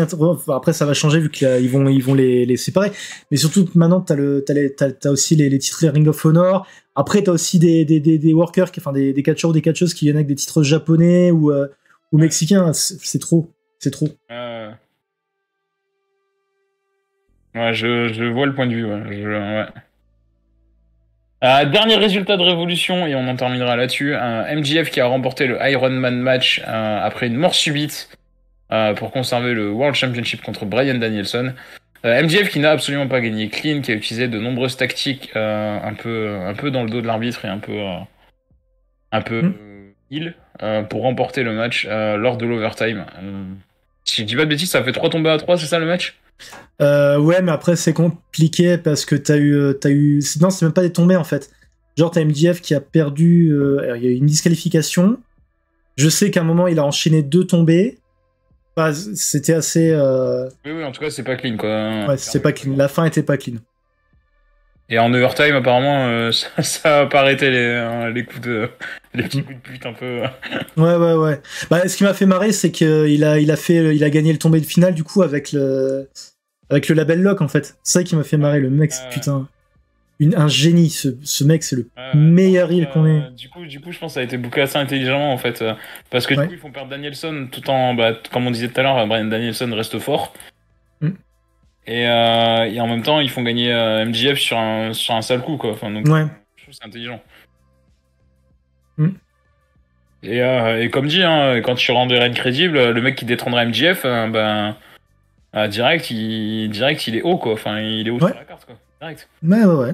Speaker 1: Après, ça va changer vu qu'ils vont les séparer. Mais surtout que maintenant, t'as aussi les titres Ring of Honor. Après, t'as aussi des workers, enfin des catcheurs ou des catcheuses qui viennent avec des titres japonais ou mexicains. C'est trop.
Speaker 2: Ouais, je vois le point de vue, ouais. Dernier résultat de Révolution, et on en terminera là-dessus. MJF qui a remporté le Iron Man match après une mort subite pour conserver le World Championship contre Bryan Danielson. MJF qui n'a absolument pas gagné clean, qui a utilisé de nombreuses tactiques un peu dans le dos de l'arbitre et un peu heal pour remporter le match lors de l'overtime. Si je dis pas de bêtises, ça fait 3 tombées à 3, c'est ça le match?
Speaker 1: Ouais, mais après c'est compliqué parce que t'as eu... Non, c'est même pas des tombées en fait. Genre t'as MJF qui a perdu... Il y a eu une disqualification. Je sais qu'à un moment il a enchaîné 2 tombées. Enfin, c'était assez...
Speaker 2: Oui, en tout cas c'est pas clean quoi.
Speaker 1: Ouais, c'est pas clean. La fin était pas clean.
Speaker 2: Et en overtime apparemment ça a pas arrêté les coups de... les petits coups de pute un peu.
Speaker 1: Ouais. Bah, ce qui m'a fait marrer, c'est qu'il a gagné le tombé de finale du coup avec le label lock en fait. C'est ça qui m'a fait marrer, le mec, putain, un génie. Ce mec, c'est le meilleur heel qu'on ait.
Speaker 2: Du coup, je pense que ça a été booké assez intelligemment en fait, parce que du coup ils font perdre Danielson tout en, comme on disait tout à l'heure, Bryan Danielson reste fort. Et en même temps ils font gagner MJF sur un sale coup quoi. Enfin, donc, je trouve que c'est intelligent. Et comme dit, hein, quand tu rends des règnes crédibles, le mec qui détrônera MJF, direct il est haut quoi. Enfin il est haut sur la carte quoi. Direct.
Speaker 1: Ouais.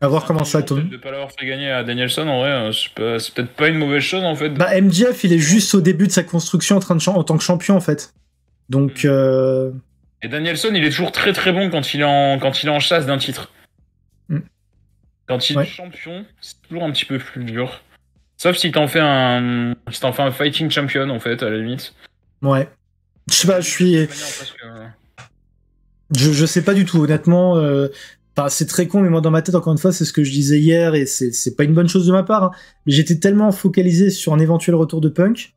Speaker 1: À voir comment ça
Speaker 2: Intelligent,
Speaker 1: tourne.
Speaker 2: peut-être de pas l'avoir fait gagner à Danielson, en vrai, c'est peut-être pas une mauvaise chose en fait.
Speaker 1: Bah, MJF, il est juste au début de sa construction en tant que champion, en fait. Donc,
Speaker 2: Et Danielson, il est toujours très très bon quand il est en chasse d'un titre.
Speaker 1: Mm.
Speaker 2: Quand il
Speaker 1: Ouais.
Speaker 2: est champion, c'est toujours un petit peu plus dur. Sauf si t'en fais un fighting champion en fait, à la limite.
Speaker 1: ouais. Je sais pas,
Speaker 2: De manière presque,
Speaker 1: je sais pas du tout, honnêtement. Enfin, c'est très con, mais moi, dans ma tête, encore une fois, c'est ce que je disais hier, et c'est pas une bonne chose de ma part, hein. Mais j'étais tellement focalisé sur un éventuel retour de Punk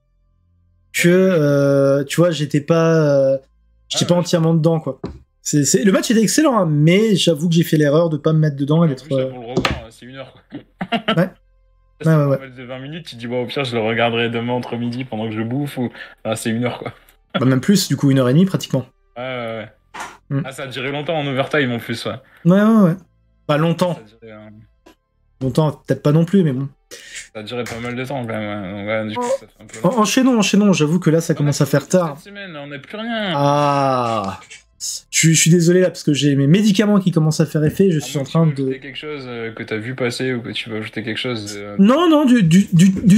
Speaker 1: que, tu vois, j'étais pas entièrement dedans, quoi. Le match était excellent, hein, mais j'avoue que j'ai fait l'erreur de pas me mettre dedans et
Speaker 2: En
Speaker 1: d'être.
Speaker 2: plus, là, pour le revoir, c'est 1 heure. Quoi.
Speaker 1: Ouais.
Speaker 2: C'est
Speaker 1: Ouais,
Speaker 2: un
Speaker 1: ouais.
Speaker 2: match de 20 minutes, tu te dis, bon, au pire, je le regarderai demain entre midi pendant que je bouffe, ou. Ah, c'est 1 heure, quoi.
Speaker 1: Bah, même plus, du coup, 1h30 pratiquement.
Speaker 2: Ouais.
Speaker 1: Mm.
Speaker 2: Ah, ça a duré longtemps en overtime en plus, ouais.
Speaker 1: Ouais. Pas longtemps.
Speaker 2: Ça a duré,
Speaker 1: Longtemps, peut-être pas non plus, mais bon.
Speaker 2: ça a duré pas mal de temps quand même. Ouais. Donc, ouais, du coup, ça fait un peu.
Speaker 1: Enchaînons, j'avoue que là, ça commence à faire tard.
Speaker 2: Cette semaine, on n'a plus rien.
Speaker 1: Ah, je suis désolé là parce que j'ai mes médicaments qui commencent à faire effet. Je suis en train
Speaker 2: Tu veux
Speaker 1: de.
Speaker 2: ajouter quelque chose que t'as vu passer ou que tu veux ajouter quelque chose
Speaker 1: Non, du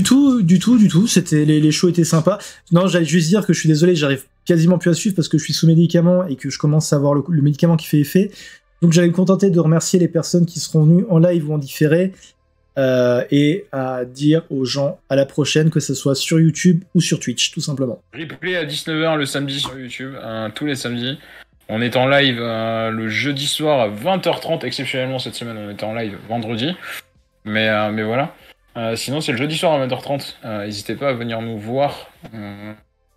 Speaker 1: tout. C'était les shows étaient sympas. Non, j'allais juste dire que je suis désolé, j'arrive quasiment plus à suivre parce que je suis sous médicaments et que je commence à avoir le médicament qui fait effet. Donc j'allais me contenter de remercier les personnes qui seront venues en live ou en différé et à dire aux gens à la prochaine, que ce soit sur YouTube ou sur Twitch, tout simplement.
Speaker 2: Replay à 19h le samedi sur YouTube, tous les samedis. On est en live le jeudi soir à 20h30, exceptionnellement cette semaine on était en live vendredi. Mais voilà. Sinon c'est le jeudi soir à 20h30. N'hésitez pas à venir nous voir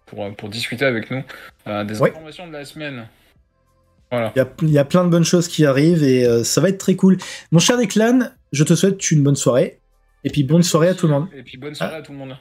Speaker 2: pour discuter avec nous des informations de la semaine. Voilà.
Speaker 1: Il y a plein de bonnes choses qui arrivent et ça va être très cool. Mon cher Declan, je te souhaite une bonne soirée. Et puis bonne soirée à tout le monde.
Speaker 2: Et puis bonne soirée à tout le monde.